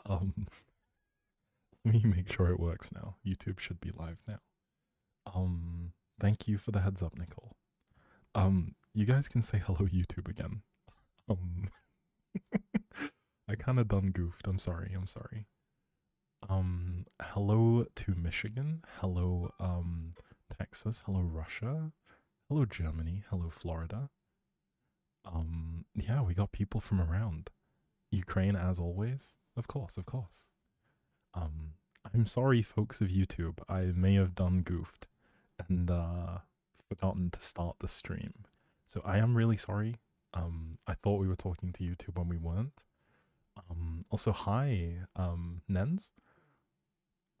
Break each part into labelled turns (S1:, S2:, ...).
S1: Um, let me make sure it works now. YouTube should be live now. Um, Thank you for the heads up, Nicole. You guys can say hello YouTube again. Um, I kind of done goofed. I'm sorry. I'm sorry. Hello to Michigan. Hello, Texas. Hello, Russia. Hello, Germany. Hello, Florida. Yeah, we got people from around. Ukraine, as always. Of course, of course. Um, I'm sorry, folks of YouTube. I may have done goofed and forgotten to start the stream. So I am really sorry. I thought we were talking to YouTube when we weren't. Also, hi, Nens.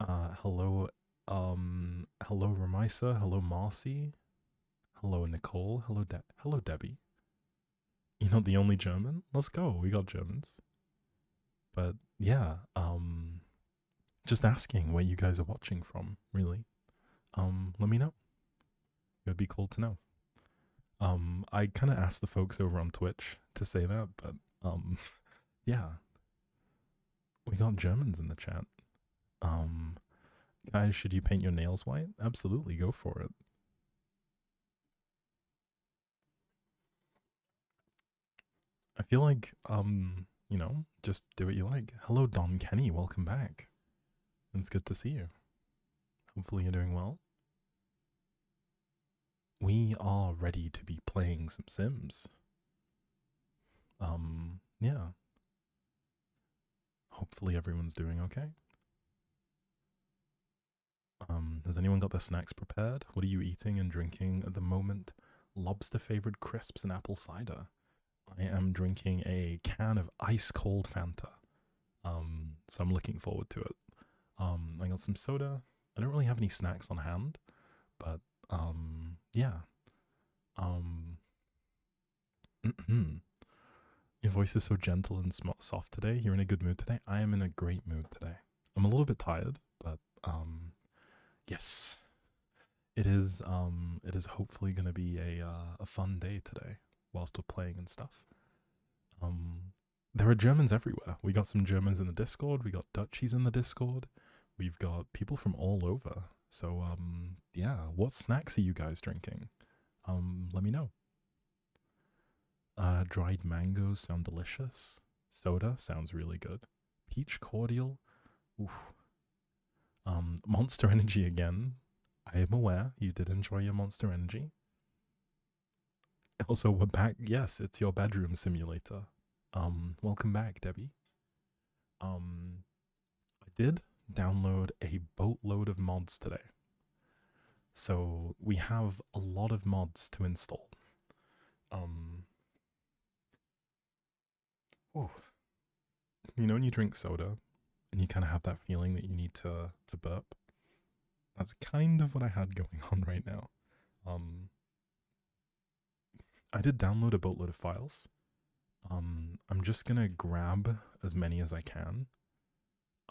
S1: Hello, hello, Ramisa. Hello, Marcy. Hello, Nicole. Hello, Debbie. You're not the only German. Let's go. We got Germans. But yeah, just asking where you guys are watching from. Really, let me know. It would be cool to know. I kind of asked the folks over on Twitch to say that, but yeah, we got Germans in the chat. Um, Guys, should you paint your nails white? Absolutely, go for it. I feel like, just do what you like. Hello, Don Kenny. Welcome back. It's good to see you. Hopefully, you're doing well. We are ready to be playing some Sims. Yeah. Hopefully, everyone's doing okay. Has anyone got their snacks prepared? What are you eating and drinking at the moment? Lobster flavored crisps and apple cider. I am drinking a can of ice cold Fanta. So I'm looking forward to it. I got some soda. I don't really have any snacks on hand, but yeah. Um, your voice is so gentle and soft today. You're in a good mood today. I am in a great mood today. I'm a little bit tired, but yes, it is. It is hopefully going to be a fun day today whilst we're playing and stuff. There are Germans everywhere. We got some Germans in the Discord. We got Dutchies in the Discord. We've got people from all over. So, yeah, what snacks are you guys drinking? Let me know. Dried mangoes sound delicious. Soda sounds really good. Peach cordial. Oof. Monster Energy again. I am aware you did enjoy your Monster Energy. Also, we're back. Yes, it's your bedroom simulator. Welcome back, Debbie. I did download a boatload of mods today. So we have a lot of mods to install. Oh, you know when you drink soda and you kind of have that feeling that you need to burp? That's kind of what I had going on right now. I did download a boatload of files. I'm just gonna grab as many as I can.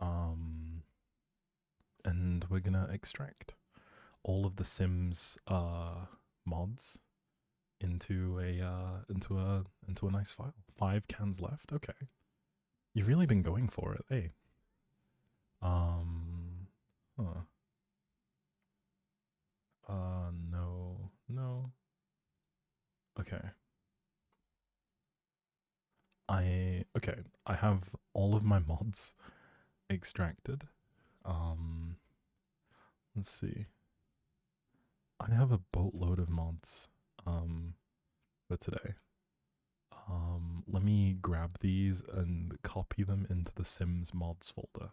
S1: And we're gonna extract all of the Sims mods into a nice file. 5 cans left. Okay, you've really been going for it, eh? Huh. No, no. Okay. Okay. I have all of my mods extracted. Um, let's see. I have a boatload of mods for today. Let me grab these and copy them into the Sims mods folder.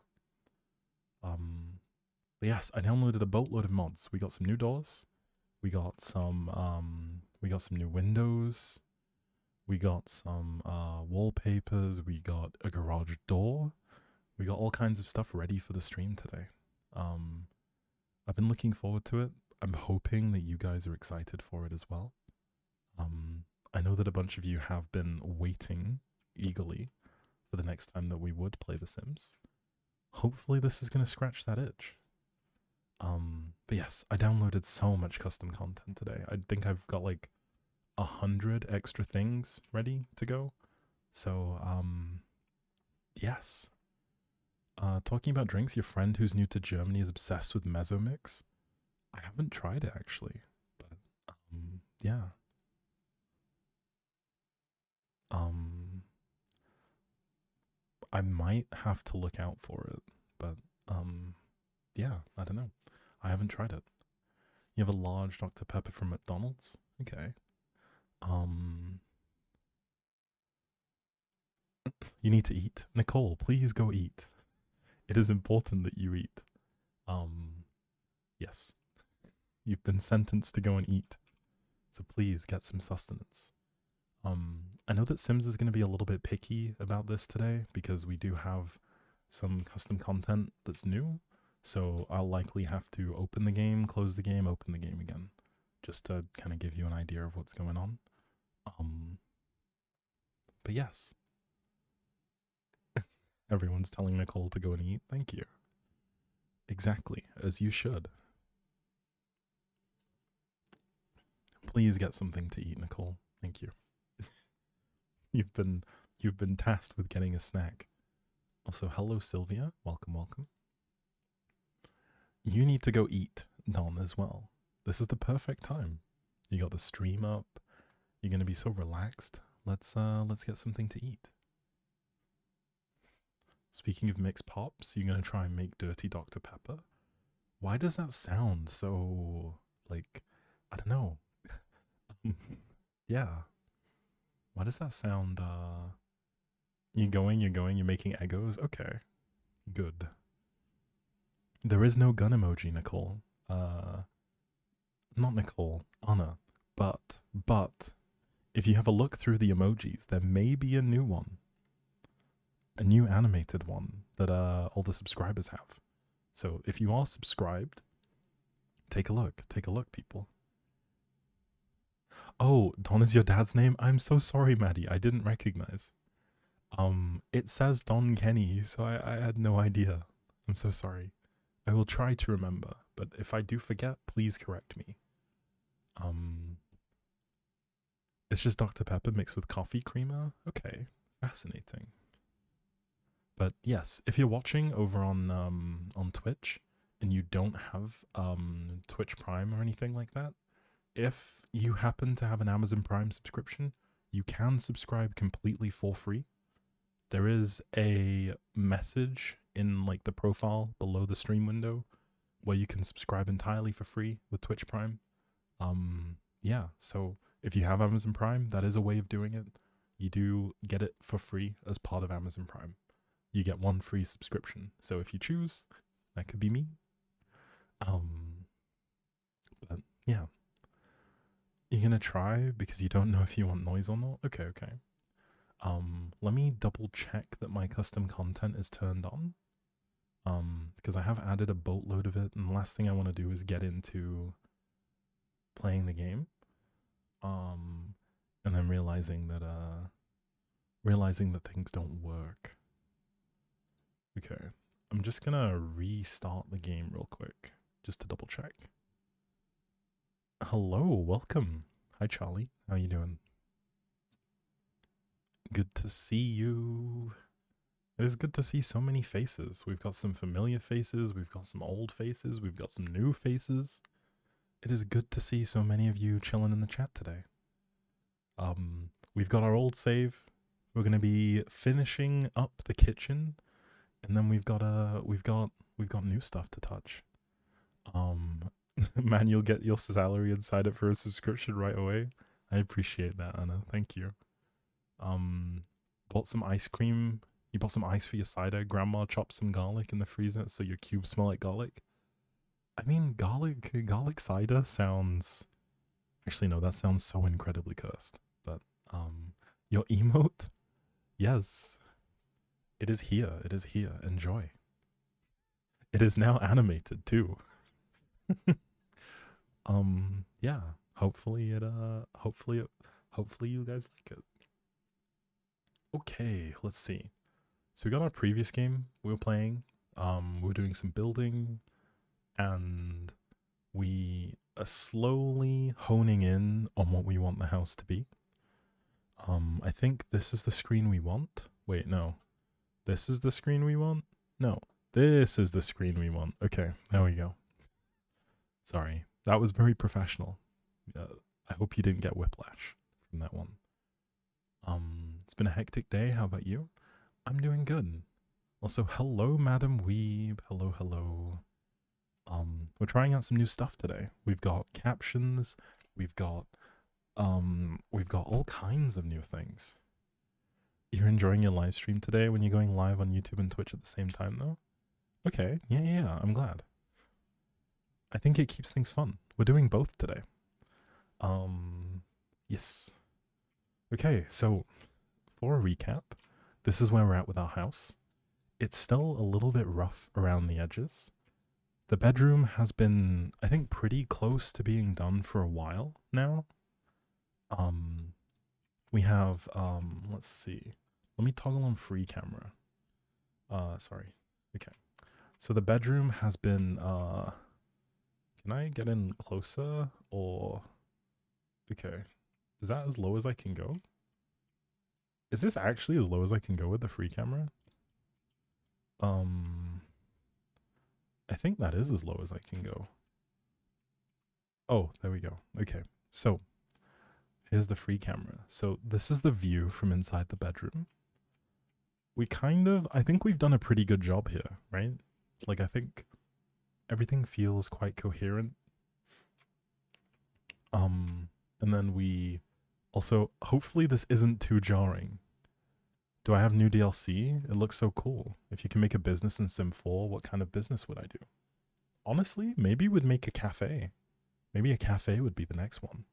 S1: But yes, I downloaded a boatload of mods. We got some new doors. We got some new windows. We got some wallpapers. We got a garage door. We got all kinds of stuff ready for the stream today. I've been looking forward to it. I'm hoping that you guys are excited for it as well. I know that a bunch of you have been waiting eagerly for the next time that we would play The Sims. Hopefully this is going to scratch that itch. But yes, I downloaded so much custom content today. I think I've got like 100 extra things ready to go. So, yes. Talking about drinks, your friend who's new to Germany is obsessed with Mezzomix. I haven't tried it actually, but yeah. Um, I might have to look out for it, but yeah, I don't know. I haven't tried it. You have a large Dr. Pepper from McDonald's? Okay. Um, you need to eat. Nicole, please go eat. It is important that you eat. Um, yes. You've been sentenced to go and eat. So please get some sustenance. I know that Sims is going to be a little bit picky about this today because we do have some custom content that's new. So I'll likely have to open the game, close the game, open the game again, just to kind of give you an idea of what's going on. But yes, everyone's telling Nicole to go and eat. Thank you. Exactly, as you should. Please get something to eat, Nicole. Thank you. You've been tasked with getting a snack. Also, hello Sylvia. Welcome, welcome. You need to go eat, Don, as well. This is the perfect time. You got the stream up. You're gonna be so relaxed. Let's get something to eat. Speaking of mixed pops, you're gonna try and make dirty Dr. Pepper? Why does that sound so like I don't know. Yeah. Why does that sound you're making Eggos? Okay. Good. There is no gun emoji, Nicole. Not Nicole, Anna. But if you have a look through the emojis, there may be a new one. A new animated one that all the subscribers have. So if you are subscribed, take a look. Take a look, people. Oh, Don is your dad's name? I'm so sorry, Maddie. I didn't recognize. It says Don Kenny, so I had no idea. I'm so sorry. I will try to remember, but if I do forget, please correct me. It's just Dr. Pepper mixed with coffee creamer? Okay, fascinating. But yes, if you're watching over on Twitch and you don't have Twitch Prime or anything like that, if you happen to have an Amazon Prime subscription, you can subscribe completely for free. There is a message in like the profile below the stream window where you can subscribe entirely for free with Twitch Prime. Yeah, so if you have Amazon Prime, that is a way of doing it. You do get it for free as part of Amazon Prime. You get one free subscription. So if you choose, that could be me. But yeah. You're gonna try because you don't know if you want noise or not? Okay, okay. Let me double check that my custom content is turned on. Because I have added a boatload of it, and the last thing I want to do is get into playing the game. And then realizing that things don't work. Okay. I'm just gonna restart the game real quick, just to double check. Hello, welcome. Hi Charlie, how you doing? Good to see you. It is good to see so many faces. We've got some familiar faces, we've got some old faces, we've got some new faces. It is good to see so many of you chilling in the chat today. We've got our old save. We're gonna be finishing up the kitchen, and then we've got new stuff to touch. Man, you'll get your salary and sign up for a subscription right away. I appreciate that, Anna. Thank you. Bought some ice cream. You bought some ice for your cider. Grandma chopped some garlic in the freezer so your cubes smell like garlic. I mean, garlic cider sounds... Actually, no, that sounds so incredibly cursed. But, your emote? Yes. It is here. It is here. Enjoy. It is now animated, too. Yeah. Hopefully you guys like it. Okay, let's see. So we got our previous game we were playing. We were doing some building, and we are slowly honing in on what we want the house to be. I think this is the screen we want. Wait, no. This is the screen we want? No, this is the screen we want. Okay, there we go. Sorry, that was very professional. I hope you didn't get whiplash from that one. It's been a hectic day. How about you? I'm doing good. Also, hello, Madam Weeb. Hello, hello. We're trying out some new stuff today. We've got captions. We've got all kinds of new things. You're enjoying your live stream today when you're going live on YouTube and Twitch at the same time, though? Okay, yeah, I'm glad. I think it keeps things fun. We're doing both today. Yes. Okay, so for a recap, this is where we're at with our house. It's still a little bit rough around the edges. The bedroom has been, I think, pretty close to being done for a while now. We have, let's see. Let me toggle on free camera. Sorry. Okay. So the bedroom has been, can I get in closer or, okay. Is that as low as I can go? Is this actually as low as I can go with the free camera? I think that is as low as I can go. Oh, there we go. Okay. So here's the free camera. So this is the view from inside the bedroom. I think we've done a pretty good job here, right? Like, I think everything feels quite coherent. And then we also, hopefully this isn't too jarring. Do I have new DLC? It looks so cool. If you can make a business in Sim 4, what kind of business would I do? Honestly, maybe we'd make a cafe. Maybe a cafe would be the next one.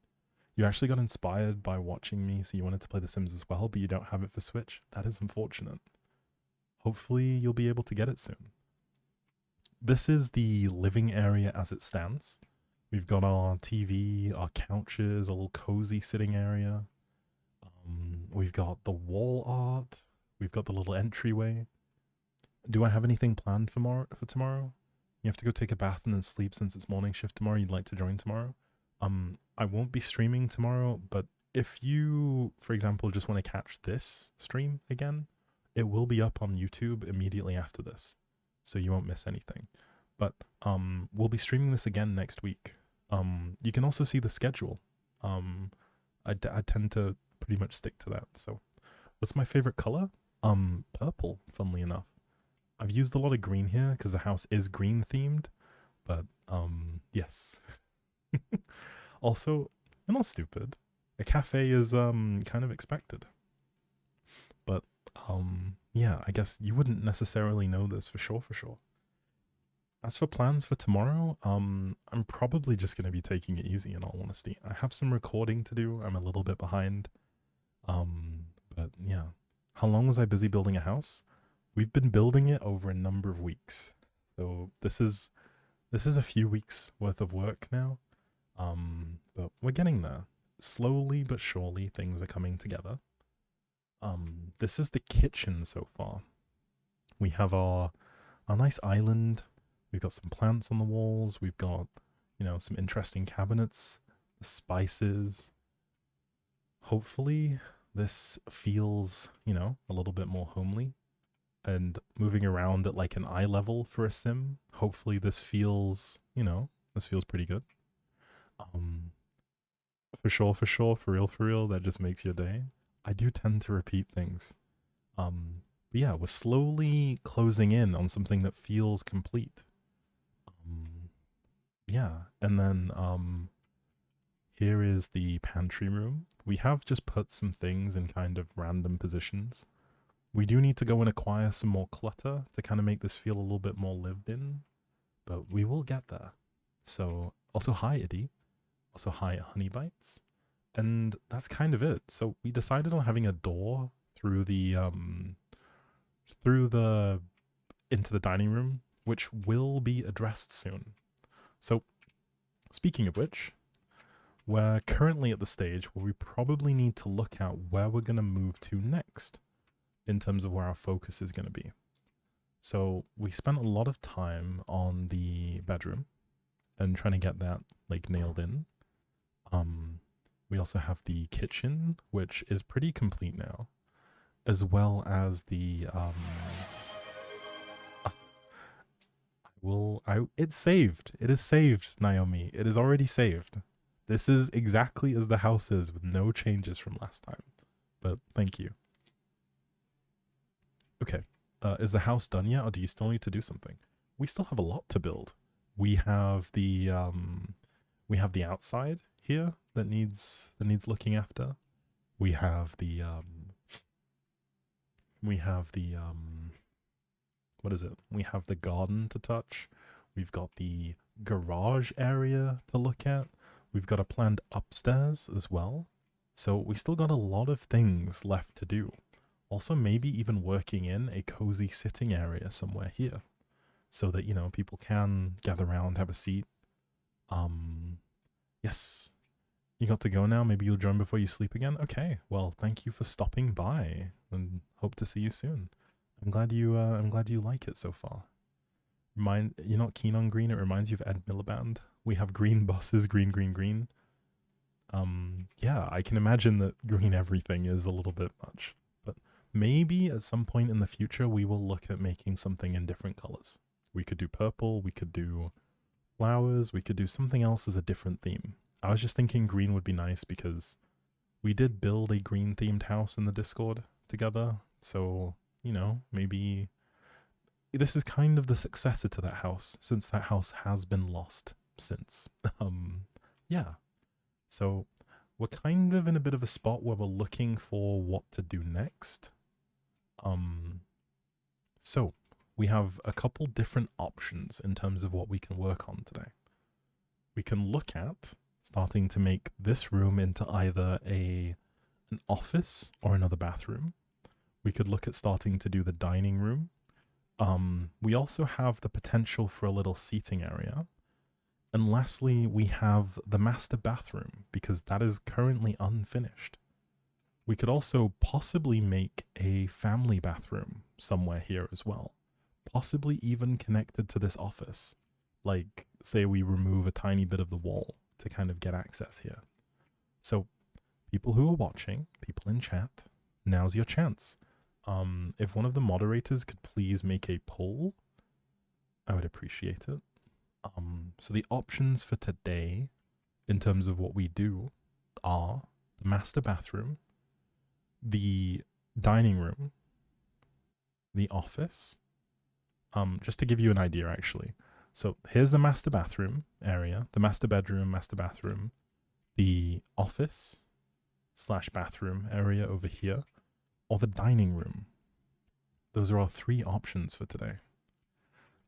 S1: You actually got inspired by watching me, so you wanted to play The Sims as well, but you don't have it for Switch. That is unfortunate. Hopefully you'll be able to get it soon. This is the living area as it stands. We've got our TV, our couches, a little cozy sitting area. We've got the wall art. We've got the little entryway. Do I have anything planned for tomorrow? You have to go take a bath and then sleep since it's morning shift tomorrow. You'd like to join tomorrow? I won't be streaming tomorrow, but if you, for example, just want to catch this stream again, it will be up on YouTube immediately after this, so you won't miss anything. But we'll be streaming this again next week. You can also see the schedule. I tend to pretty much stick to that. So what's my favorite color? Purple, funnily enough. I've used a lot of green here because the house is green themed, but yes. Also, I'm not stupid. A cafe is kind of expected. But yeah, I guess you wouldn't necessarily know this for sure. As for plans for tomorrow, I'm probably just going to be taking it easy in all honesty. I have some recording to do. I'm a little bit behind. But yeah. How long was I busy building a house? We've been building it over a number of weeks. So this is a few weeks worth of work now. But we're getting there. Slowly but surely things are coming together. This is the kitchen so far. We have our nice island. We've got some plants on the walls. We've got, some interesting cabinets, the spices. Hopefully this feels, a little bit more homely. And moving around at like an eye level for a sim, hopefully this feels, pretty good. For sure, for real, that just makes your day. I do tend to repeat things. But yeah, we're slowly closing in on something that feels complete. Yeah, and then here is the pantry room. We have just put some things in kind of random positions. We do need to go and acquire some more clutter to kind of make this feel a little bit more lived in, but we will get there. So, also hi Eddie, also hi Honey Bites, and that's kind of it. So we decided on having a door through the into the dining room, which will be addressed soon. So, speaking of which, we're currently at the stage where we probably need to look at where we're going to move to next in terms of where our focus is going to be. So we spent a lot of time on the bedroom and trying to get that like nailed in. We also have the kitchen, which is pretty complete now, as well as the It's saved. It is saved, Naomi. It is already saved. This is exactly as the house is with no changes from last time. But thank you. Okay. Is the house done yet, or do you still need to do something? We still have a lot to build. We have the outside here that needs looking after. We have the what is it? We have the garden to touch. We've got the garage area to look at. We've got a planned upstairs as well. So we still got a lot of things left to do. Also, maybe even working in a cozy sitting area somewhere here, so that, you know, people can gather around, have a seat. Yes. You got to go now. Maybe you'll join before you sleep again. Okay. Well, thank you for stopping by, and hope to see you soon. I'm glad you like it so far. You're not keen on green. It reminds you of Ed Miliband. We have green buses, green, green, green. Yeah, I can imagine that green everything is a little bit much, but maybe at some point in the future we will look at making something in different colors. We could do purple, we could do flowers, we could do something else as a different theme. I was just thinking green would be nice because we did build a green themed house in the Discord together, so, you know, maybe this is kind of the successor to that house, since that house has been lost since. Yeah. So we're kind of in a bit of a spot where we're looking for what to do next. So we have a couple different options in terms of what we can work on today. We can look at starting to make this room into either an office or another bathroom. We could look at starting to do the dining room. We also have the potential for a little seating area. And lastly, we have the master bathroom, because that is currently unfinished. We could also possibly make a family bathroom somewhere here as well. Possibly even connected to this office. Like, say we remove a tiny bit of the wall to kind of get access here. So, people who are watching, people in chat, now's your chance. If one of the moderators could please make a poll, I would appreciate it. So the options for today, in terms of what we do, are the master bathroom, the dining room, the office. Just to give you an idea, actually. So here's the master bathroom area, the master bedroom, master bathroom, the office / bathroom area over here, or the dining room. Those are our three options for today.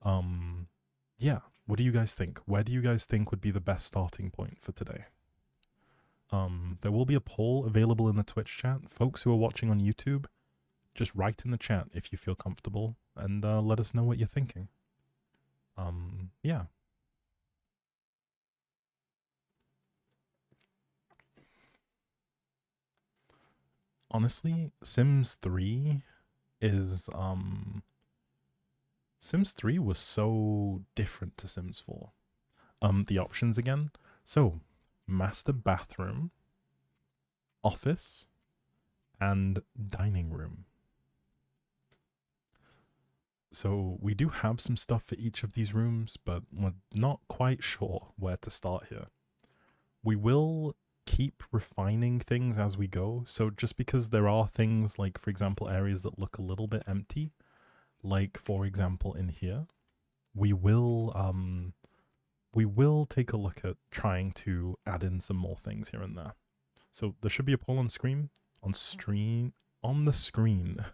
S1: Yeah, what do you guys think? Where do you guys think would be the best starting point for today? There will be a poll available in the Twitch chat. Folks who are watching on YouTube, just write in the chat if you feel comfortable, and let us know what you're thinking. Yeah. Honestly, Sims 3 is, Sims 3 was so different to Sims 4. The options again. So, master bathroom, office, and dining room. So we do have some stuff for each of these rooms, but we're not quite sure where to start here. We will keep refining things as we go. So just because there are things like, for example, areas that look a little bit empty, like for example in here, we will take a look at trying to add in some more things here and there. So there should be a poll on screen, on the screen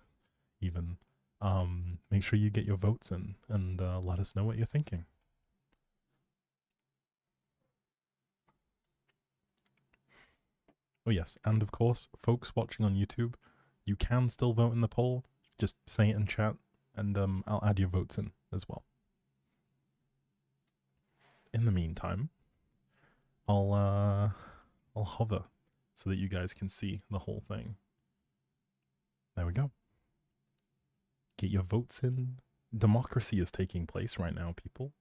S1: even. Make sure you get your votes in and let us know what you're thinking. Oh yes, and of course, folks watching on YouTube, you can still vote in the poll. Just say it in chat, and I'll add your votes in as well. In the meantime, I'll hover so that you guys can see the whole thing. There we go. Get your votes in. Democracy is taking place right now, people.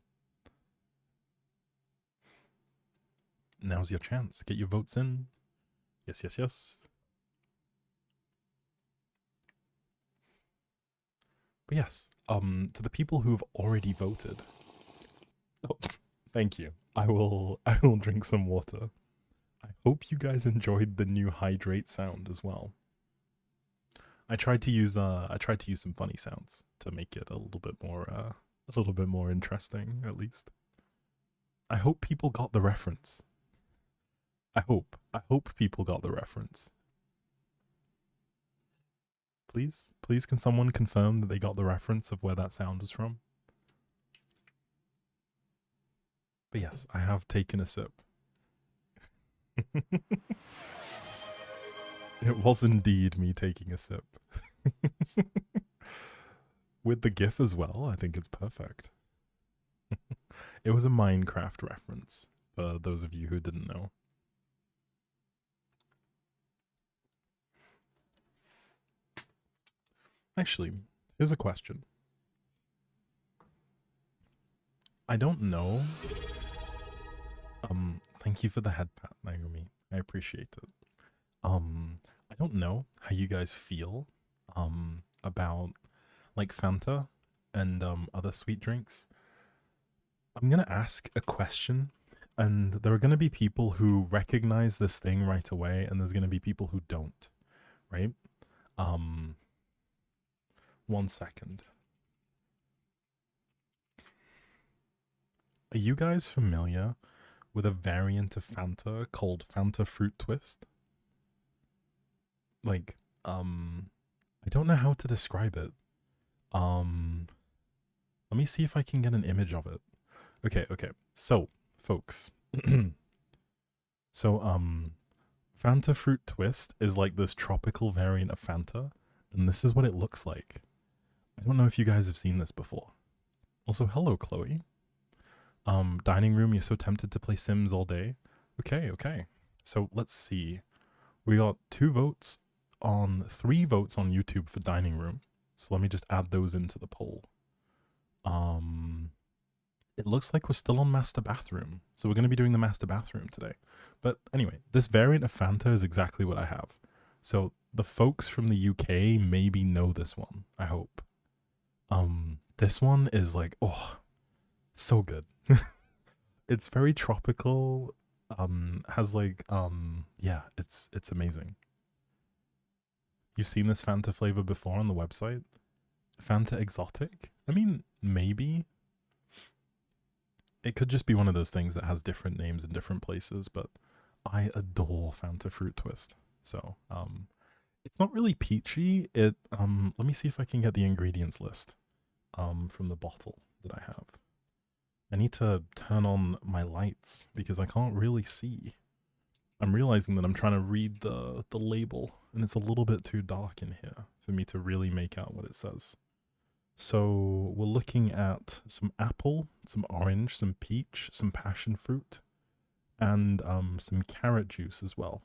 S1: Now's your chance. Get your votes in. Yes, yes, yes. But yes, to the people who've already voted, Oh, thank you. I will drink some water. I hope you guys enjoyed the new hydrate sound as well. I tried to use some funny sounds to make it a little bit more interesting at least. I hope people got the reference. I hope people got the reference. Please can someone confirm that they got the reference of where that sound was from? But yes, I have taken a sip. It was indeed me taking a sip. With the GIF as well, I think it's perfect. It was a Minecraft reference, for those of you who didn't know. Actually, here's a question. I don't know. Thank you for the head pat, Naomi. I appreciate it. I don't know how you guys feel, about like Fanta and other sweet drinks. I'm gonna ask a question, and there are gonna be people who recognize this thing right away, and there's gonna be people who don't, right? Um, 1 second. Are you guys familiar with a variant of Fanta called Fanta Fruit Twist? Like, I don't know how to describe it. Let me see if I can get an image of it. Okay. So, folks. So, Fanta Fruit Twist is like this tropical variant of Fanta, and this is what it looks like. I don't know if you guys have seen this before. Also, hello, Chloe. Dining room, you're so tempted to play Sims all day. Okay. So, let's see. We got 3 votes on YouTube for dining room. So let me just add those into the poll. It looks like we're still on master bathroom. So we're going to be doing the master bathroom today. But anyway, this variant of Fanta is exactly what I have. So the folks from the UK maybe know this one, I hope. This one is like, oh, so good. It's very tropical. Has like, yeah, it's amazing. You've seen this Fanta flavor before on the website? Fanta Exotic? I mean, maybe. It could just be one of those things that has different names in different places, but I adore Fanta Fruit Twist. So, it's not really peachy. Let me see if I can get the ingredients list, from the bottle that I have. I need to turn on my lights because I can't really see. I'm realizing that I'm trying to read the label, and it's a little bit too dark in here for me to really make out what it says. So we're looking at some apple, some orange, some peach, some passion fruit, and some carrot juice as well.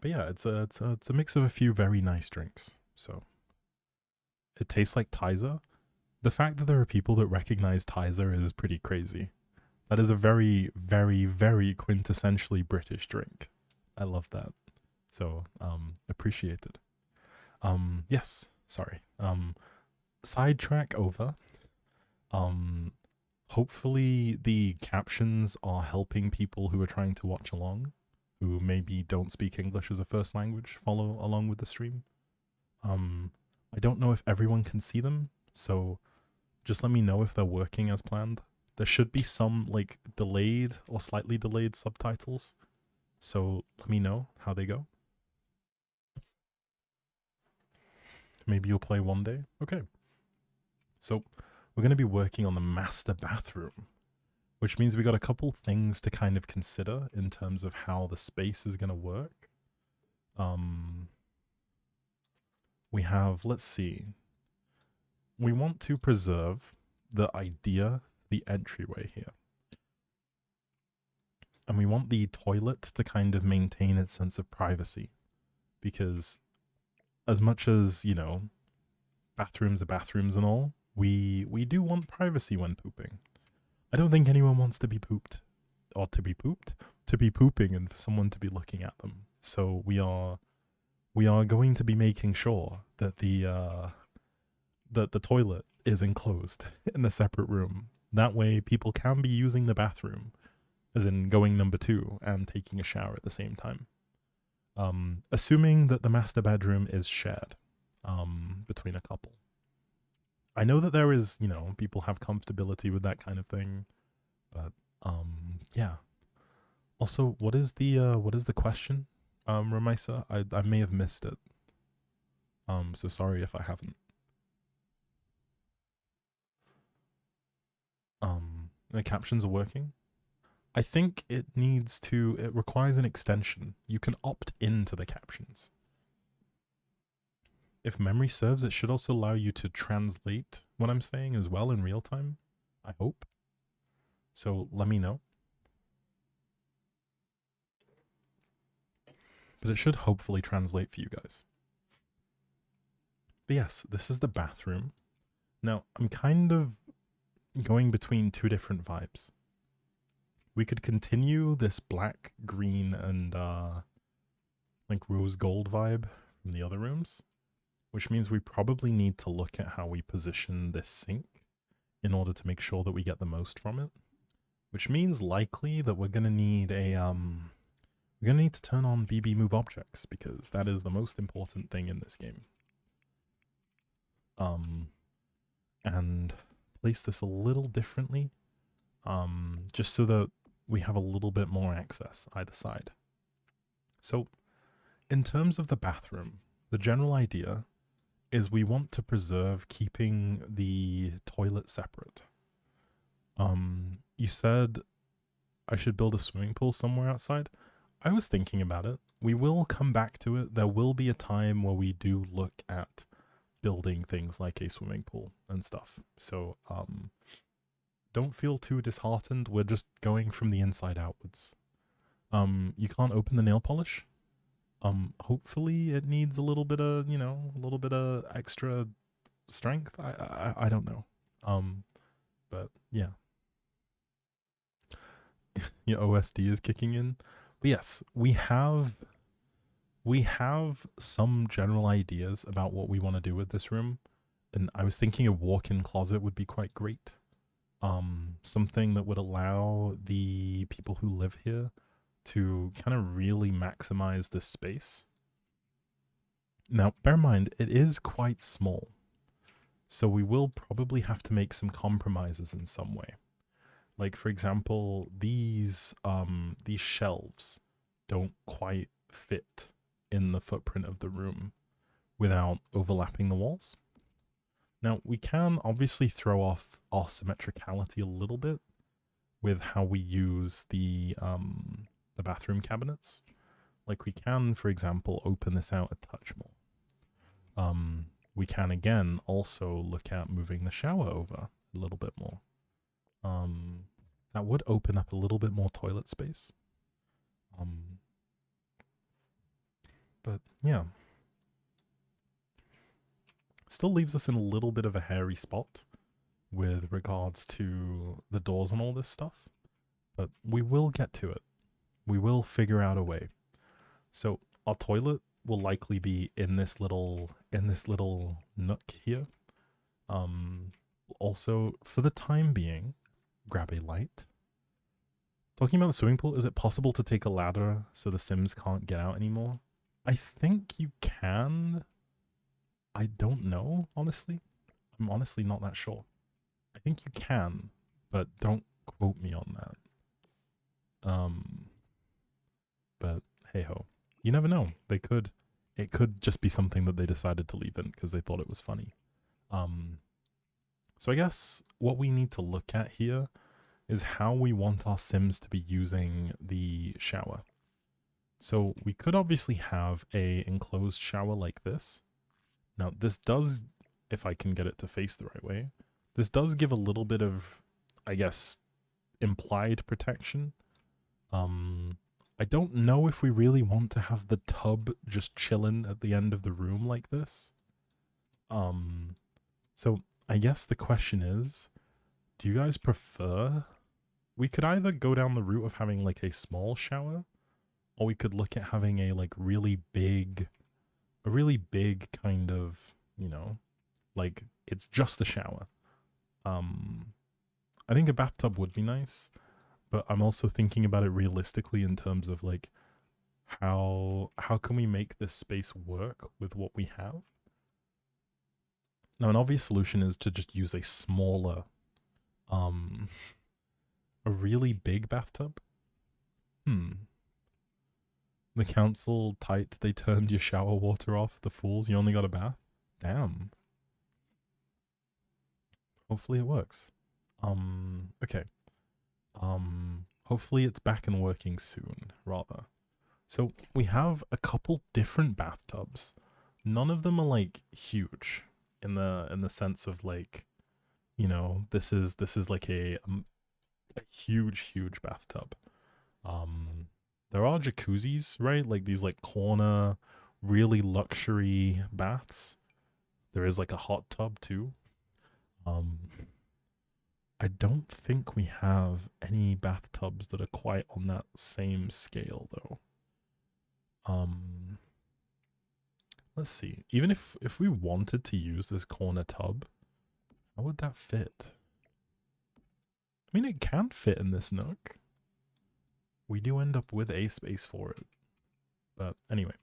S1: But yeah, it's a mix of a few very nice drinks. So it tastes like Tizer. The fact that there are people that recognize Tizer is pretty crazy. That is a very, very, very quintessentially British drink. I love that. So, appreciate it. Yes, sorry. Sidetrack over. Hopefully the captions are helping people who are trying to watch along, who maybe don't speak English as a first language, follow along with the stream. I don't know if everyone can see them, so just let me know if they're working as planned. There should be some, like, delayed or slightly delayed subtitles. So let me know how they go. Maybe you'll play one day. Okay. So we're going to be working on the master bathroom, which means we got a couple things to kind of consider in terms of how the space is going to work. We have, let's see. We want to preserve the idea, the entryway here. And we want the toilet to kind of maintain its sense of privacy. Because as much as, you know, bathrooms are bathrooms and all, we do want privacy when pooping. I don't think anyone wants to be pooped. Or to be pooped. To be pooping and for someone to be looking at them. So we are going to be making sure that the that the toilet is enclosed in a separate room. That way people can be using the bathroom, as in going number 2 and taking a shower at the same time. Assuming that the master bedroom is shared between a couple. I know that there is, people have comfortability with that kind of thing, but yeah. Also, what is the question, Ramisa? I may have missed it. So sorry if I haven't. The captions are working. I think it requires an extension. You can opt into the captions. If memory serves, it should also allow you to translate what I'm saying as well in real time. I hope. So let me know. But it should hopefully translate for you guys. But yes, this is the bathroom. Now, I'm kind of going between two different vibes. We could continue this black, green, and like rose gold vibe from the other rooms, which means we probably need to look at how we position this sink in order to make sure that we get the most from it. Which means likely that we're gonna need to turn on BB move objects, because that is the most important thing in this game. And place this a little differently, just so that we have a little bit more access either side. So, in terms of the bathroom, the general idea is we want to preserve keeping the toilet separate. You said I should build a swimming pool somewhere outside. I was thinking about it. We will come back to it. There will be a time where we do look at building things like a swimming pool and stuff. So, don't feel too disheartened. We're just going from the inside outwards. You can't open the nail polish. Hopefully it needs a little bit of, a little bit of extra strength. I don't know. But yeah. Your OSD is kicking in. But yes, we have some general ideas about what we want to do with this room. And I was thinking a walk-in closet would be quite great. Something that would allow the people who live here to kind of really maximize this space. Now, bear in mind, it is quite small. So we will probably have to make some compromises in some way. Like, for example, these shelves don't quite fit in the footprint of the room without overlapping the walls. Now, we can obviously throw off our symmetricality a little bit with how we use the bathroom cabinets. Like, we can, for example, open this out a touch more. We can, again, also look at moving the shower over a little bit more. That would open up a little bit more toilet space. But, yeah. Still leaves us in a little bit of a hairy spot with regards to the doors and all this stuff. But we will get to it. We will figure out a way. So our toilet will likely be in this little nook here. Also, for the time being, grab a light. Talking about the swimming pool, is it possible to take a ladder so the Sims can't get out anymore? I think you can. I don't know, honestly. I'm honestly not that sure. I think you can, but don't quote me on that. But hey ho. You never know. It could just be something that they decided to leave in because they thought it was funny. So I guess what we need to look at here is how we want our Sims to be using the shower. So we could obviously have a enclosed shower like this. Now this does, if I can get it to face the right way, this does give a little bit of, I guess, implied protection. I don't know if we really want to have the tub just chilling at the end of the room like this. So I guess the question is, do you guys prefer? We could either go down the route of having like a small shower, or we could look at having a like really big kind of, Like, it's just a shower. I think a bathtub would be nice, but I'm also thinking about it realistically in terms of like how can we make this space work with what we have? Now, an obvious solution is to just use a smaller, um, a really big bathtub. The council tight, they turned your shower water off. The fools, you only got a bath? Damn. Hopefully it works. Okay. Hopefully it's back and working soon, rather. So we have a couple different bathtubs. None of them are like huge in the sense of like, you know, this is like a huge bathtub. There are jacuzzis, right? Like these like corner, really luxury baths. There is like a hot tub too. I don't think we have any bathtubs that are quite on that same scale though. Let's see. Even if we wanted to use this corner tub, how would that fit? I mean, it can fit in this nook. We do end up with a space for it. But anyway,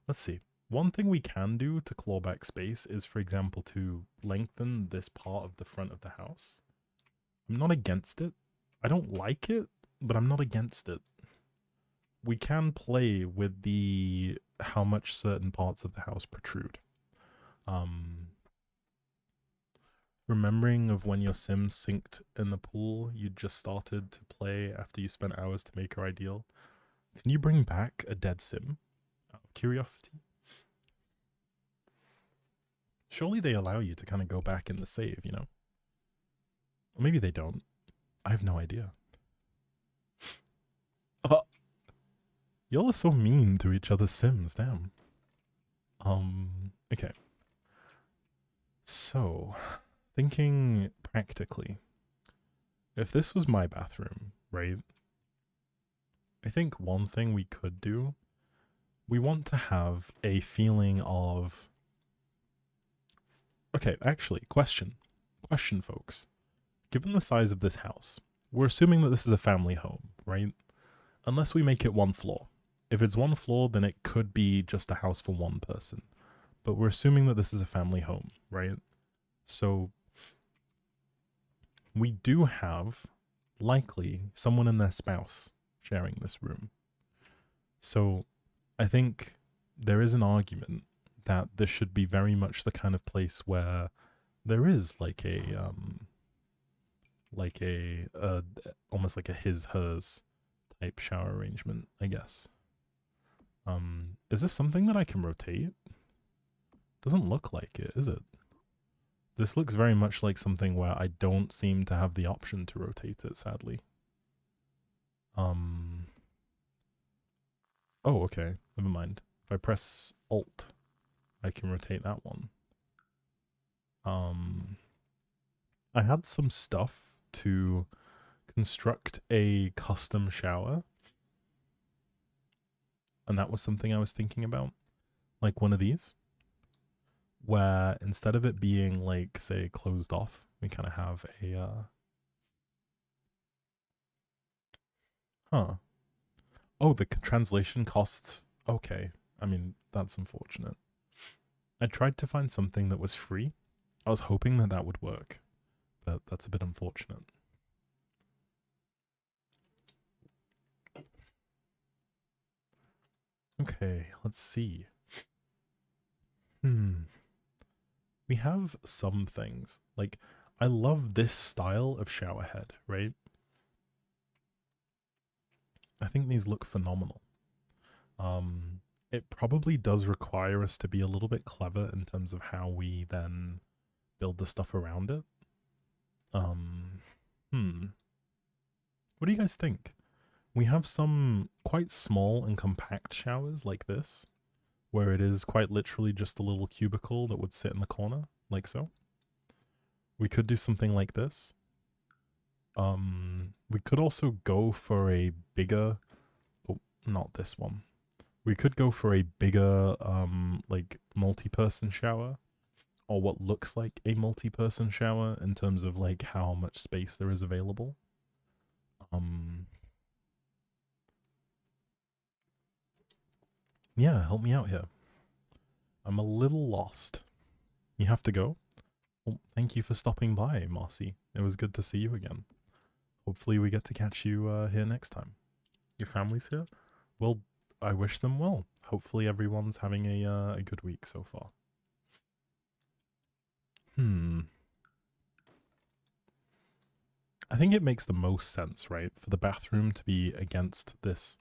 S1: let's see. One thing we can do to claw back space is, for example, to lengthen this part of the front of the house. I'm not against it. I don't like it, but I'm not against it. We can play with the how much certain parts of the house protrude. Remembering of when your Sims synced in the pool you just started to play after you spent hours to make her ideal. Can you bring back a dead Sim? Out of curiosity? Surely they allow you to kind of go back in the save, you know? Or maybe they don't. I have no idea. Oh, y'all are so mean to each other's Sims, damn. Okay. So, thinking practically, if this was my bathroom, right? I think one thing we could do, we want to have a feeling of... Okay, actually, question, folks. Given the size of this house, we're assuming that this is a family home, right? Unless we make it one floor. If it's one floor, then it could be just a house for one person. But we're assuming that this is a family home, right? So we do have, likely, someone and their spouse sharing this room. So I think there is an argument that this should be very much the kind of place where there is like a almost like a his-hers type shower arrangement, I guess. Is this something that I can rotate? Doesn't look like it, is it? This looks very much like something where I don't seem to have the option to rotate it, sadly. Oh, okay. Never mind. If I press Alt, I can rotate that one. I had some stuff to construct a custom shower. And that was something I was thinking about. Like one of these. Where instead of it being like, say, closed off, we kind of have a, Oh, the translation costs... Okay. I mean, that's unfortunate. I tried to find something that was free. I was hoping that that would work. But that's a bit unfortunate. Okay, let's see. We have some things. Like, I love this style of shower head, right? I think these look phenomenal. It probably does require us to be a little bit clever in terms of how we then build the stuff around it. What do you guys think? We have some quite small and compact showers like this, where it is quite literally just a little cubicle that would sit in the corner, like so. We could do something like this. We could also go for a bigger... Oh, not this one. We could go for a bigger, like, multi-person shower. or what looks like a multi-person shower in terms of like how much space there is available. Yeah, help me out here. I'm a little lost. You have to go? Well, thank you for stopping by, Marcy. It was good to see you again. Hopefully we get to catch you here next time. Your family's here? Well, I wish them well. Hopefully everyone's having a good week so far. I think it makes the most sense, right? For the bathroom to be against this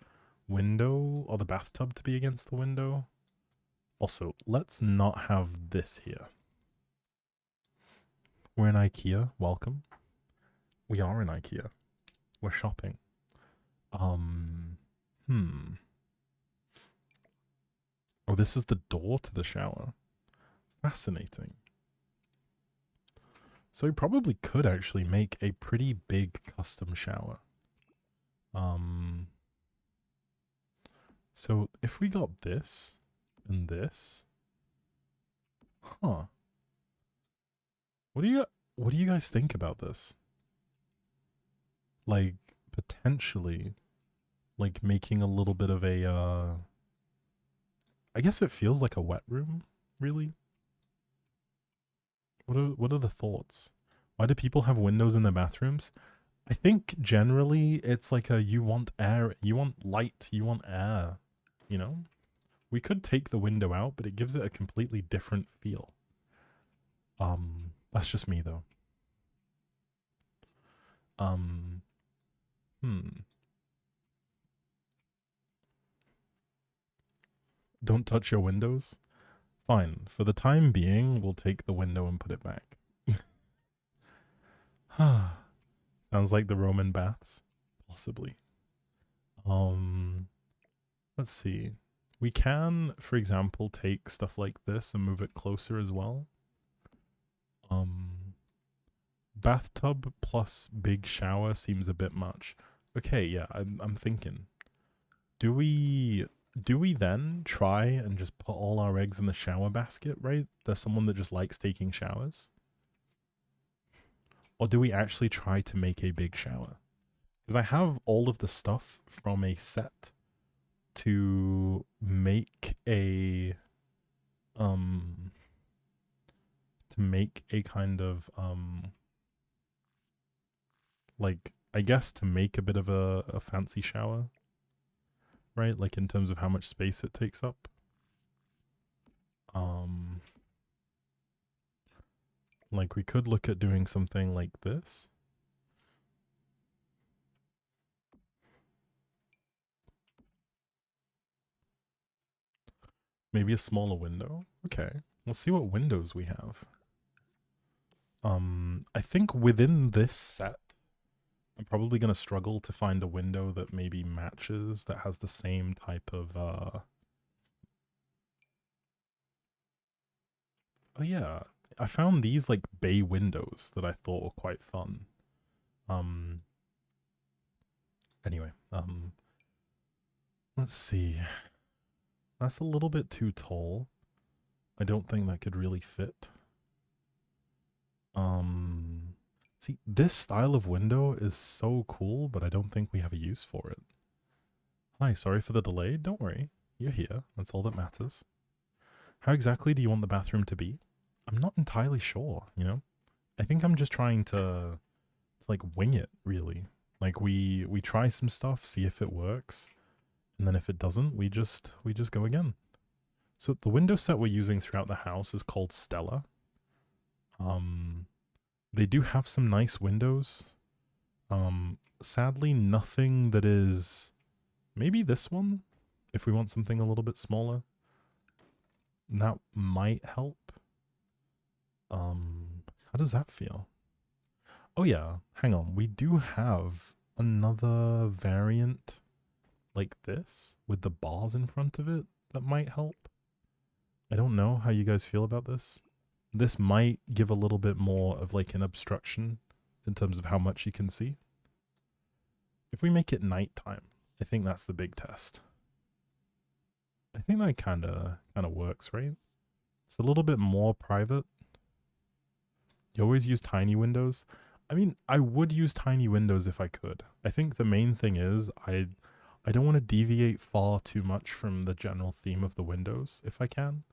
S1: window, or the bathtub to be against the window. Also, let's not have this here. We're in IKEA. Welcome. We are in IKEA. We're shopping. Oh, this is the door to the shower. Fascinating. So we probably could actually make a pretty big custom shower. So if we got this and this, huh? What do you guys think about this? Like potentially, like making a little bit of a. I guess it feels like a wet room, really. What are the thoughts? Why do people have windows in their bathrooms? I think generally it's like a you want air, you want light, you want air, you know? We could take the window out, but it gives it a completely different feel. That's just me though. Don't touch your windows? Fine. For the time being, we'll take the window and put it back. Sounds like the Roman baths. Possibly. Let's see. We can, for example, take stuff like this and move it closer as well. Bathtub plus big shower seems a bit much. Okay, yeah, I'm thinking. Do we then try and just put all our eggs in the shower basket, right? There's someone that just likes taking showers. Or do we actually try to make a big shower? Because I have all of the stuff from a set to make a kind of like I guess to make a bit of a fancy shower, right? Like in terms of how much space it takes up. Like we could look at doing something like this. Maybe a smaller window. Okay. Let's see what windows we have. I think within this set, I'm probably going to struggle to find a window that maybe matches, that has the same type of, Oh yeah, I found these like bay windows that I thought were quite fun. Anyway, let's see. That's a little bit too tall. I don't think that could really fit. See, this style of window is so cool, but I don't think we have a use for it. Hi, sorry for the delay. Don't worry. You're here. That's all that matters. How exactly do you want the bathroom to be? I'm not entirely sure, you know? I think I'm just trying to like wing it, really. Like we try some stuff, see if it works, and then if it doesn't, we just go again. So the window set we're using throughout the house is called Stella. They do have some nice windows. Sadly, nothing that is... Maybe this one? If we want something a little bit smaller. That might help. How does that feel? Oh yeah, hang on. We do have another variant like this with the bars in front of it that might help. I don't know how you guys feel about this. This might give a little bit more of like an obstruction in terms of how much you can see. If we make it nighttime, I think that's the big test. I think that kind of works, right? It's a little bit more private. You always use tiny windows. I mean, I would use tiny windows if I could. I think the main thing is I don't want to deviate far too much from the general theme of the windows if I can.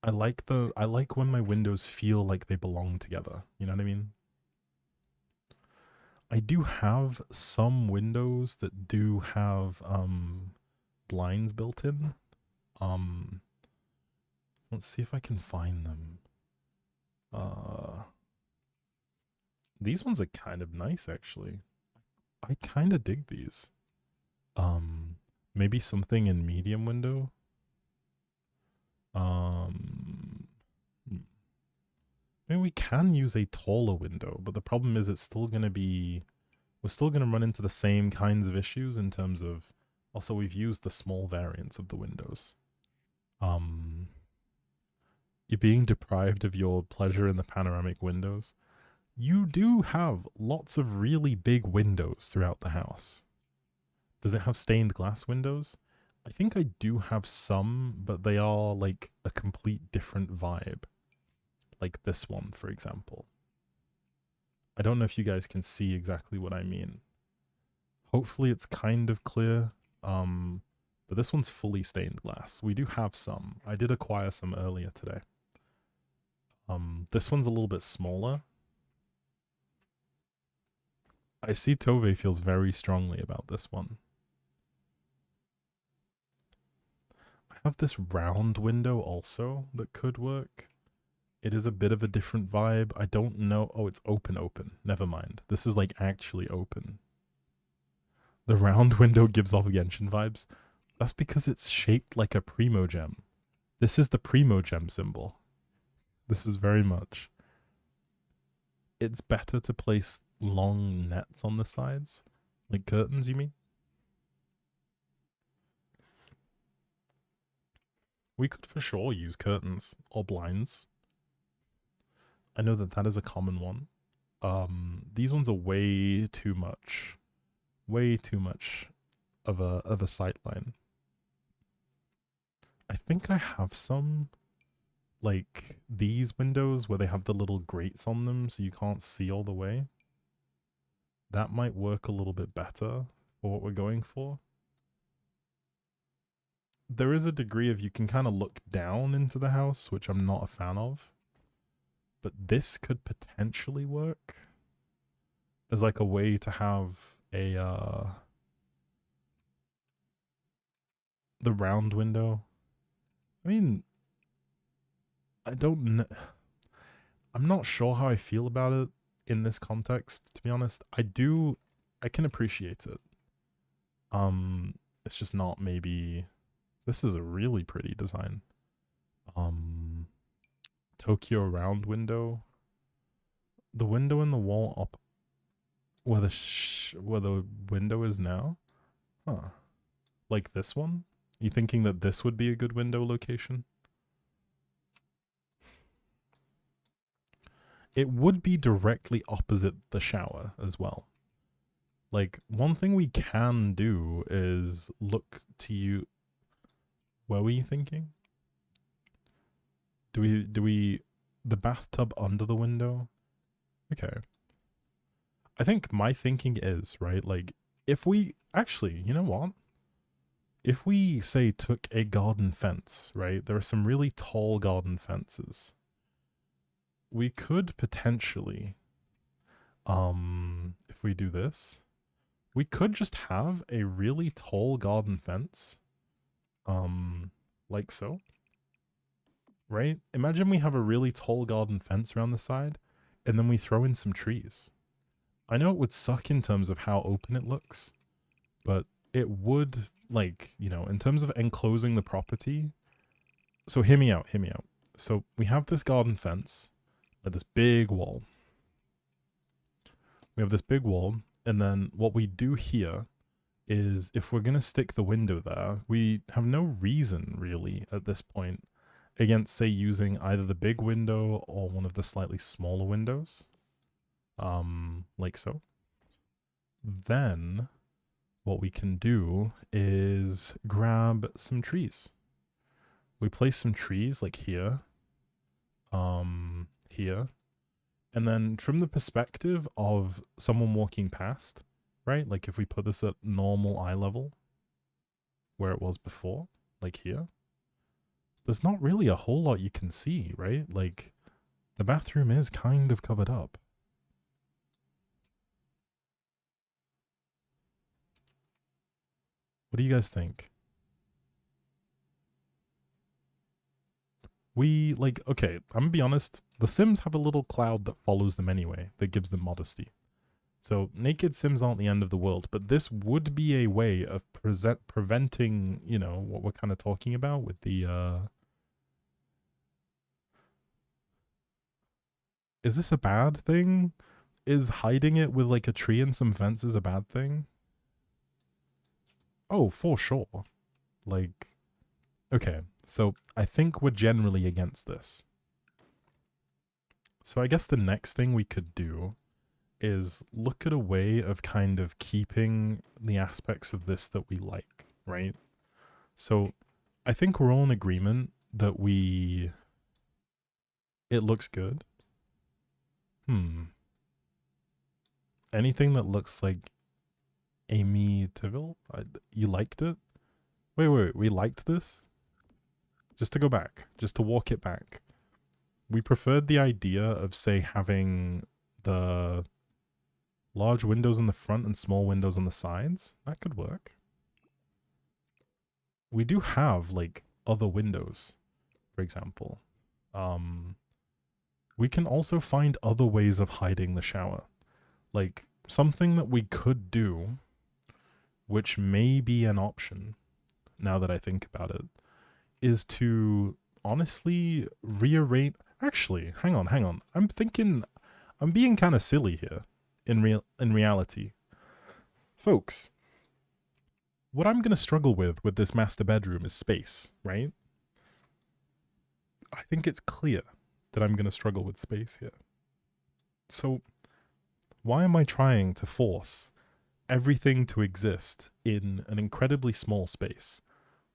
S1: I like when my windows feel like they belong together. You know what I mean? I do have some windows that do have blinds built in. Um let's see if I can find them. These ones are kind of nice actually. I kind of dig these. Um maybe something in medium window. Um I mean, we can use a taller window, but the problem is it's still going to be, we're still going to run into the same kinds of issues in terms of, also we've used the small variants of the windows. You're being deprived of your pleasure in the panoramic windows. You do have lots of really big windows throughout the house. Does it have stained glass windows? I think I do have some, but they are like a complete different vibe. Like this one, for example. I don't know if you guys can see exactly what I mean. Hopefully it's kind of clear. But this one's fully stained glass. We do have some. I did acquire some earlier today. This one's a little bit smaller. I see Tove feels very strongly about this one. I have this round window also that could work. It is a bit of a different vibe. I don't know. Oh, it's open. Never mind. This is like actually open. The round window gives off Genshin vibes. That's because it's shaped like a Primogem. This is the Primogem symbol. This is very much. It's better to place long nets on the sides. Like curtains, you mean? We could for sure use curtains or blinds. I know that that is a common one. These ones are way too much. Way too much of a sight line. I think I have some, like these windows where they have the little grates on them so you can't see all the way. That might work a little bit better for what we're going for. There is a degree of you can kind of look down into the house, which I'm not a fan of. But this could potentially work as like a way to have a the round window. I mean, I don't know. I'm not sure how I feel about it in this context, to be honest. I can appreciate it. It's just not maybe, this is a really pretty design. Tokyo round window. The window in the wall up where the window is now? Huh. Like this one? You thinking that this would be a good window location? It would be directly opposite the shower as well. Like, one thing we can do is look to you. Where were you thinking? Do we, the bathtub under the window? Okay. I think my thinking is, right, like, if we, actually, you know what? If we, say, took a garden fence, right, there are some really tall garden fences. We could potentially, if we do this, we could just have a really tall garden fence, like so, right? Imagine we have a really tall garden fence around the side, and then we throw in some trees. I know it would suck in terms of how open it looks, but it would, like, you know, in terms of enclosing the property. So hear me out. So we have this garden fence, this big wall. We have this big wall, and then what we do here is if we're going to stick the window there, we have no reason really at this point against, say, using either the big window or one of the slightly smaller windows, like so. Then what we can do is grab some trees. We place some trees like here, here, And then from the perspective of someone walking past, right? Like if we put this at normal eye level, where it was before, like here, there's not really a whole lot you can see, right? Like the bathroom is kind of covered up. What do you guys think? Okay, I'm gonna be honest, the Sims have a little cloud that follows them anyway, that gives them modesty. So naked Sims aren't the end of the world, but this would be a way of preventing, you know, what we're kind of talking about with the, is this a bad thing? Is hiding it with like a tree and some fences a bad thing? Oh, for sure. Like, okay, so I think we're generally against this. So I guess the next thing we could do is look at a way of kind of keeping the aspects of this that we like, right? So I think we're all in agreement that it looks good. Anything that looks like Amy Tiville? You liked it? Wait, we liked this? Just to go back, just to walk it back. We preferred the idea of, say, having the large windows in the front and small windows on the sides. That could work. We do have, like, other windows, for example. We can also find other ways of hiding the shower. Like, something that we could do, which may be an option, now that I think about it, is to honestly rearrange... Actually, hang on. I'm being kind of silly here, in reality. Folks, what I'm going to struggle with this master bedroom is space, right? I think it's clear that I'm going to struggle with space here. So, why am I trying to force everything to exist in an incredibly small space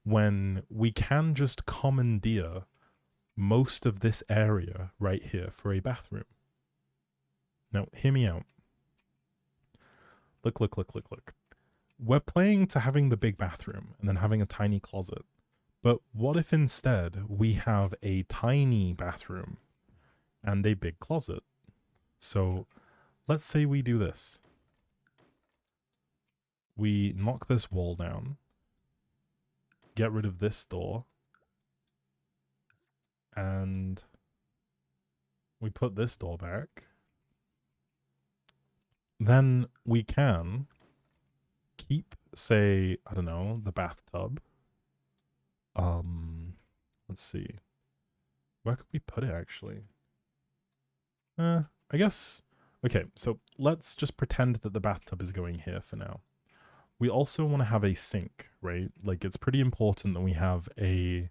S1: when we can just commandeer most of this area right here for a bathroom? Now, hear me out. Look. We're playing to having the big bathroom and then having a tiny closet. But what if instead we have a tiny bathroom and a big closet? So let's say we do this. We knock this wall down, get rid of this door, and we put this door back. Then we can keep, say, I don't know, the bathtub. Let's see. Where could we put it, actually? I guess... Okay, so let's just pretend that the bathtub is going here for now. We also want to have a sink, right? Like, it's pretty important that we have a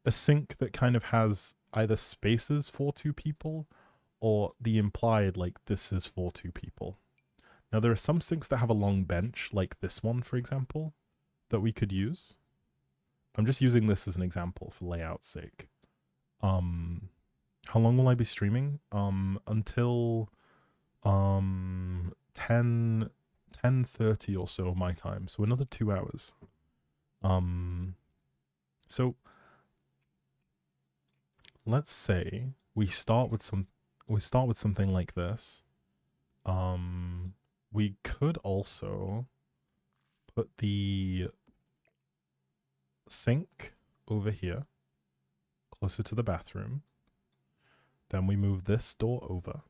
S1: sink that kind of has either spaces for two people or the implied, like, this is for two people. Now, there are some sinks that have a long bench, like this one, for example, that we could use. I'm just using this as an example for layout's sake. How long will I be streaming? Until 10:30 or so my time, so another 2 hours. So let's say we start with something like this. We could also put the sink over here, closer to the bathroom. Then we move this door over.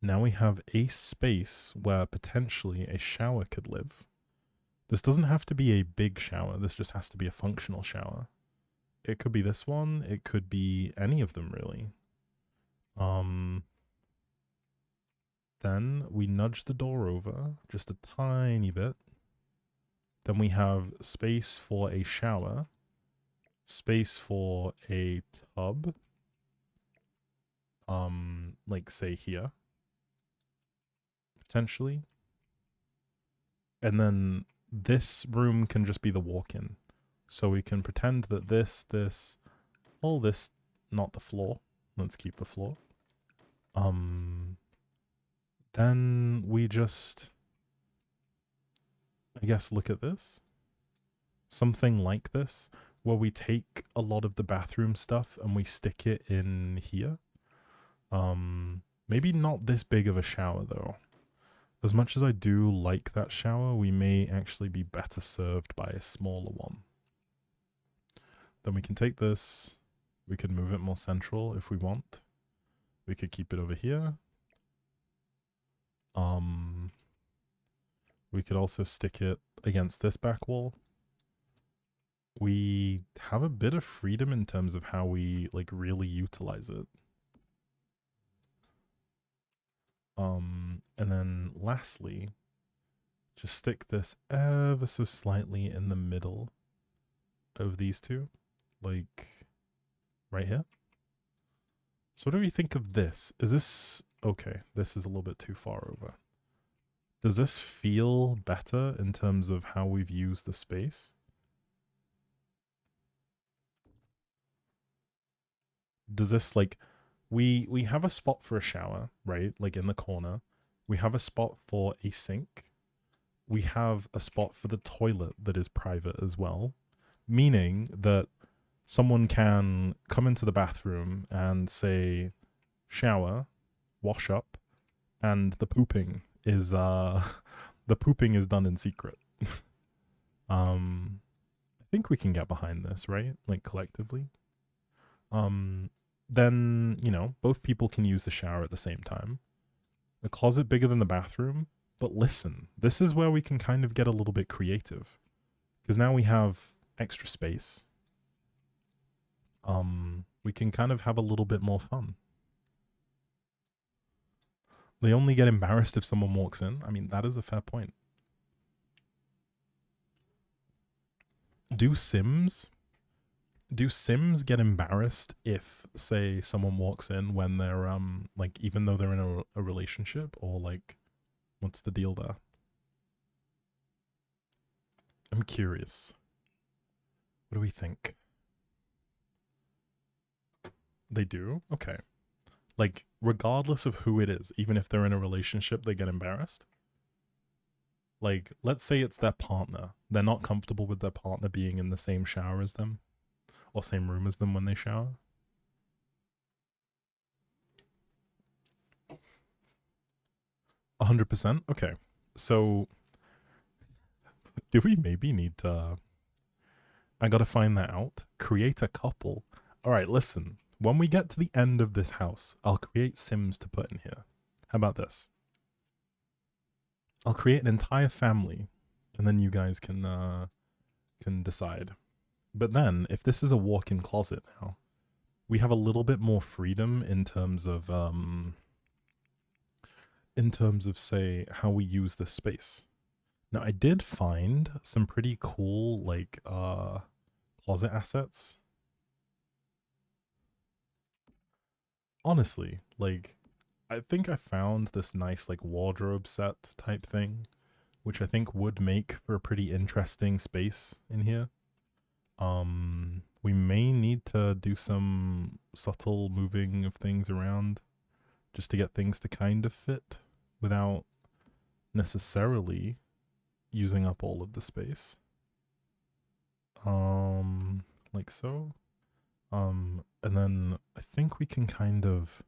S1: Now we have a space where potentially a shower could live. This doesn't have to be a big shower. This just has to be a functional shower. It could be this one. It could be any of them, really. Then we nudge the door over just a tiny bit. Then we have space for a shower, space for a tub, like say here, potentially. And then this room can just be the walk-in. So we can pretend that all this, not the floor, Let's keep the floor. Then we just, I guess, look at this. Something like this, where we take a lot of the bathroom stuff and we stick it in here. Maybe not this big of a shower though. As much as I do like that shower, we may actually be better served by a smaller one. Then we can take this, we could move it more central if we want. We could keep it over here. We could also stick it against this back wall. We have a bit of freedom in terms of how we like really utilize it. And then lastly, just stick this ever so slightly in the middle of these two, like right here. So what do we think of this? Is this okay? This is a little bit too far over. Does this feel better in terms of how we've used the space? Does this like, we have a spot for a shower, right? Like in the corner. We have a spot for a sink. We have a spot for the toilet that is private as well. Meaning that someone can come into the bathroom and say, shower, wash up, and the pooping is the pooping is done in secret. I think we can get behind this, right? Like collectively. Then, you know, both people can use the shower at the same time. A closet bigger than the bathroom. But listen, this is where we can kind of get a little bit creative. Because now we have extra space. We can kind of have a little bit more fun. They only get embarrassed if someone walks in. I mean, that is a fair point. Do Sims get embarrassed if, say, someone walks in when they're, like, even though they're in a relationship? Or, like, what's the deal there? I'm curious. What do we think? They do? Okay. Like, regardless of who it is, even if they're in a relationship, they get embarrassed? Like, let's say it's their partner. They're not comfortable with their partner being in the same shower as them. Or same room as them when they shower. 100%? Okay. So, do we maybe need to... I gotta find that out. Create a couple. Alright, listen. When we get to the end of this house, I'll create Sims to put in here. How about this? I'll create an entire family, and then you guys can decide. But then, if this is a walk-in closet now, we have a little bit more freedom in terms of say how we use this space. Now, I did find some pretty cool like closet assets. Honestly, like I think I found this nice like wardrobe set type thing, which I think would make for a pretty interesting space in here. We may need to do some subtle moving of things around just to get things to kind of fit without necessarily using up all of the space. Like so. And then I think we can kind of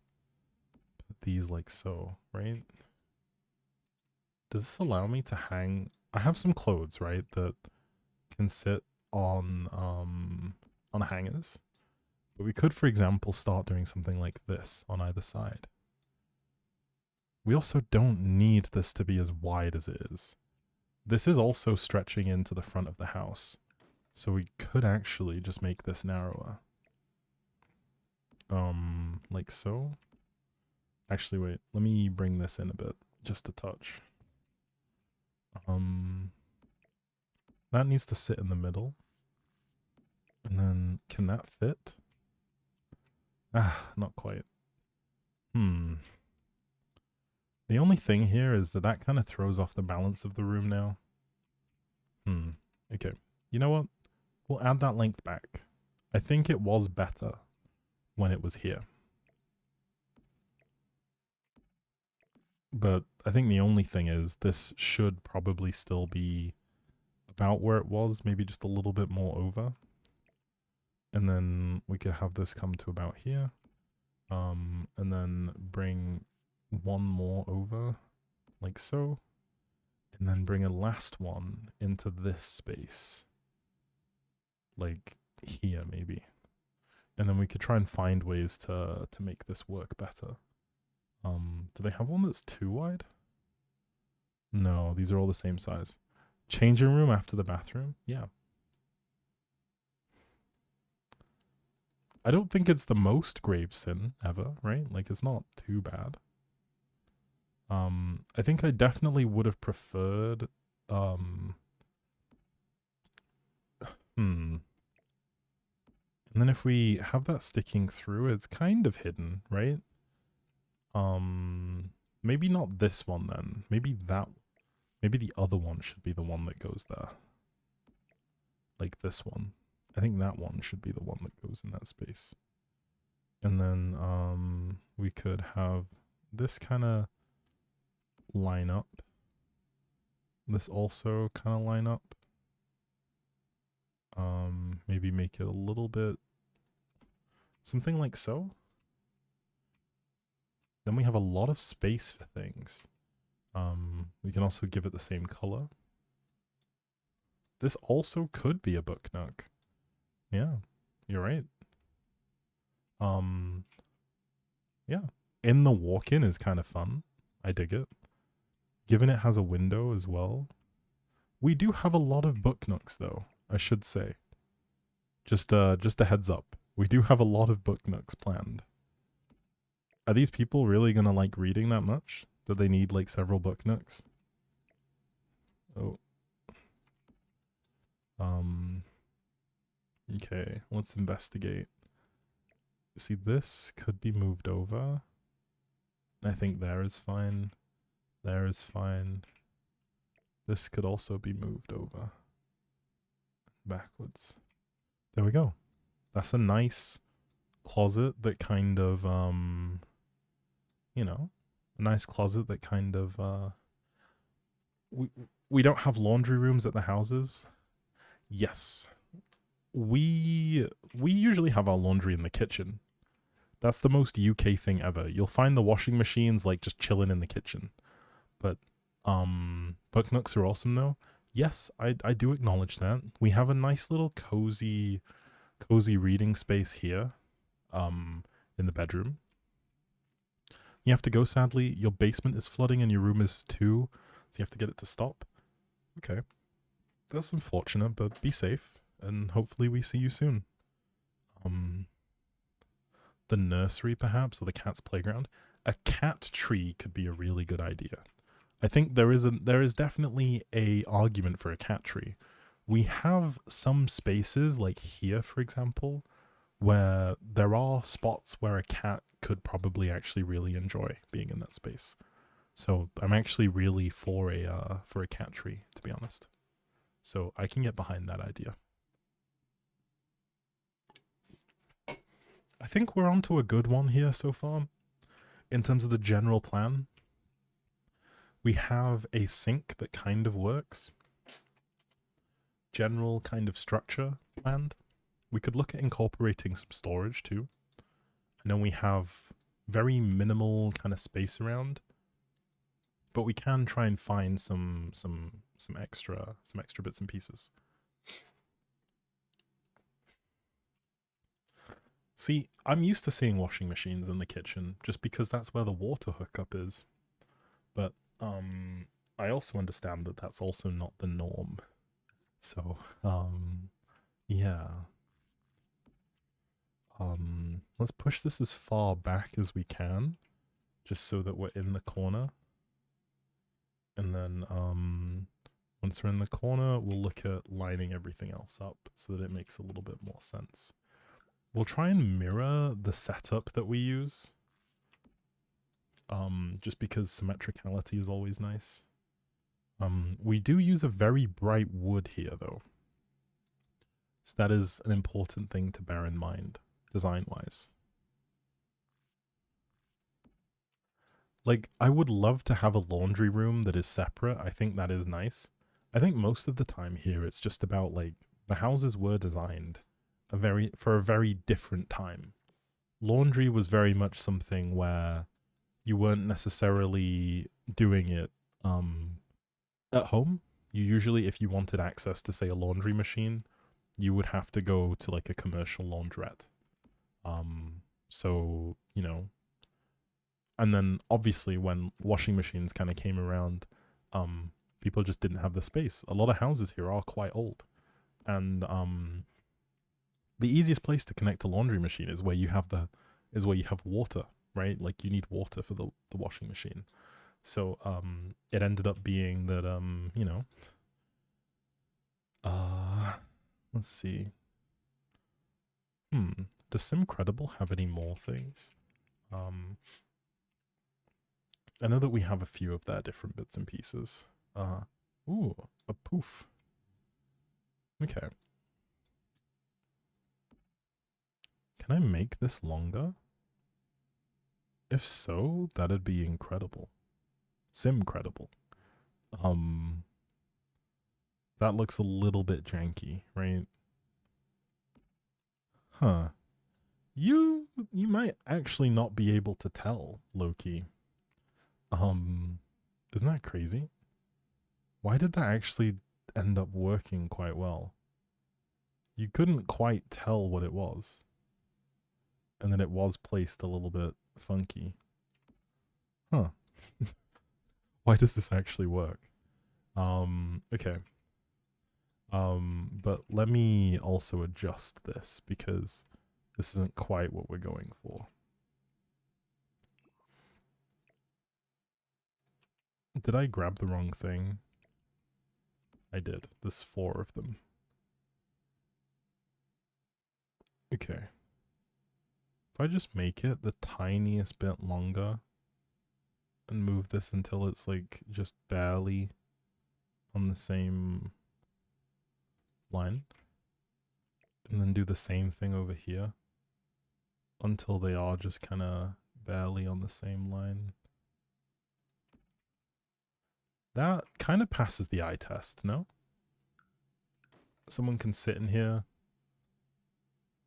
S1: put these like so, right? Does this allow me to hang? I have some clothes, right, that can sit on hangers. But we could, for example, start doing something like this on either side. We also don't need this to be as wide as it is. This is also stretching into the front of the house. So we could actually just make this narrower. Like so. Actually, wait, let me bring this in a bit, just a touch. That needs to sit in the middle. And then, can that fit? Ah, not quite. The only thing here is that that kind of throws off the balance of the room now. Okay. You know what? We'll add that length back. I think it was better when it was here. But I think the only thing is this should probably still be about where it was, maybe just a little bit more over. And then we could have this come to about here. And then bring one more over, like so. And then bring a last one into this space. Like here, maybe. And then we could try and find ways to make this work better. Do they have one that's too wide? No, these are all the same size. Changing room after the bathroom? Yeah. I don't think it's the most grave sin ever, right? Like, it's not too bad. I think I definitely would have preferred, And then if we have that sticking through, it's kind of hidden, right? Maybe not this one then. Maybe the other one should be the one that goes there. Like this one. I think that one should be the one that goes in that space. And then, we could have this kind of line up. This also kind of line up. Maybe make it a little bit, something like so. Then we have a lot of space for things. We can also give it the same color. This also could be a book nook. Yeah, you're right. Yeah. In the walk-in is kind of fun. I dig it. Given it has a window as well. We do have a lot of book nooks though, I should say. Just a heads up. We do have a lot of book nooks planned. Are these people really gonna like reading that much? That they need like several book nooks? Oh. Okay, let's investigate. See, this could be moved over. I think there is fine. There is fine. This could also be moved over. Backwards. There we go. That's a nice closet that kind of, you know, a nice closet that kind of, we don't have laundry rooms at the houses. Yes. We usually have our laundry in the kitchen. That's the most UK thing ever. You'll find the washing machines like just chilling in the kitchen. But book nooks are awesome though. Yes, I do acknowledge that. We have a nice little cozy reading space here in the bedroom. You have to go, sadly. Your basement is flooding and your room is too, so you have to get it to stop. Okay. That's unfortunate, but be safe and hopefully we see you soon. The nursery perhaps, or the cat's playground. A cat tree could be a really good idea. I think there is definitely a argument for a cat tree. We have some spaces, like here, for example, where there are spots where a cat could probably actually really enjoy being in that space. So I'm actually really for a cat tree, to be honest. So I can get behind that idea. I think we're onto a good one here so far. In terms of the general plan, we have a sink that kind of works. General kind of structure planned. We could look at incorporating some storage too. I know we have very minimal kind of space around, but we can try and find some extra bits and pieces. See, I'm used to seeing washing machines in the kitchen just because that's where the water hookup is. But I also understand that that's also not the norm. So, yeah. Let's push this as far back as we can, just so that we're in the corner. And then, once we're in the corner, we'll look at lining everything else up so that it makes a little bit more sense. We'll try and mirror the setup that we use. Just because symmetricality is always nice. We do use a very bright wood here, though. So that is an important thing to bear in mind, design-wise. Like, I would love to have a laundry room that is separate. I think that is nice. I think most of the time here it's just about like the houses were designed for a very different time. Laundry was very much something where you weren't necessarily doing it at home. You usually, if you wanted access to say a laundry machine, you would have to go to like a commercial laundrette. So, you know, and then obviously when washing machines kind of came around, people just didn't have the space. A lot of houses here are quite old, and the easiest place to connect a laundry machine is where you have water, right? Like you need water for the washing machine. So it ended up being that you know, let's see. Does Simcredible have any more things? I know that we have a few of their different bits and pieces. Ooh, a poof. Okay. Can I make this longer? If so, that'd be incredible. Simcredible. That looks a little bit janky, right? Huh. You might actually not be able to tell, Loki. Isn't that crazy? Why did that actually end up working quite well? You couldn't quite tell what it was. And then it was placed a little bit funky. Huh. Why does this actually work? Okay. But let me also adjust this because this isn't quite what we're going for. Did I grab the wrong thing? I did. There's 4 of them. Okay. If I just make it the tiniest bit longer and move this until it's like just barely on the same line, and then do the same thing over here until they are just kind of barely on the same line. That kind of passes the eye test, no? Someone can sit in here,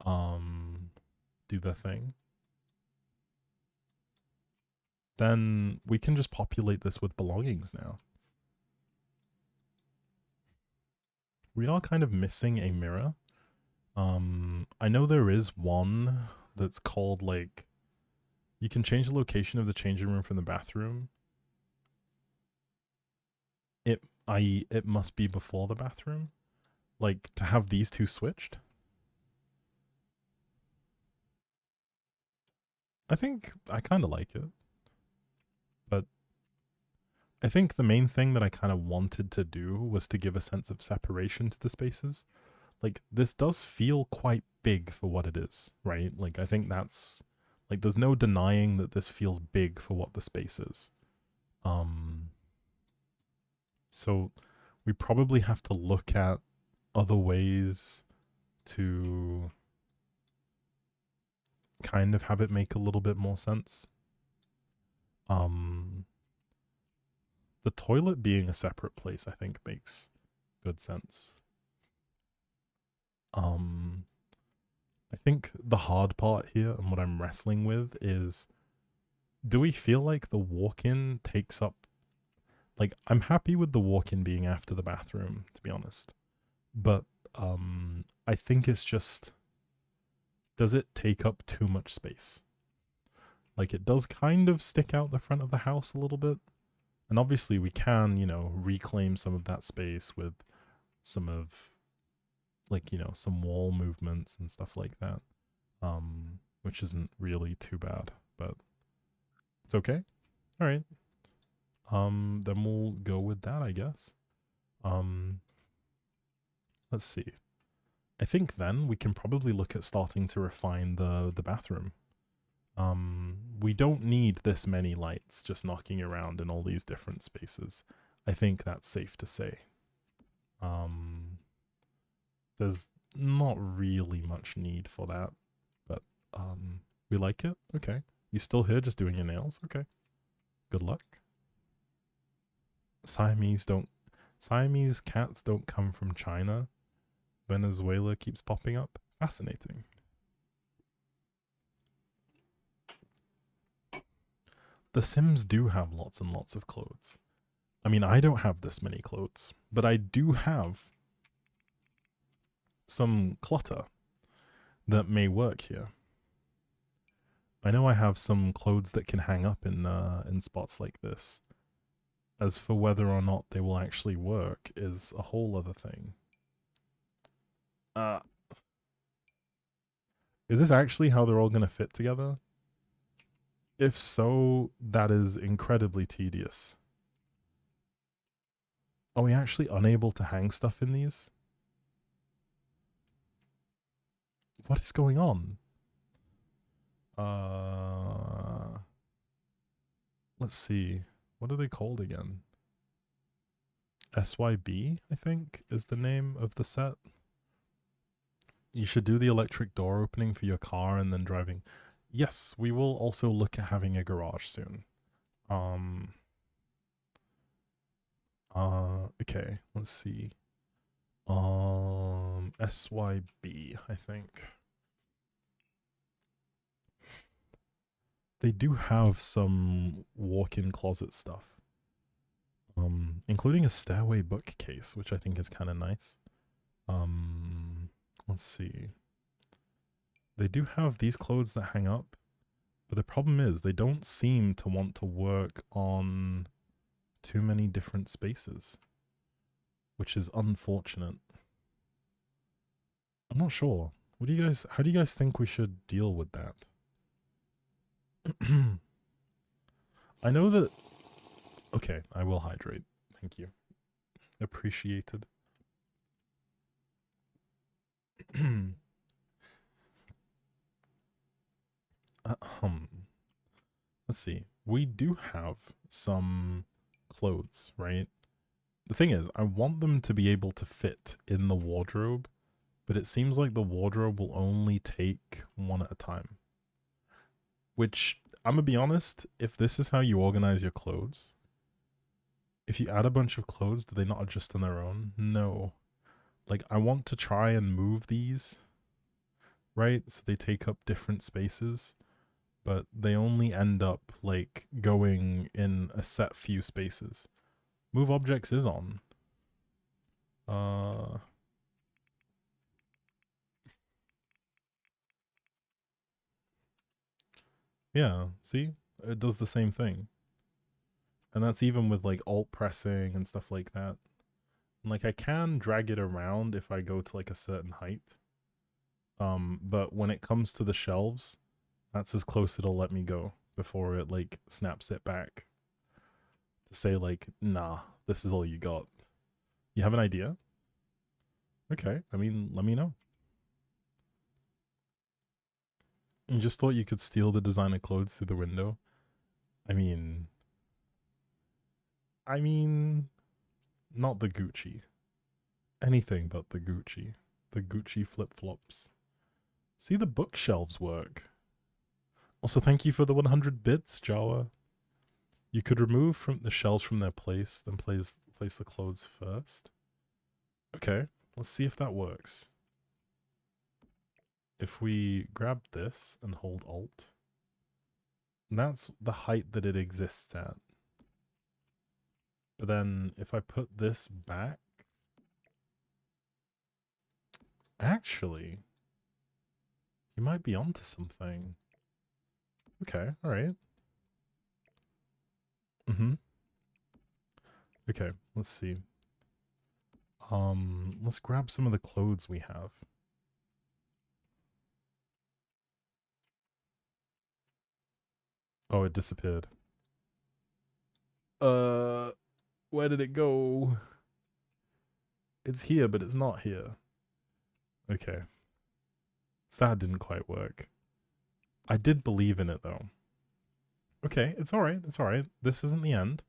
S1: do their thing. Then we can just populate this with belongings now. We are kind of missing a mirror. I know there is one that's called like, you can change the location of the changing room from the bathroom. It must be before the bathroom. Like to have these two switched. I think I kind of like it. But I think the main thing that I kind of wanted to do was to give a sense of separation to the spaces. Like this does feel quite big for what it is, right? Like I think that's like there's no denying that this feels big for what the space is. So we probably have to look at other ways to kind of have it make a little bit more sense. The toilet being a separate place, I think, makes good sense. I think the hard part here and what I'm wrestling with is, do we feel like the walk-in takes up, like, I'm happy with the walk-in being after the bathroom, to be honest. But I think it's just, does it take up too much space? Like, it does kind of stick out the front of the house a little bit. And obviously we can, you know, reclaim some of that space with some of, like, you know, some wall movements and stuff like that. Which isn't really too bad, but it's okay. All right. Then we'll go with that, I guess. Let's see. I think then we can probably look at starting to refine the bathroom. We don't need this many lights just knocking around in all these different spaces. I think that's safe to say. There's not really much need for that, but we like it. Okay. You still here just doing your nails? Okay. Good luck. Siamese cats don't come from China. Venezuela keeps popping up. Fascinating. The Sims do have lots and lots of clothes. I mean, I don't have this many clothes, but I do have some clutter that may work here. I know I have some clothes that can hang up in spots like this. As for whether or not they will actually work is a whole other thing. Is this actually how they're all going to fit together? If so, that is incredibly tedious. Are we actually unable to hang stuff in these? What is going on? Let's see. What are they called again? SYB, I think, is the name of the set. You should do the electric door opening for your car and then driving. Yes, we will also look at having a garage soon. Okay, let's see. SYB, I think. They do have some walk-in closet stuff. Including a stairway bookcase, which I think is kind of nice. Let's see. They do have these clothes that hang up, but the problem is they don't seem to want to work on too many different spaces, which is unfortunate. I'm not sure. How do you guys think we should deal with that? I know that... Okay, I will hydrate. Thank you. Appreciated. Let's see. We do have some clothes, right? The thing is, I want them to be able to fit in the wardrobe, but it seems like the wardrobe will only take one at a time. Which, I'm gonna be honest, if this is how you organize your clothes, if you add a bunch of clothes, do they not adjust on their own? No. Like, I want to try and move these, right? So they take up different spaces, but they only end up, like, going in a set few spaces. Move objects is on. Yeah, see? It does the same thing. And that's even with, like, alt pressing and stuff like that. And, like, I can drag it around if I go to, like, a certain height. But when it comes to the shelves, that's as close it'll let me go before it, like, snaps it back. To say, like, nah, this is all you got. You have an idea? Okay, I mean, let me know. You just thought you could steal the designer clothes through the window? I mean, not the Gucci. Anything but the Gucci. The Gucci flip-flops. See, the bookshelves work. Also, thank you for the 100 bits, Jawa. You could remove from the shelves from their place, then place the clothes first. Okay, let's see if that works. If we grab this and hold Alt, that's the height that it exists at. But then if I put this back, actually, you might be onto something. Okay, alright. Okay, let's see. Let's grab some of the clothes we have. Oh, it disappeared. Where did it go? It's here, but it's not here. Okay. So that didn't quite work. I did believe in it, though. Okay, it's alright, it's alright. This isn't the end.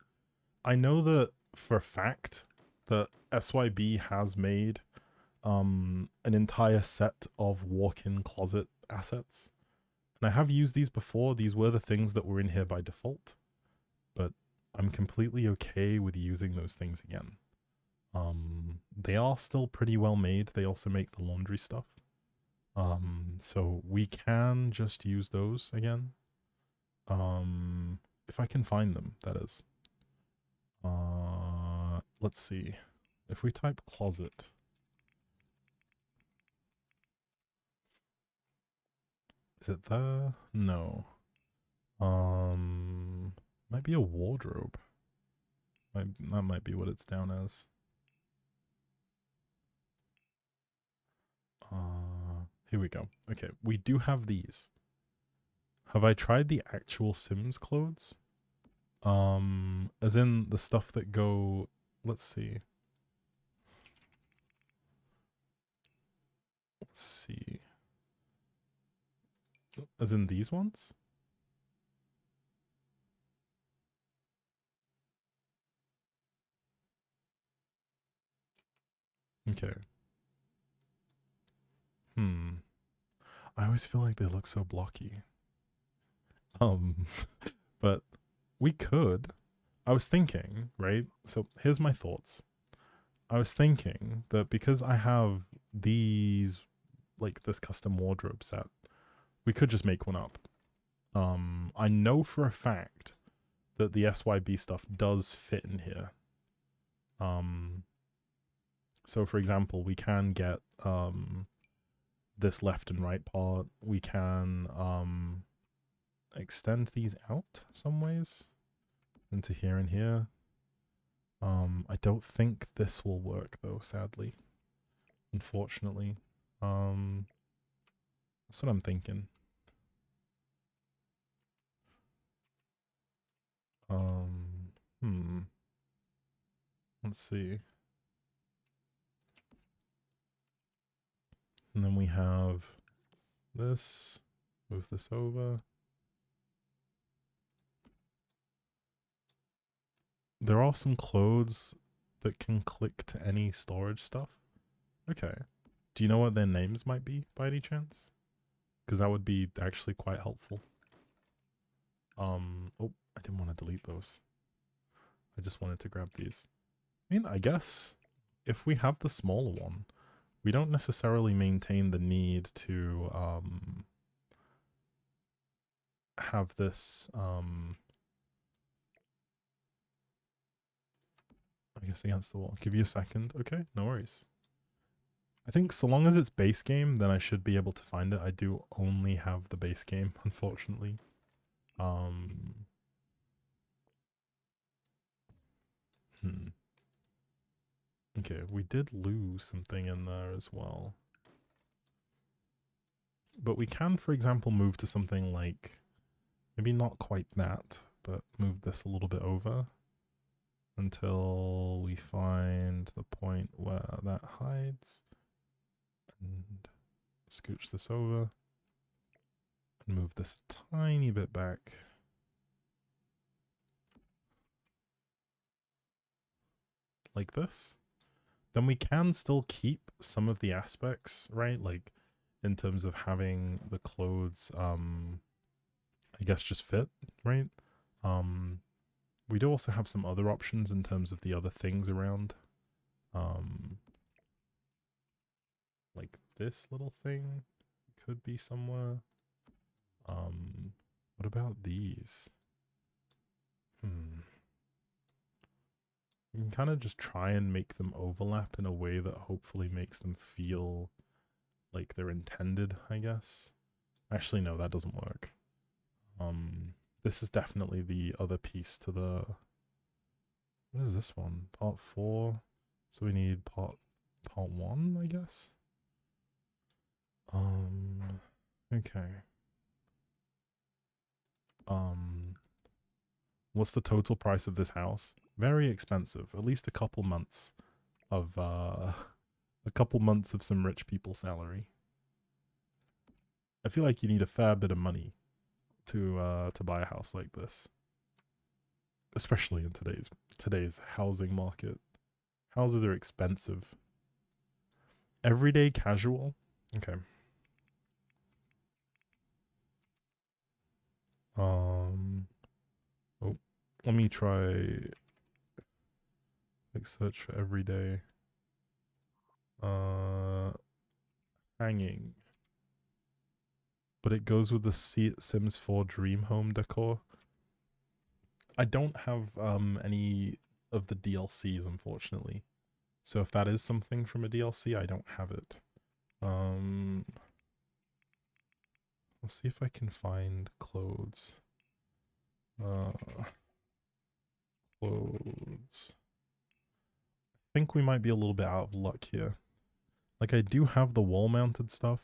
S1: I know that for a fact that SYB has made an entire set of walk-in closet assets. And I have used these before. These were the things that were in here by default. but I'm completely okay with using those things again. They are still pretty well made. They also make the laundry stuff. So we can just use those again. If I can find them, that is. Let's see. If we type closet. Is it there? No. Might be a wardrobe. That might be what it's down as. Here we go. Okay, we do have these. Have I tried the actual Sims clothes? As in the stuff that go, let's see. Let's see. As in these ones? Okay. I always feel like they look so blocky. But we could. I was thinking, right? So here's my thoughts. I was thinking that because I have these, like this custom wardrobe set, we could just make one up. I know for a fact that the SYB stuff does fit in here. So for example, we can get this left and right part. We can extend these out some ways into here and here. I don't think this will work though, sadly. Unfortunately. That's what I'm thinking. Let's see. And then we have this. Move this over. There are some clothes that can click to any storage stuff. Okay. Do you know what their names might be by any chance? Because that would be actually quite helpful. Oh, I didn't want to delete those. I just wanted to grab these. I mean, I guess if we have the smaller one, we don't necessarily maintain the need to have this I guess against the wall. Give you a second. Okay, no worries. I think so long as it's base game, then I should be able to find it. I do only have the base game, unfortunately. Okay, we did lose something in there as well. But we can, for example, move to something like, maybe not quite that, but move this a little bit over until we find the point where that hides. And scooch this over and move this a tiny bit back. Like this. Then we can still keep some of the aspects, right? Like in terms of having the clothes, I guess just fit, right? We do also have some other options in terms of the other things around. Like this little thing could be somewhere. What about these? You can kind of just try and make them overlap in a way that hopefully makes them feel like they're intended, I guess. Actually, no, that doesn't work. This is definitely the other piece to the... What is this one? Part 4. So we need part 1, I guess? Okay. What's the total price of this house? Very expensive. At least a couple months of some rich people's salary. I feel like you need a fair bit of money to buy a house like this, especially in today's housing market. Houses are expensive. Everyday casual. Okay. Oh, let me try, like, search for everyday. Hanging. But it goes with the Sims 4 Dream Home decor. I don't have any of the DLCs, unfortunately. So if that is something from a DLC, I don't have it. Let's see if I can find clothes. Clothes. I think we might be a little bit out of luck here. Like, I do have the wall-mounted stuff.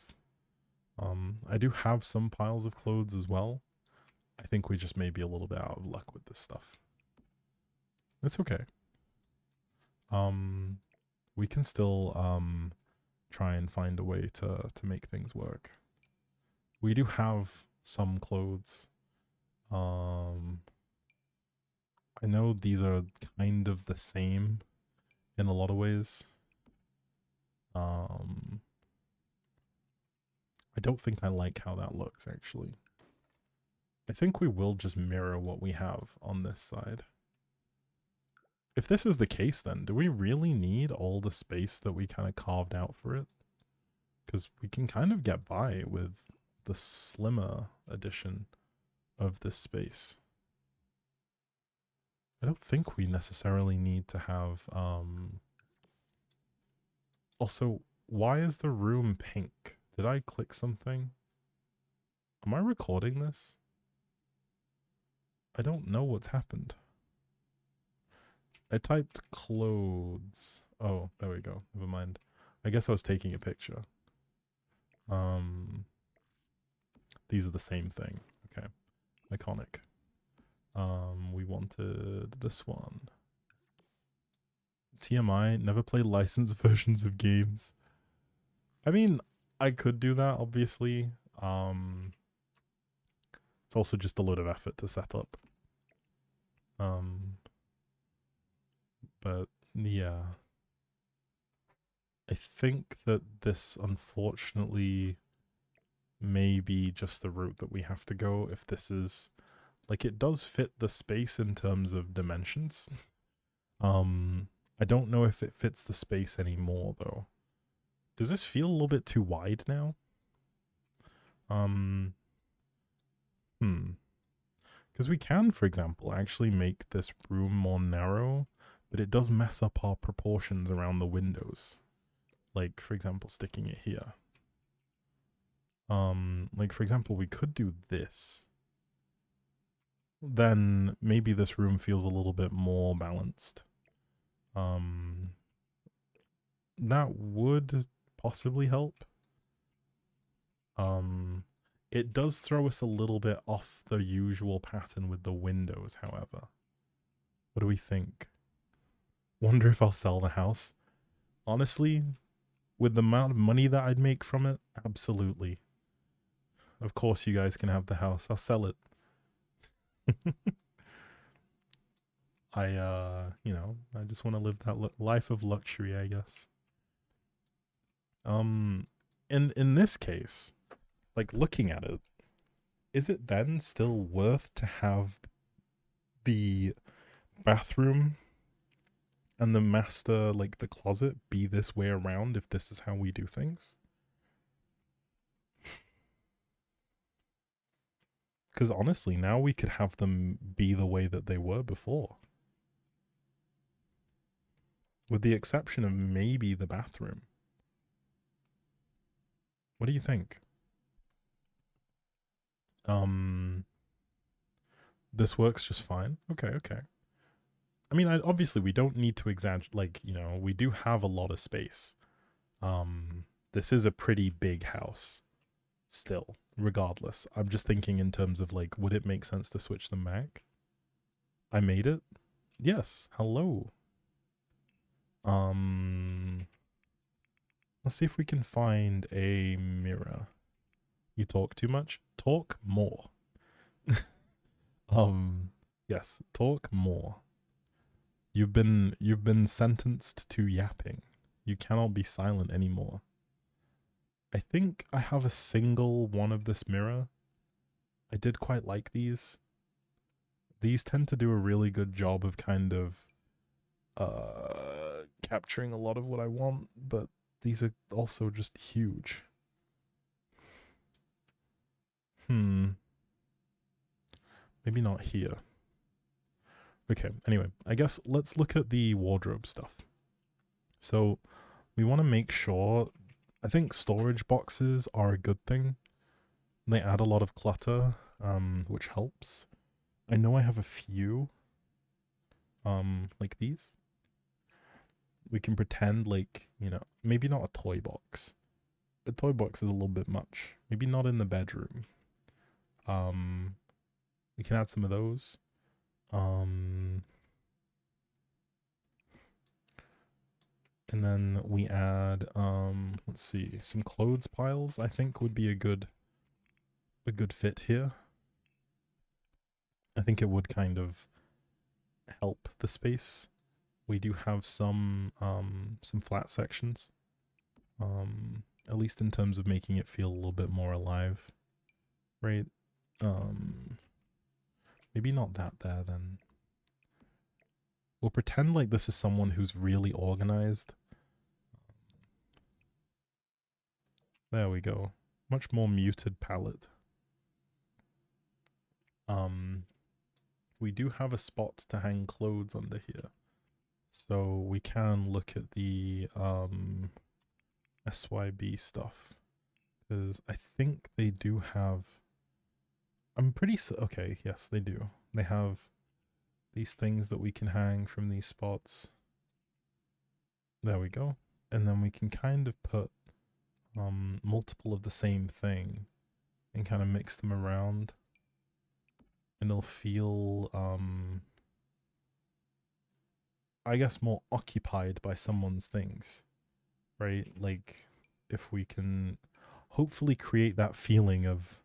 S1: I do have some piles of clothes as well. I think we just may be a little bit out of luck with this stuff. It's okay. We can still try and find a way to make things work. We do have some clothes. I know these are kind of the same in a lot of ways. I don't think I like how that looks, actually. I think we will just mirror what we have on this side. If this is the case, then, do we really need all the space that we kind of carved out for it? Because we can kind of get by with the slimmer edition of this space. I don't think we necessarily need to have, Also, why is the room pink? Did I click something? Am I recording this? I don't know what's happened. I typed clothes. Oh, there we go. Never mind. I guess I was taking a picture. These are the same thing. Okay. Iconic. We wanted this one. TMI, never play licensed versions of games. I mean, I could do that, obviously. It's also just a load of effort to set up. But yeah. I think that this, unfortunately, may be just the route that we have to go if this is... Like, it does fit the space in terms of dimensions. I don't know if it fits the space anymore, though. Does this feel a little bit too wide now? Because we can, for example, actually make this room more narrow, but it does mess up our proportions around the windows. Like, for example, sticking it here. Like, for example, we could do this. Then maybe this room feels a little bit more balanced. That would possibly help. It does throw us a little bit off the usual pattern with the windows, however. What do we think? Wonder if I'll sell the house. Honestly, with the amount of money that I'd make from it, absolutely. Of course you guys can have the house. I'll sell it. You know, I just want to live that life of luxury, I guess. In this case, like, looking at it, is it then still worth to have the bathroom and the master, like, the closet, be this way around if this is how we do things? Because honestly, now we could have them be the way that they were before. With the exception of maybe the bathroom. What do you think? This works just fine. Okay. I mean, obviously we don't need to exaggerate, like, you know, we do have a lot of space. This is a pretty big house still, regardless. I'm just thinking in terms of, like, would it make sense to switch them back? I made it? Yes. Hello. Let's see if we can find a mirror. You talk too much? Talk more. Yes, talk more. You've been sentenced to yapping. You cannot be silent anymore. I think I have a single one of this mirror. I did quite like these. these tend to do a really good job of kind of capturing a lot of what I want, but these are also just huge. Maybe not here. Okay, anyway, I guess let's look at the wardrobe stuff. So we want to make sure, I think storage boxes are a good thing. They add a lot of clutter, which helps. I know I have a few, like these. We can pretend like, you know, maybe not a toy box. A toy box is a little bit much. Maybe not in the bedroom. We can add some of those. And then we add, let's see, some clothes piles, I think would be a good fit here. I think it would kind of help the space. We do have some flat sections, at least in terms of making it feel a little bit more alive, right? Maybe not that there then. We'll pretend like this is someone who's really organized. There we go. Much more muted palette. We do have a spot to hang clothes under here. So we can look at the SYB stuff. Because I think they do have... I'm pretty... Okay, yes, they do. They have these things that we can hang from these spots. There we go. And then we can kind of put multiple of the same thing and kind of mix them around. And it'll feel, I guess, more occupied by someone's things, right? Like, if we can hopefully create that feeling of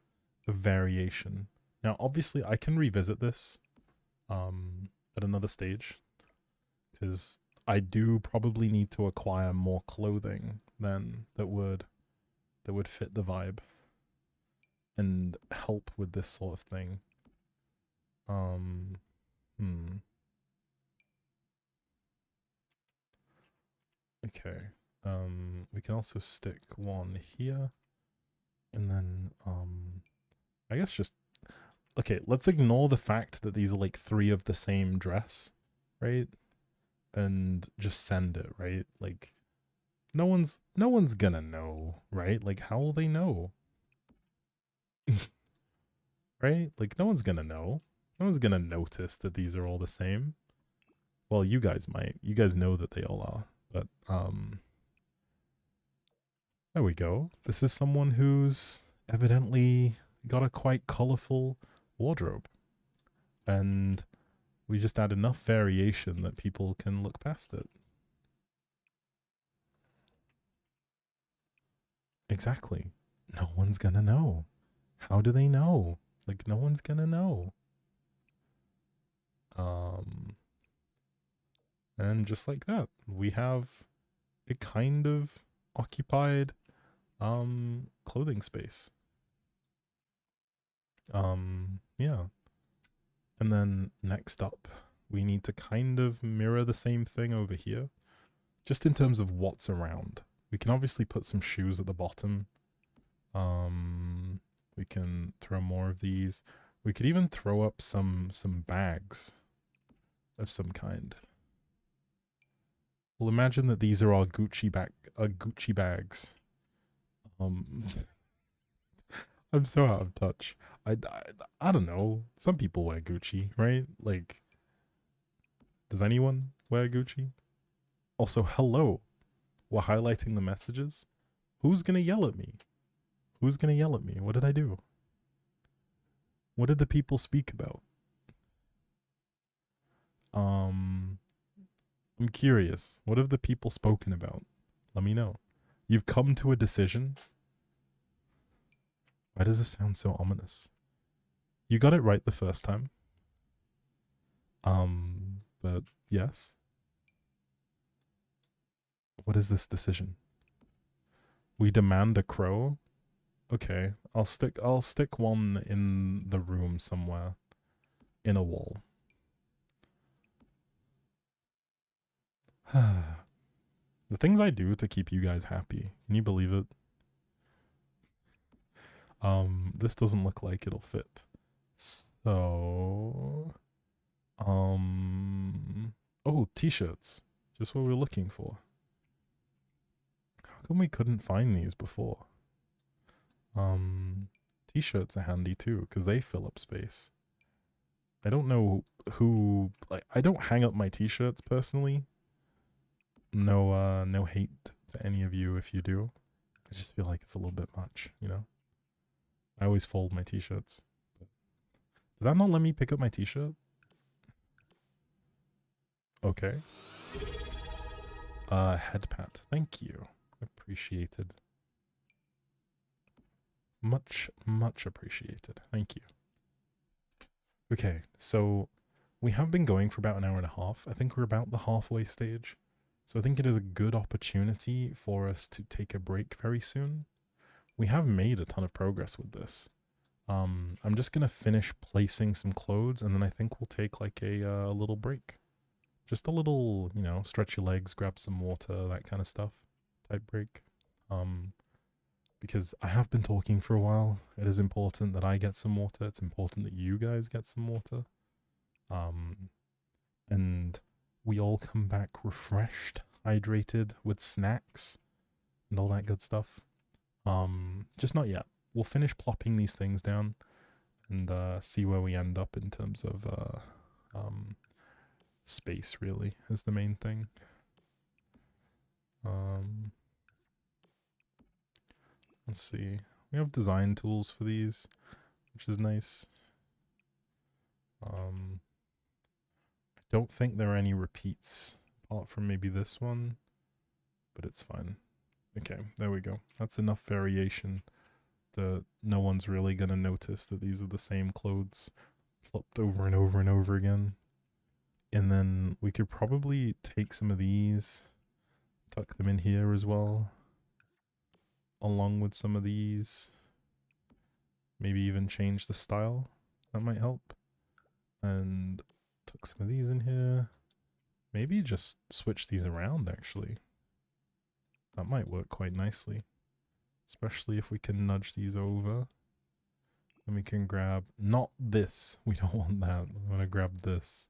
S1: variation. Now, obviously, I can revisit this at another stage, because I do probably need to acquire more clothing than that would fit the vibe and help with this sort of thing. Okay. We can also stick one here. And then, I guess just... Okay, let's ignore the fact that these are like 3 of the same dress, right? And just send it, right? Like, no one's gonna know, right? Like, how will they know? Right? Like, no one's gonna know. No one's gonna notice that these are all the same. Well, you guys might. You guys know that they all are. But, there we go. This is someone who's evidently got a quite colorful wardrobe. And we just add enough variation that people can look past it. Exactly. No one's gonna know. How do they know? Like, no one's gonna know. And just like that, we have a kind of occupied clothing space. Yeah. And then next up, we need to kind of mirror the same thing over here, just in terms of what's around. We can obviously put some shoes at the bottom. We can throw more of these. We could even throw up some bags of some kind. Well, imagine that these are our Gucci bags. I'm so out of touch. I don't know. Some people wear Gucci, right? Like, does anyone wear Gucci? Also, hello. We're highlighting the messages. Who's gonna yell at me? Who's gonna yell at me? What did I do? What did the people speak about? I'm curious. What have the people spoken about? Let me know. You've come to a decision? Why does this sound so ominous? You got it right the first time. But yes. What is this decision? We demand a crow? Okay, I'll stick one in the room somewhere. in a wall. The things I do to keep you guys happy. Can you believe it? This doesn't look like it'll fit. So, oh, t-shirts. Just what we were looking for. How come we couldn't find these before? T-shirts are handy too, because they fill up space. I don't know who, like, I don't hang up my t-shirts personally. No hate to any of you if you do. I just feel like it's a little bit much, you know? I always fold my t-shirts. Did that not let me pick up my t-shirt? Okay. Head pat. Thank you. Appreciated. Much, much appreciated. Thank you. Okay, so we have been going for about an hour and a half. I think we're about the halfway stage. So I think it is a good opportunity for us to take a break very soon. We have made a ton of progress with this. I'm just gonna finish placing some clothes, and then I think we'll take like a little break. Just a little, you know, stretch your legs, grab some water, that kind of stuff type break. Because I have been talking for a while. It is important that I get some water. It's important that you guys get some water. And we all come back refreshed, hydrated, with snacks and all that good stuff. Just not yet. We'll finish plopping these things down and see where we end up in terms of space, really, is the main thing. Let's see. We have design tools for these, which is nice. I don't think there are any repeats apart from maybe this one, but it's fine. Okay, there we go. That's enough variation that no one's really gonna notice that these are the same clothes plopped over and over and over again. And then we could probably take some of these, tuck them in here as well, along with some of these. Maybe even change the style. That might help. And tuck some of these in here. Maybe just switch these around, actually. That might work quite nicely. Especially if we can nudge these over. Then we can grab, not this. We don't want that. I'm going to grab this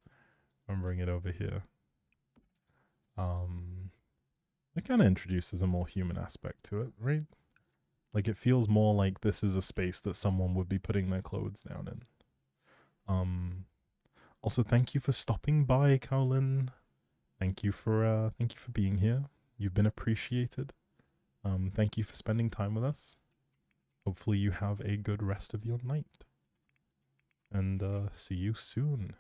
S1: and bring it over here. It kind of introduces a more human aspect to it, right? Like, it feels more like this is a space that someone would be putting their clothes down in. Also, thank you for stopping by, Colin. Thank you for being here. You've been appreciated. Thank you for spending time with us. Hopefully you have a good rest of your night. And see you soon.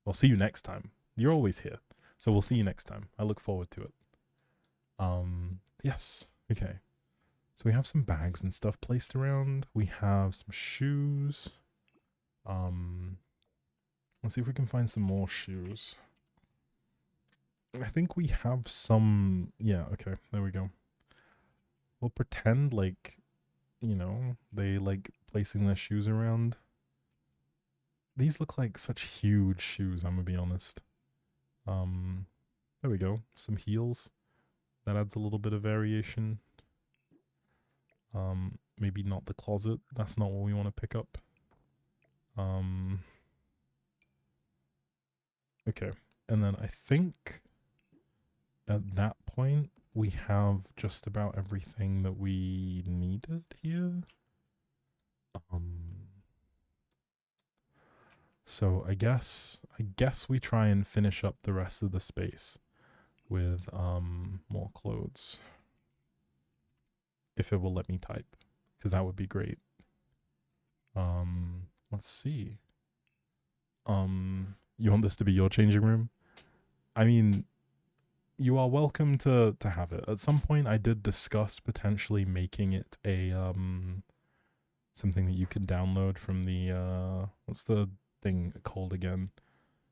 S1: Well, see you next time. You're always here. So we'll see you next time. I look forward to it. Yes. Okay. So we have some bags and stuff placed around. We have some shoes. Let's see if we can find some more shoes. I think we have some... Yeah, okay. There we go. We'll pretend like, you know, they like placing their shoes around. These look like such huge shoes, I'm gonna be honest. There we go. Some heels. That adds a little bit of variation. Maybe not the closet. That's not what we want to pick up. Okay. And then I think at that point, we have just about everything that we needed here. So I guess we try and finish up the rest of the space with more clothes. If it will let me type, because that would be great. Let's see. You want this to be your changing room? I mean, you are welcome to have it. At some point, I did discuss potentially making it a something that you can download from the what's the thing called again?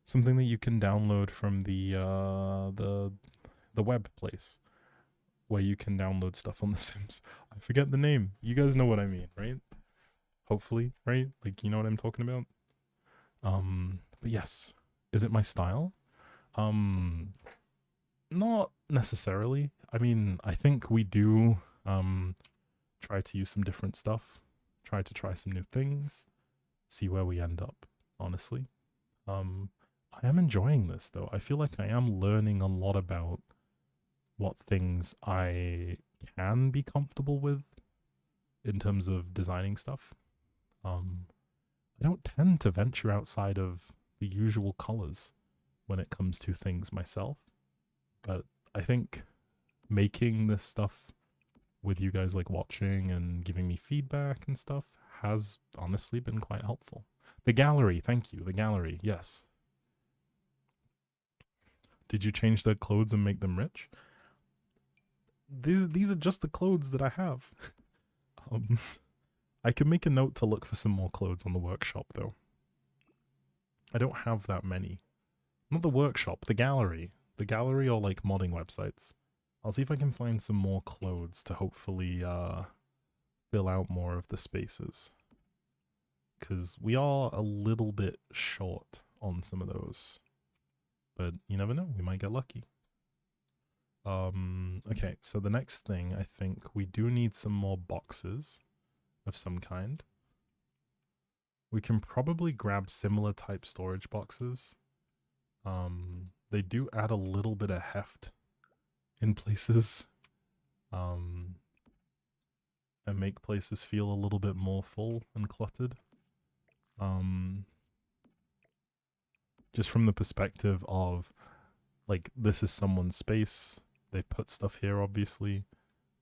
S1: Something that you can download from the web place where you can download stuff on The Sims. I forget the name. You guys know what I mean, right? Hopefully, right? Like, you know what I'm talking about? But yes, is it my style? Not necessarily. I mean, I think we do try to use some different stuff, try to try some new things, see where we end up, honestly. I am enjoying this though. I feel like I am learning a lot about what things I can be comfortable with in terms of designing stuff. I don't tend to venture outside of the usual colors when it comes to things myself, but I think making this stuff with you guys like watching and giving me feedback and stuff has honestly been quite helpful. The gallery, thank you. The gallery, yes. Did you change their clothes and make them rich? These are just the clothes that I have. I could make a note to look for some more clothes on the workshop though. I don't have that many. Not the workshop, the gallery. The gallery or like modding websites. I'll see if I can find some more clothes to hopefully fill out more of the spaces. Because we are a little bit short on some of those. But you never know, we might get lucky. Okay, so the next thing, I think we do need some more boxes of some kind. We can probably grab similar type storage boxes. They do add a little bit of heft in places. And make places feel a little bit more full and cluttered. Just from the perspective of, like, this is someone's space. They put stuff here, obviously.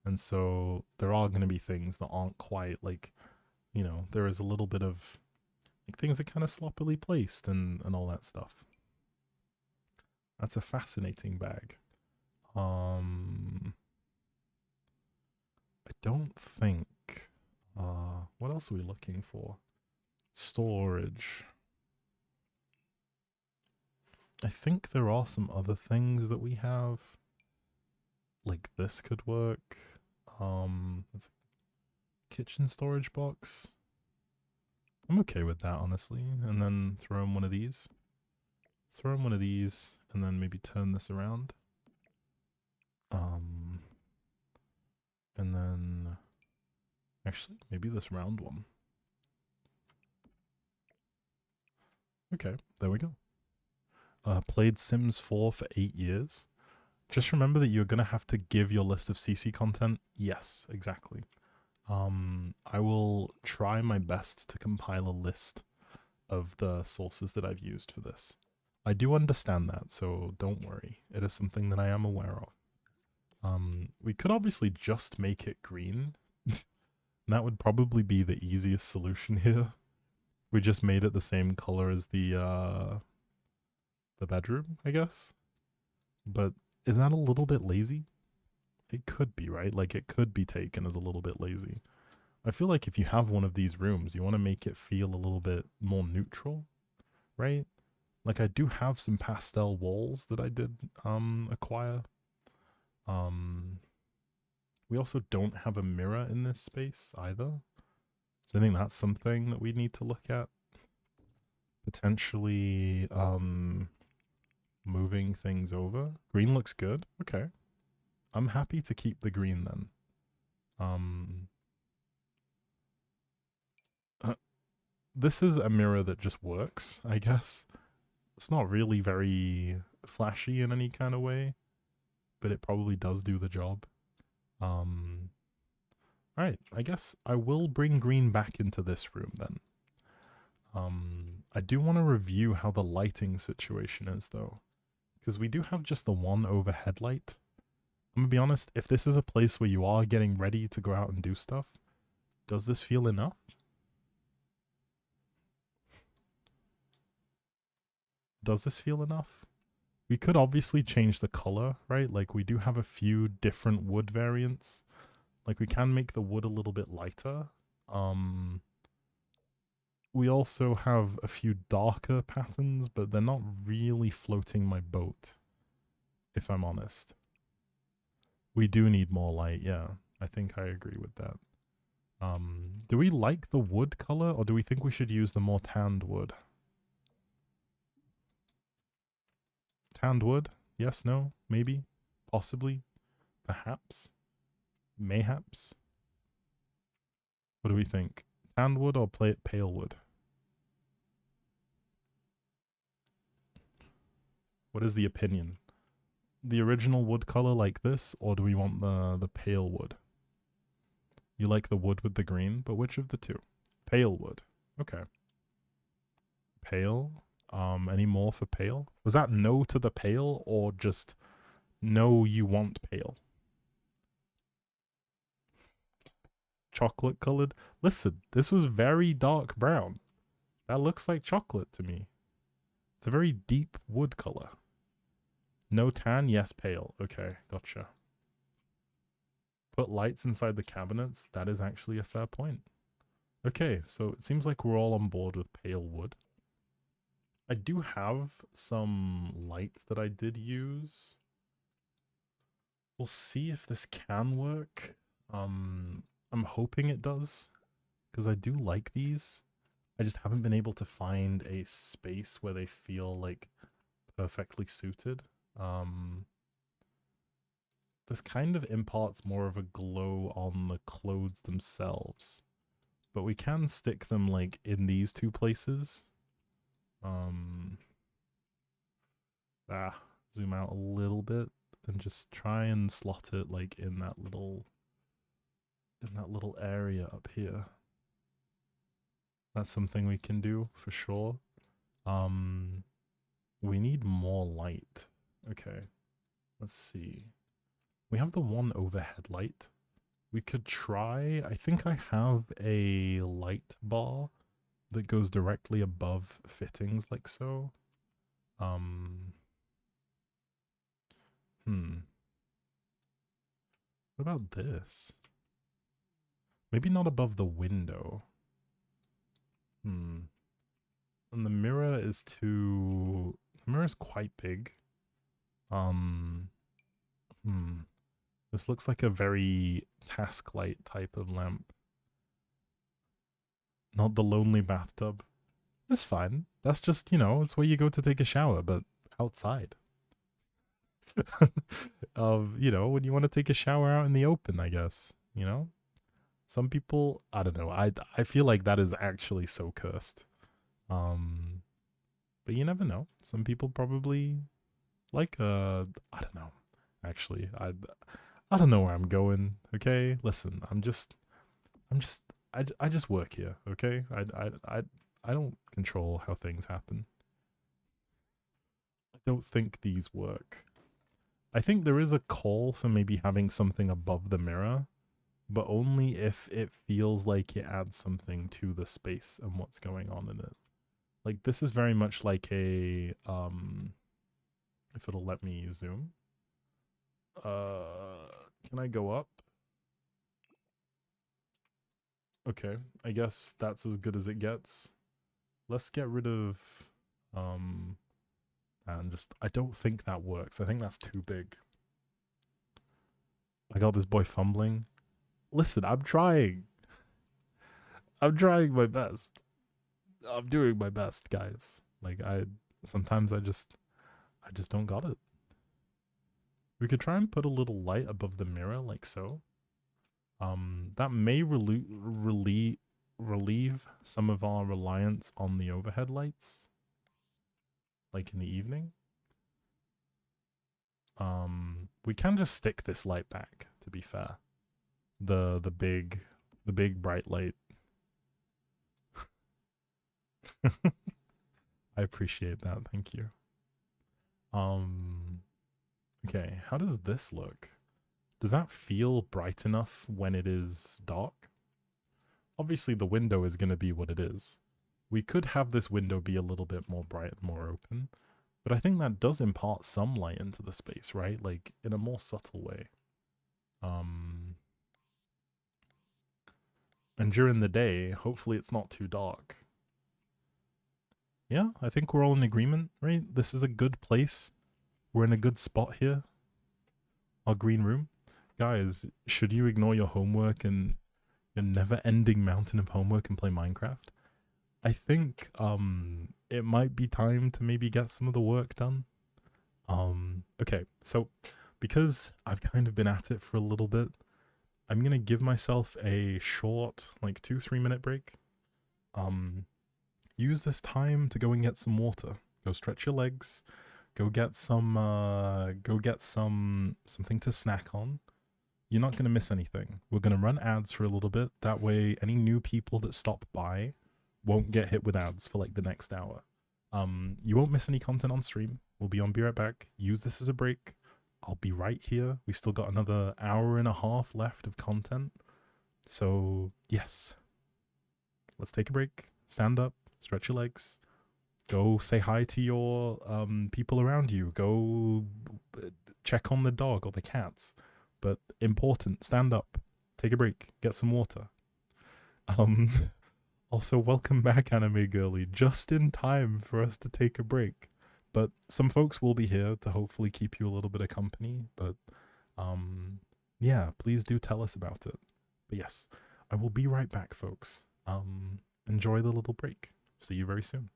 S1: And so there are going to be things that aren't quite, like, you know, there is a little bit of, like, things are kind of sloppily placed and all that stuff. That's a fascinating bag. I don't think, what else are we looking for? Storage. I think there are some other things that we have. Like this could work. That's a kitchen storage box. I'm okay with that, honestly. And then throw in one of these. Throw in one of these, and then maybe turn this around. And then actually maybe this round one. Okay, there we go. Played Sims 4 for 8 years. Just remember that you're going to have to give your list of CC content. Yes, exactly. I will try my best to compile a list of the sources that I've used for this. I do understand that, so don't worry. It is something that I am aware of. We could obviously just make it green. That would probably be the easiest solution here. We just made it the same color as the bedroom, I guess. But is that a little bit lazy? It could be, right? Like, it could be taken as a little bit lazy. I feel like if you have one of these rooms, you want to make it feel a little bit more neutral, right? Like, I do have some pastel walls that I did acquire. We also don't have a mirror in this space either. So I think that's something that we need to look at. Potentially moving things over. Green looks good. Okay. I'm happy to keep the green then. This is a mirror that just works, I guess. It's not really very flashy in any kind of way, but it probably does do the job. Alright, I guess I will bring green back into this room then. I do want to review how the lighting situation is though, because we do have just the one overhead light. I'm gonna be honest, if this is a place where you are getting ready to go out and do stuff, does this feel enough? Does this feel enough? We could obviously change the color, right? Like, we do have a few different wood variants. Like, we can make the wood a little bit lighter. We also have a few darker patterns, but they're not really floating my boat, if I'm honest. We do need more light, yeah. I think I agree with that. Do we like the wood color, or do we think we should use the more tanned wood? Tanned wood? Yes, no, maybe, possibly, perhaps, mayhaps. What do we think? Tanned wood or pale wood? What is the opinion? The original wood color like this, or do we want the pale wood? You like the wood with the green, but which of the two? Pale wood. Okay. Pale. Any more for pale? Was that no to the pale, or just no, you want pale? Chocolate colored? Listen, this was very dark brown. That looks like chocolate to me. It's a very deep wood color. No tan, yes pale. Okay, gotcha. Put lights inside the cabinets. That is actually a fair point. Okay, so it seems like we're all on board with pale wood. I do have some lights that I did use. We'll see if this can work. I'm hoping it does, because I do like these. I just haven't been able to find a space where they feel like perfectly suited. This kind of imparts more of a glow on the clothes themselves, but we can stick them like in these two places. Zoom out a little bit and just try and slot it like in that little area up here. That's something we can do for sure. We need more light. Okay, let's see. We have the one overhead light. We could try, I think I have a light bar that goes directly above fittings like so. What about this? Maybe not above the window. And the mirror is too... The mirror is quite big. This looks like a very task light type of lamp. Not the lonely bathtub. It's fine. That's just, you know, it's where you go to take a shower, but outside. You know, when you want to take a shower out in the open, I guess, you know? Some people, I don't know, I feel like that is actually so cursed. But you never know. Some people probably like, I don't know. Actually, I don't know where I'm going, okay? Listen, I just work here, okay? I don't control how things happen. I don't think these work. I think there is a call for maybe having something above the mirror, but only if it feels like it adds something to the space and what's going on in it. Like, this is very much like a, if it'll let me zoom. Can I go up? Okay, I guess that's as good as it gets. Let's get rid of, and just, I don't think that works. I think that's too big. I got this boy fumbling. Listen, I'm trying. I'm trying my best. I'm doing my best, guys. Like, sometimes I just don't got it. We could try and put a little light above the mirror, like so. That may relieve some of our reliance on the overhead lights, like in the evening. We can just stick this light back, to be fair. The big bright light. I appreciate that, thank you. Okay, how does this look? Does that feel bright enough when it is dark? Obviously the window is going to be what it is. We could have this window be a little bit more bright, more open, but I think that does impart some light into the space, right? Like, in a more subtle way. And during the day, hopefully it's not too dark. Yeah, I think we're all in agreement, right? This is a good place. We're in a good spot here. Our green room. Guys, should you ignore your homework and your never-ending mountain of homework and play Minecraft? I think it might be time to maybe get some of the work done. Okay, so because I've kind of been at it for a little bit, I'm gonna give myself a short, like 2-3 minute break. Um, Use this time to go and get some water. Go stretch your legs. Go get something to snack on. You're not gonna miss anything. We're gonna run ads for a little bit. That way, any new people that stop by won't get hit with ads for like the next hour. You won't miss any content on stream. We'll be on Be Right Back. Use this as a break. I'll be right here. We still got another hour and a half left of content. So, yes. Let's take a break. Stand up, stretch your legs. Go say hi to your people around you. Go check on the dog or the cats. But important, stand up, take a break, get some water. Um Also, welcome back, Anime Girly, just in time for us to take a break. But some folks will be here to hopefully keep you a little bit of company. But yeah, please do tell us about it. But yes, I will be right back, folks. Enjoy the little break. See you very soon.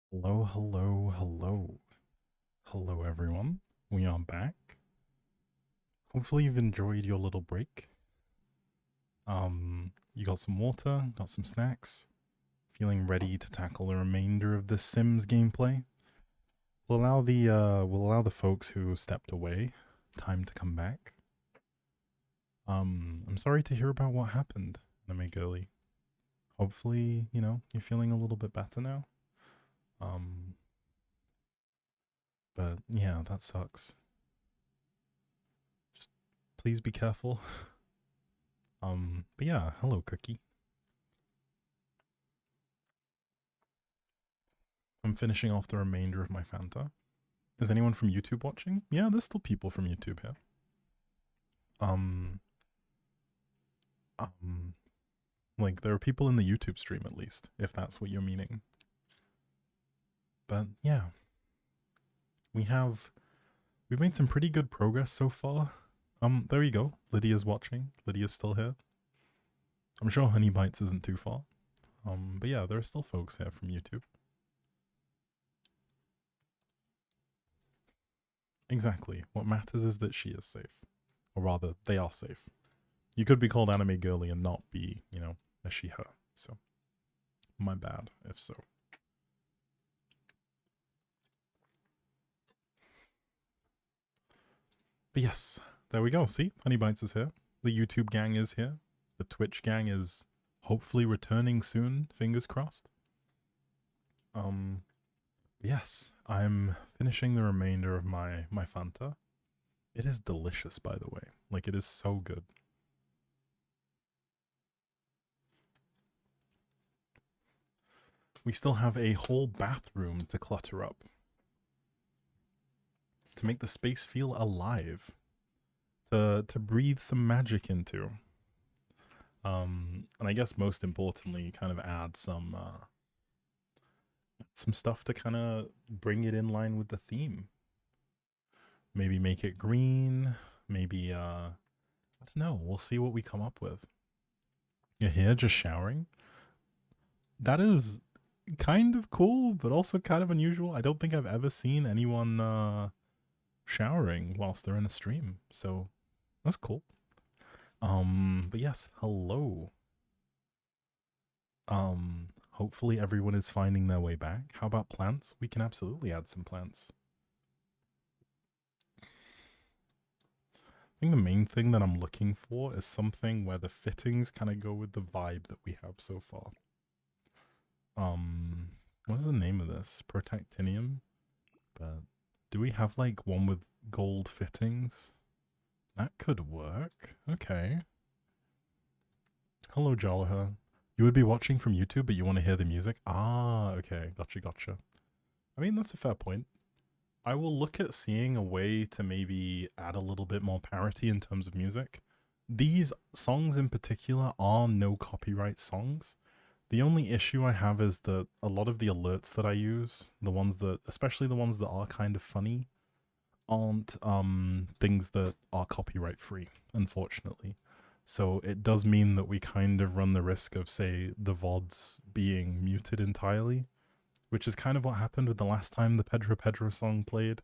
S1: Hello, hello, hello. Hello, everyone. We are back. Hopefully, you've enjoyed your little break. You got some water, got some snacks, feeling ready to tackle the remainder of the Sims gameplay. We'll allow the folks who stepped away time to come back. I'm sorry to hear about what happened, Anime Girly. Hopefully, you're feeling a little bit better now. Um, but yeah, that sucks. Just please be careful. But yeah, hello, Cookie. I'm finishing off the remainder of my Fanta. Is anyone from YouTube watching? Yeah, there's still people from YouTube here. Um, um, like there are people in the YouTube stream at least, if that's what you're meaning. But yeah, we've made some pretty good progress so far. There you go. Lydia's watching. Lydia's still here. I'm sure Honey Bites isn't too far. But yeah, there are still folks here from YouTube. Exactly. What matters is that she is safe. Or rather, they are safe. You could be called Anime Girly and not be, a she, her. So, my bad, if so. But yes, there we go. See? Honey Bites is here. The YouTube gang is here. The Twitch gang is hopefully returning soon. Fingers crossed. Yes, I'm finishing the remainder of my Fanta. It is delicious, by the way. Like, it is so good. We still have a whole bathroom to clutter up. To make the space feel alive. To breathe some magic into. And I guess most importantly, kind of add some stuff to kind of bring it in line with the theme. Maybe make it green. Maybe I don't know. We'll see what we come up with. You're here just showering. That is kind of cool, but also kind of unusual. I don't think I've ever seen anyone showering whilst they're in a stream. So that's cool. But yes, hello. Hopefully everyone is finding their way back. How about plants? We can absolutely add some plants. I think the main thing that I'm looking for is something where the fittings kind of go with the vibe that we have so far. What is the name of this? Protactinium? But do we have like one with gold fittings? That could work. Okay. Hello, Jalaher. You would be watching from YouTube, but you want to hear the music? Ah, okay. Gotcha. I mean, that's a fair point. I will look at seeing a way to maybe add a little bit more parity in terms of music. These songs in particular are no copyright songs. The only issue I have is that a lot of the alerts that I use, especially the ones that are kind of funny, aren't things that are copyright free, unfortunately. So it does mean that we kind of run the risk of, say, the VODs being muted entirely, which is kind of what happened with the last time the Pedro song played.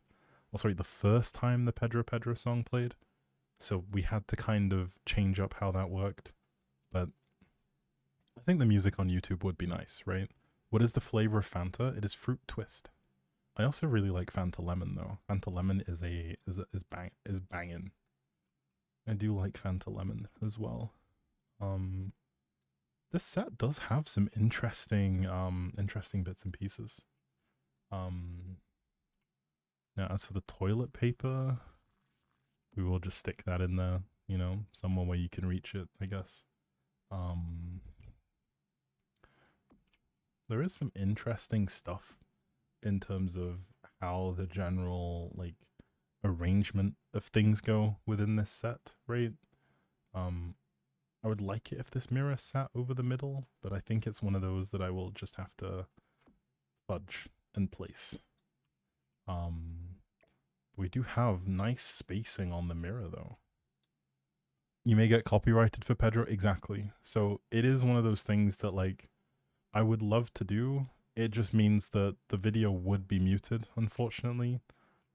S1: Well, sorry, the first time the Pedro song played. So we had to kind of change up how that worked. But I think the music on YouTube would be nice, right? What is the flavor of Fanta? It is fruit twist. I also really like Fanta Lemon though. Fanta Lemon is banging. I do like Fanta Lemon as well. This set does have some interesting bits and pieces. Now as for the toilet paper, we will just stick that in there, somewhere where you can reach it, I guess. There is some interesting stuff in terms of how the general like arrangement of things go within this set, right? I would like it if this mirror sat over the middle, but I think it's one of those that I will just have to fudge and place. We do have nice spacing on the mirror though. You may get copyrighted for Pedro, exactly. So it is one of those things that like I would love to do, it just means that the video would be muted, unfortunately,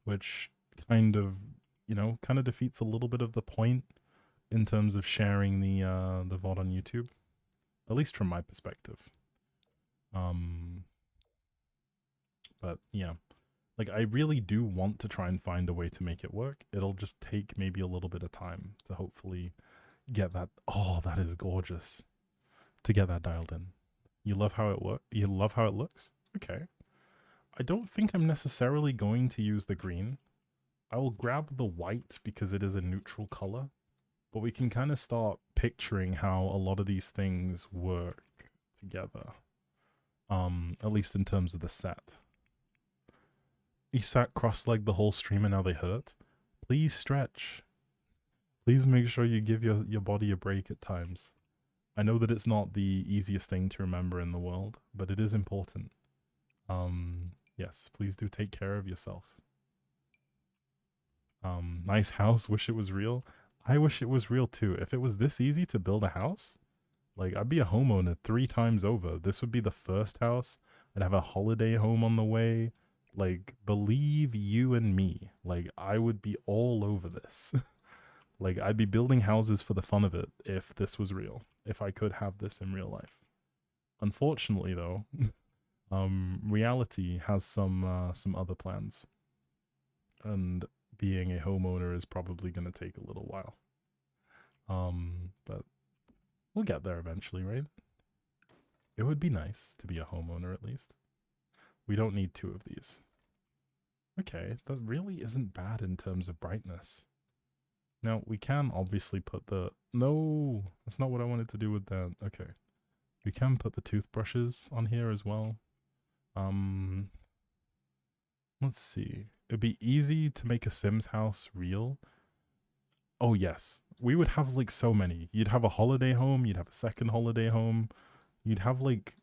S1: which kind of, kind of defeats a little bit of the point in terms of sharing the VOD on YouTube, at least from my perspective. But yeah, like I really do want to try and find a way to make it work. It'll just take maybe a little bit of time to hopefully get that. Oh, that is gorgeous. To get that dialed in. You love how it works? You love how it looks? Okay. I don't think I'm necessarily going to use the green. I will grab the white because it is a neutral color, but we can kind of start picturing how a lot of these things work together. At least in terms of the set. You sat cross-legged the whole stream and now they hurt? Please stretch. Please make sure you give your body a break at times. I know that it's not the easiest thing to remember in the world, but it is important. Yes, please do take care of yourself. Nice house, wish it was real. I wish it was real too. If it was this easy to build a house, like I'd be a homeowner 3 times over. This would be the first house. I'd have a holiday home on the way. Like, believe you and me, like I would be all over this. Like I'd be building houses for the fun of it if this was real, if I could have this in real life. Unfortunately though, reality has some other plans. And being a homeowner is probably going to take a little while. But we'll get there eventually, right? It would be nice to be a homeowner at least. We don't need 2 of these. Okay, that really isn't bad in terms of brightness. Now, we can obviously put the... No, that's not what I wanted to do with that. Okay. We can put the toothbrushes on here as well. Let's see. It'd be easy to make a Sims house real. Oh, yes. We would have, like, so many. You'd have a holiday home. You'd have a second holiday home. You'd have, like...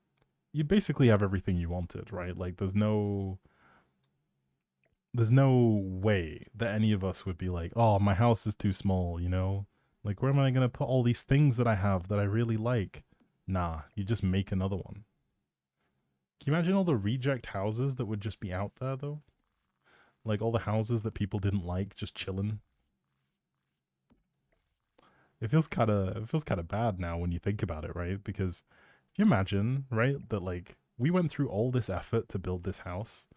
S1: You'd basically have everything you wanted, right? Like, there's no way that any of us would be like, oh, my house is too small, you know? Like, where am I going to put all these things that I have that I really like? Nah, you just make another one. Can you imagine all the reject houses that would just be out there, though? Like, all the houses that people didn't like, just chilling. It feels kind of bad now when you think about it, right? Because if you imagine, right, that, like, we went through all this effort to build this house,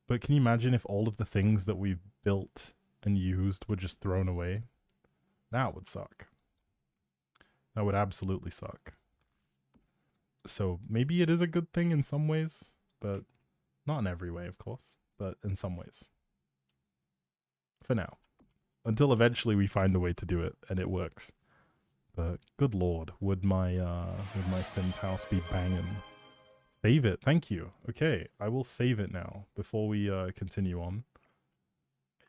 S1: but can you imagine if all of the things that we've built and used were just thrown away? That would suck. That would absolutely suck. So maybe it is a good thing in some ways, but not in every way, of course, but in some ways. For now. Until eventually we find a way to do it and it works. But good lord, would my Sims house be banging? Save it. Thank you. Okay, I will save it now before we continue on.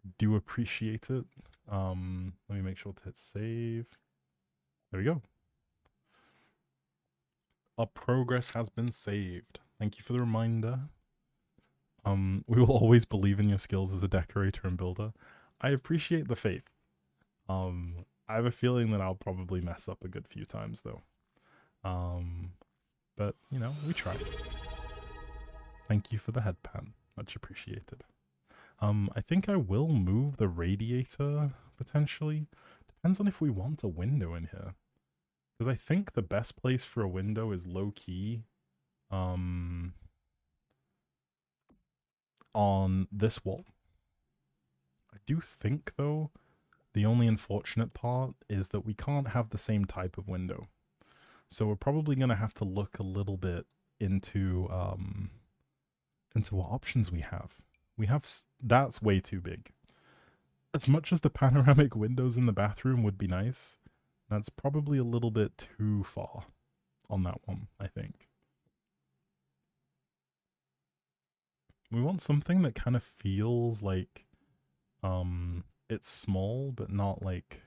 S1: I do appreciate it. Let me make sure to hit save. There we go. Our progress has been saved. Thank you for the reminder. We will always believe in your skills as a decorator and builder. I appreciate the faith. I have a feeling that I'll probably mess up a good few times though. But, you know, we try. Thank you for the headpan. Much appreciated. I think I will move the radiator, potentially. Depends on if we want a window in here. Because I think the best place for a window is low-key. On this wall. I do think, though, the only unfortunate part is that we can't have the same type of window. So we're probably going to have to look a little bit into what options we have. That's way too big. As much as the panoramic windows in the bathroom would be nice, that's probably a little bit too far on that one, I think. We want something that kind of feels like it's small, but not like...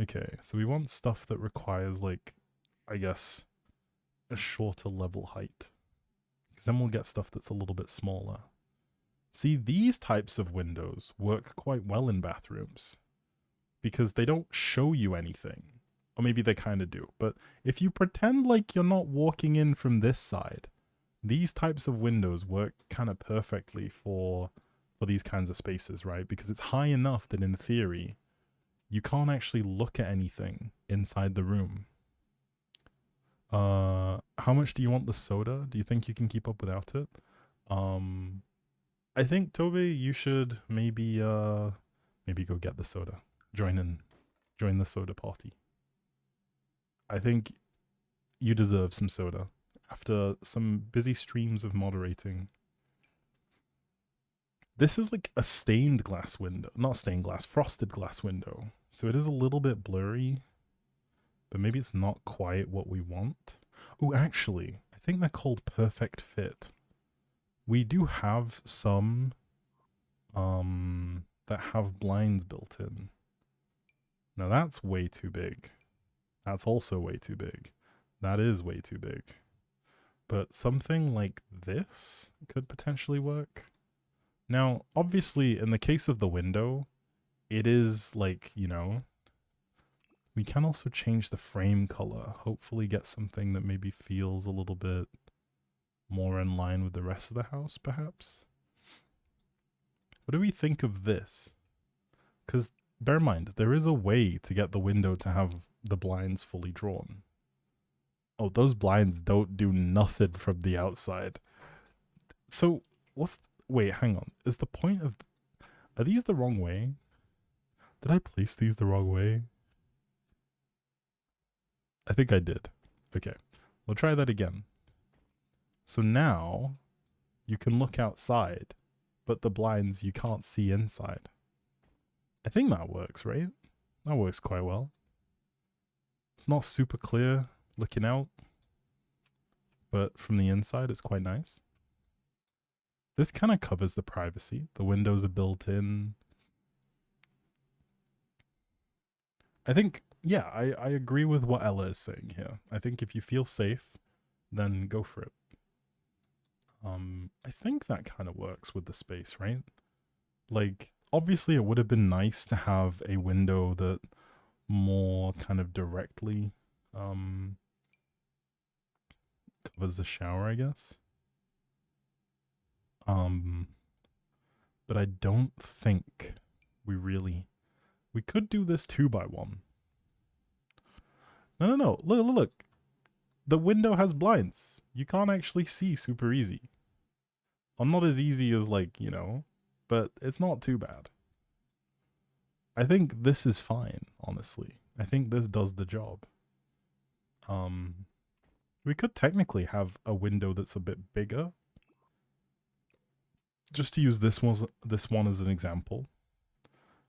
S1: Okay, so we want stuff that requires, like, I guess, a shorter level height. Because then we'll get stuff that's a little bit smaller. See, these types of windows work quite well in bathrooms. Because they don't show you anything. Or maybe they kind of do. But if you pretend like you're not walking in from this side, these types of windows work kind of perfectly for these kinds of spaces, right? Because it's high enough that in theory, you can't actually look at anything inside the room. How much do you want the soda? Do you think you can keep up without it? I think Tove, you should maybe go get the soda. Join the soda party. I think you deserve some soda after some busy streams of moderating. This is like a stained glass window, not stained glass, frosted glass window. So it is a little bit blurry, but maybe it's not quite what we want. Oh, actually, I think they're called perfect fit. We do have some that have blinds built in. Now that's way too big. That's also way too big. That is way too big. But something like this could potentially work. Now, obviously, in the case of the window, it is like, you know, we can also change the frame color. Hopefully get something that maybe feels a little bit more in line with the rest of the house, perhaps. What do we think of this? Because bear in mind, there is a way to get the window to have the blinds fully drawn. Oh, those blinds don't do nothing from the outside. So, wait, hang on. Is the point of... Are these the wrong way? Did I place these the wrong way? I think I did. Okay, we'll try that again. So now, you can look outside, but the blinds you can't see inside. I think that works, right? That works quite well. It's not super clear looking out, but from the inside it's quite nice. This kind of covers the privacy. The windows are built in. I think, yeah, I agree with what Ella is saying here. I think if you feel safe, then go for it. I think that kind of works with the space, right? Like, obviously it would have been nice to have a window that more kind of directly covers the shower, I guess. But I don't think we could do this 2x1. No. Look. The window has blinds. You can't actually see super easy. Well, not as easy as, like, you know, but it's not too bad. I think this is fine, honestly. I think this does the job. We could technically have a window that's a bit bigger. Just to use this one as an example.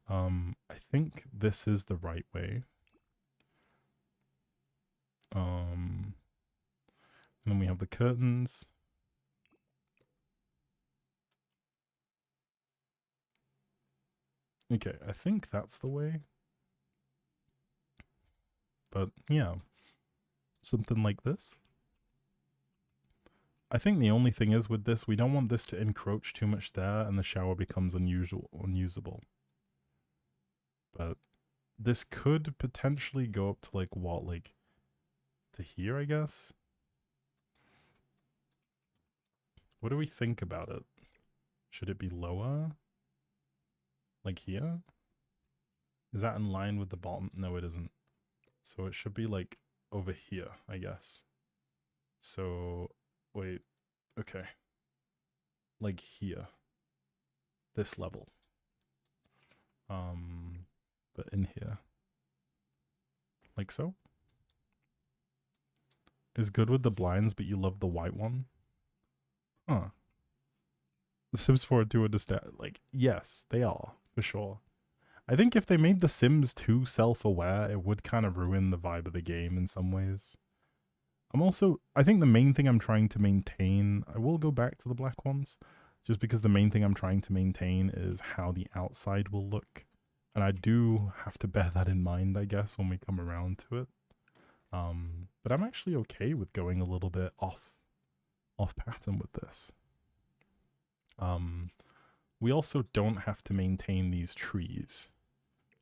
S1: I think this is the right way. And then we have the curtains. Okay, I think that's the way. But yeah, something like this. I think the only thing is with this, we don't want this to encroach too much there and the shower becomes unusable. But this could potentially go up to like what, like to here, I guess? What do we think about it? Should it be lower? Like here? Is that in line with the bottom? No, it isn't. So it should be like over here, I guess. So, wait, okay. Like here. This level. But in here. Like so? Is good with the blinds, but you love the white one? Huh. The Sims 4 do understand, like, yes, they are, for sure. I think if they made The Sims too self-aware, it would kind of ruin the vibe of the game in some ways. I think the main thing I'm trying to maintain, I will go back to the black ones, just because the main thing I'm trying to maintain is how the outside will look. And I do have to bear that in mind, I guess, when we come around to it. But I'm actually okay with going a little bit off pattern with this. We also don't have to maintain these trees.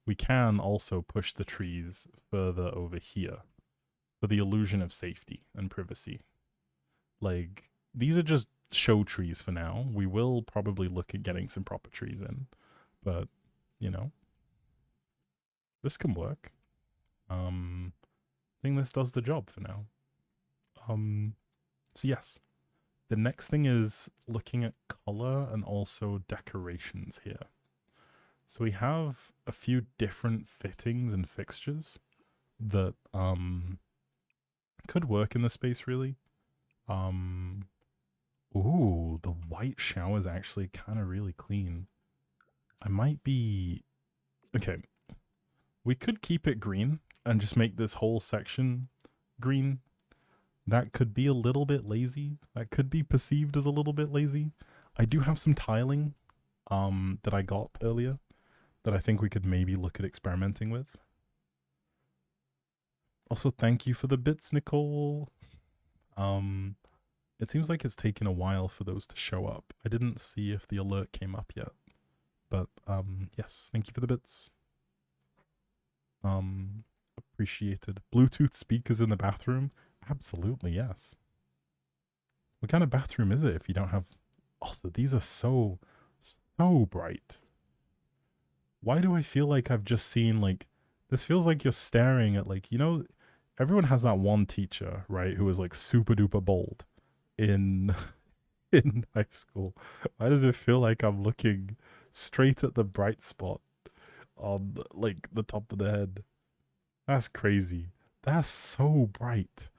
S1: We can also push the trees further over here for the illusion of safety and privacy. Like, these are just show trees for now. We will probably look at getting some proper trees in, but you know, this can work. I think this does the job for now. So yes, the next thing is looking at color and also decorations here. So we have a few different fittings and fixtures that could work in the space really. Ooh, the white shower is actually kind of really clean. I might be okay. We could keep it green and just make this whole section green. That could be a little bit lazy. That could be perceived as a little bit lazy. I do have some tiling that I got earlier that I think we could maybe look at experimenting with. Also, thank you for the bits, Nicole. It seems like it's taken a while for those to show up. I didn't see if the alert came up yet. But yes, thank you for the bits. Appreciated. Bluetooth speakers in the bathroom? Absolutely, yes. What kind of bathroom is it if you don't have... Also, these are so bright. Why do I feel like I've just seen, like... This feels like you're staring at, like, you know... Everyone has that one teacher, right, who was, like, super duper bold in high school. Why does it feel like I'm looking straight at the bright spot on, like, the top of the head? That's crazy. That's so bright.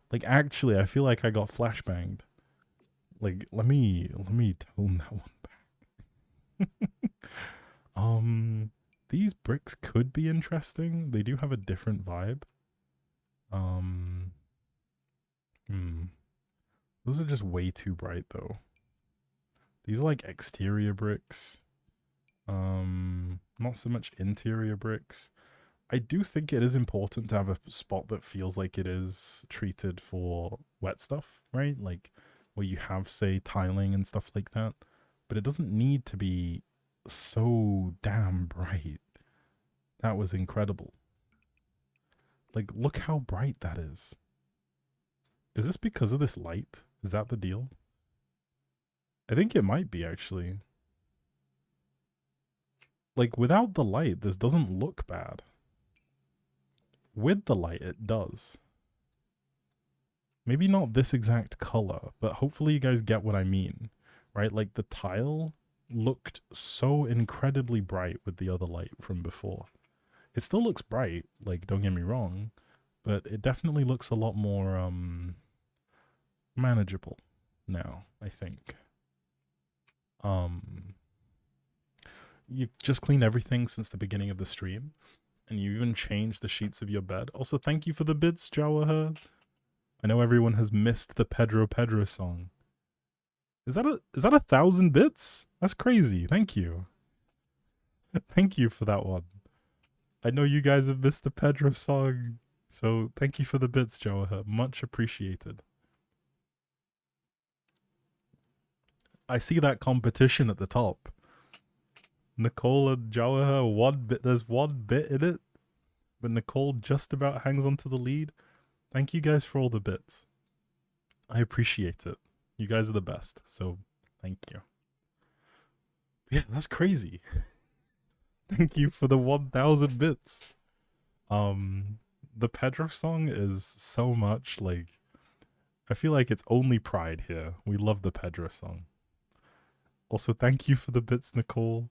S1: Like, actually, I feel like I got flashbanged. Like, let me tone that one back. These bricks could be interesting. They do have a different vibe. Those are just way too bright, though. These are like exterior bricks. Not so much interior bricks. I do think it is important to have a spot that feels like it is treated for wet stuff, right? Like where you have, say, tiling and stuff like that. But it doesn't need to be so damn bright. That was incredible. Like, look how bright that is. Is this because of this light? Is that the deal? I think it might be, actually. Like, without the light, this doesn't look bad. With the light, it does. Maybe not this exact color, but hopefully you guys get what I mean, right? Like, the tile looked so incredibly bright with the other light from before. It still looks bright, like, don't get me wrong, but it definitely looks a lot more, manageable now, I think. You just cleaned everything since the beginning of the stream, and you even changed the sheets of your bed. Also, thank you for the bits, Jawaha. I know everyone has missed the Pedro song. Is that 1,000 bits? That's crazy. Thank you. Thank you for that one. I know you guys have missed the Pedro song, so thank you for the bits, Jawaha. Much appreciated. I see that competition at the top. Nicole and Jawaha, one bit. There's one bit in it, but Nicole just about hangs on to the lead. Thank you guys for all the bits. I appreciate it. You guys are the best, so thank you. Yeah, that's crazy. Thank you for the 1,000 bits. The Pedro song is so much, like, I feel like it's only pride here. We love the Pedro song. Also, thank you for the bits, Nicole.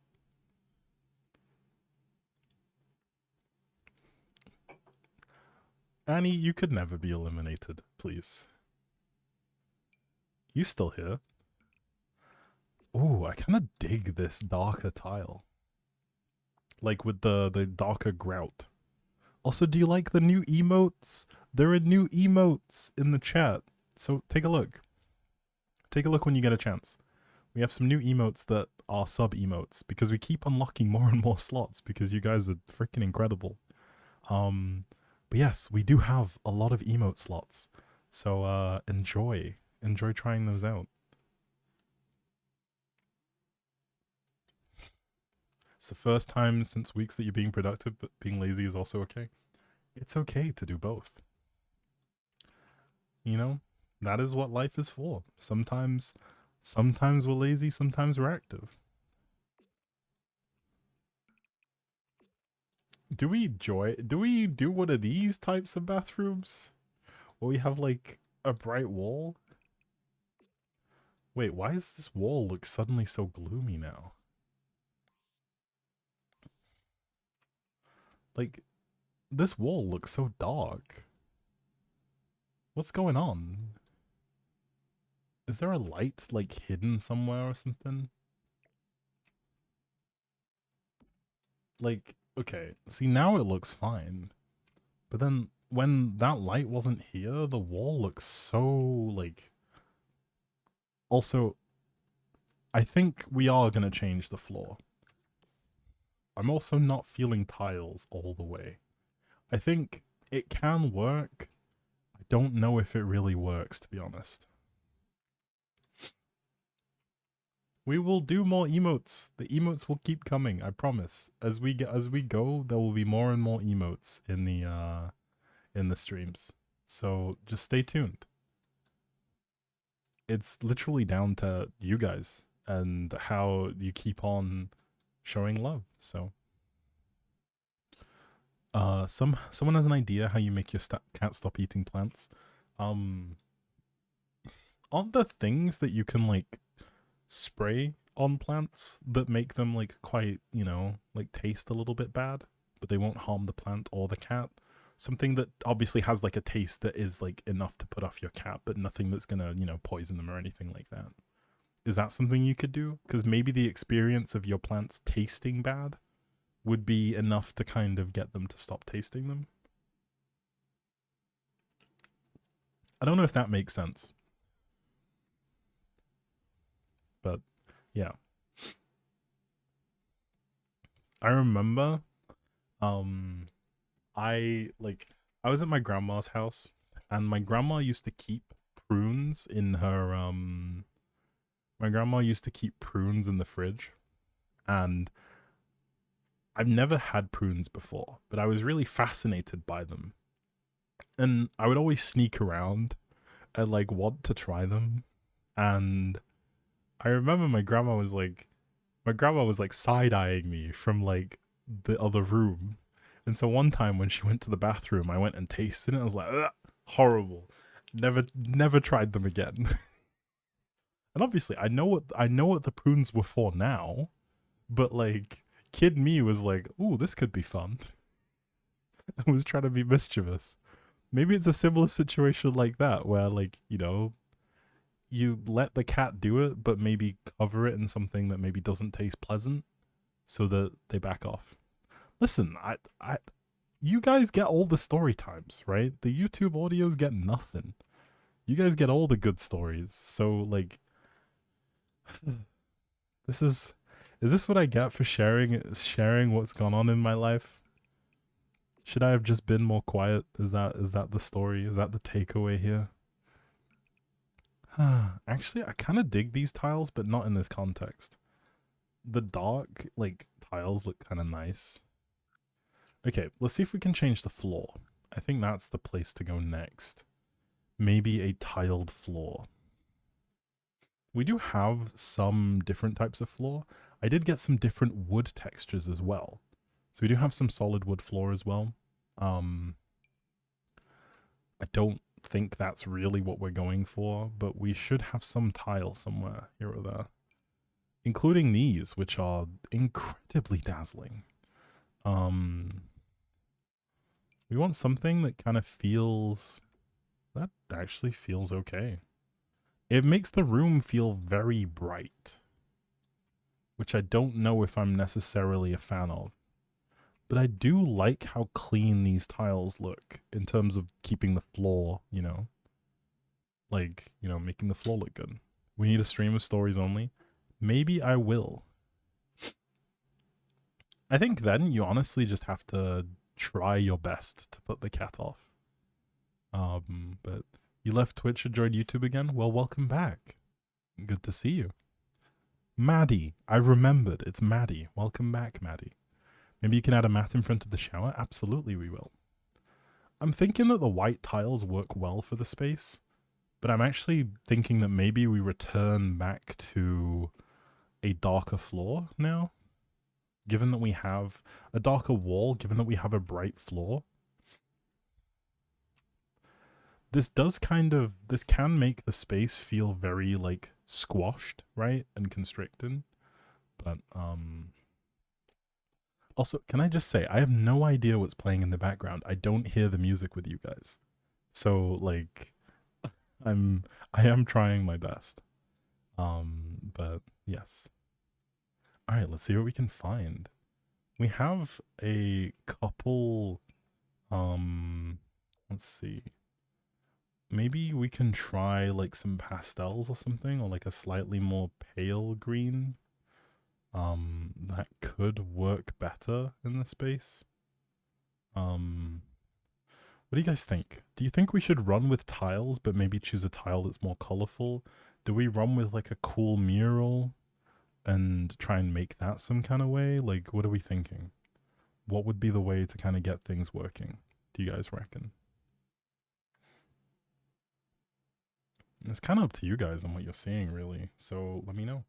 S1: Annie, you could never be eliminated, please. You still here? Ooh, I kind of dig this darker tile. Like with the darker grout. Also, do you like the new emotes? There are new emotes in the chat. So take a look. Take a look when you get a chance. We have some new emotes that are sub-emotes because we keep unlocking more and more slots because you guys are freaking incredible. But yes, we do have a lot of emote slots. So enjoy trying those out. It's the first time since weeks that you're being productive, but being lazy is also okay. It's okay to do both. You know, That is what life is for. Sometimes we're lazy, sometimes we're active. Do we do one of these types of bathrooms? Where we have like a bright wall? Wait, why does this wall look suddenly so gloomy now? Like, this wall looks so dark. What's going on? Is there a light, like, hidden somewhere or something? Like, okay, see, now it looks fine. But then, when that light wasn't here, the wall looks so, like... Also, I think we are gonna change the floor. I'm also not feeling tiles all the way. I think it can work. I don't know if it really works, to be honest. We will do more emotes. The emotes will keep coming, I promise. As we go, there will be more and more emotes in the streams. So just stay tuned. It's literally down to you guys and how you keep on showing love. So someone has an idea how you make your cat stop eating plants. Aren't there things that you can like spray on plants that make them like quite, you know, like taste a little bit bad, but they won't harm the plant or the cat? Something that obviously has like a taste that is like enough to put off your cat, but nothing that's gonna, you know, poison them or anything like that. Is that something you could do? Because maybe the experience of your plants tasting bad would be enough to kind of get them to stop tasting them. I don't know if that makes sense. But yeah. I remember I was at my grandma's house and my grandma used to keep prunes in her my grandma used to keep prunes in the fridge, and I've never had prunes before, but I was really fascinated by them. And I would always sneak around and like want to try them. And I remember my grandma was like side-eyeing me from like the other room. And so one time when she went to the bathroom, I went and tasted it. I was like, ugh, horrible. Never tried them again. And obviously, I know what the prunes were for now, but like kid me was like, "Ooh, this could be fun." I was trying to be mischievous. Maybe it's a similar situation like that where like, you know, you let the cat do it, but maybe cover it in something that maybe doesn't taste pleasant so that they back off. Listen, you guys get all the story times, right? The YouTube audios get nothing. You guys get all the good stories. So like is this what I get for sharing what's gone on in my life? Should I have just been more quiet? Is that the story? Is that the takeaway here? Actually, I kind of dig these tiles, but not in this context. The dark, like, tiles look kind of nice. Okay, let's see if we can change the floor. I think that's the place to go next. Maybe a tiled floor. We do have some different types of floor. I did get some different wood textures as well. So we do have some solid wood floor as well. I don't think that's really what we're going for, but we should have some tile somewhere here or there. Including these, which are incredibly dazzling. We want something that kind of feels... That actually feels okay. It makes the room feel very bright, which I don't know if I'm necessarily a fan of. But I do like how clean these tiles look in terms of keeping the floor, you know, like, you know, making the floor look good. We need a stream of stories only. Maybe I will. I think then you honestly just have to try your best to put the cat off. But you left Twitch and joined YouTube again? Well, welcome back. Good to see you. Maddie, I remembered. It's Maddie. Welcome back, Maddie. Maybe you can add a mat in front of the shower? Absolutely, we will. I'm thinking that the white tiles work well for the space. But I'm actually thinking that maybe we return back to a darker floor now, given that we have a darker wall, given that we have a bright floor. This can make the space feel very like squashed, right? And constricted. But also, can I just say, I have no idea what's playing in the background. I don't hear the music with you guys. So like I am trying my best. But yes. All right, let's see what we can find. We have a couple let's see. Maybe we can try like some pastels or something, or like a slightly more pale green. That could work better in the space. What do you guys think? Do you think we should run with tiles, but maybe choose a tile that's more colorful? Do we run with like a cool mural and try and make that some kind of way? Like, what are we thinking? What would be the way to kind of get things working? Do you guys reckon? It's kind of up to you guys on what you're seeing, really. So let me know.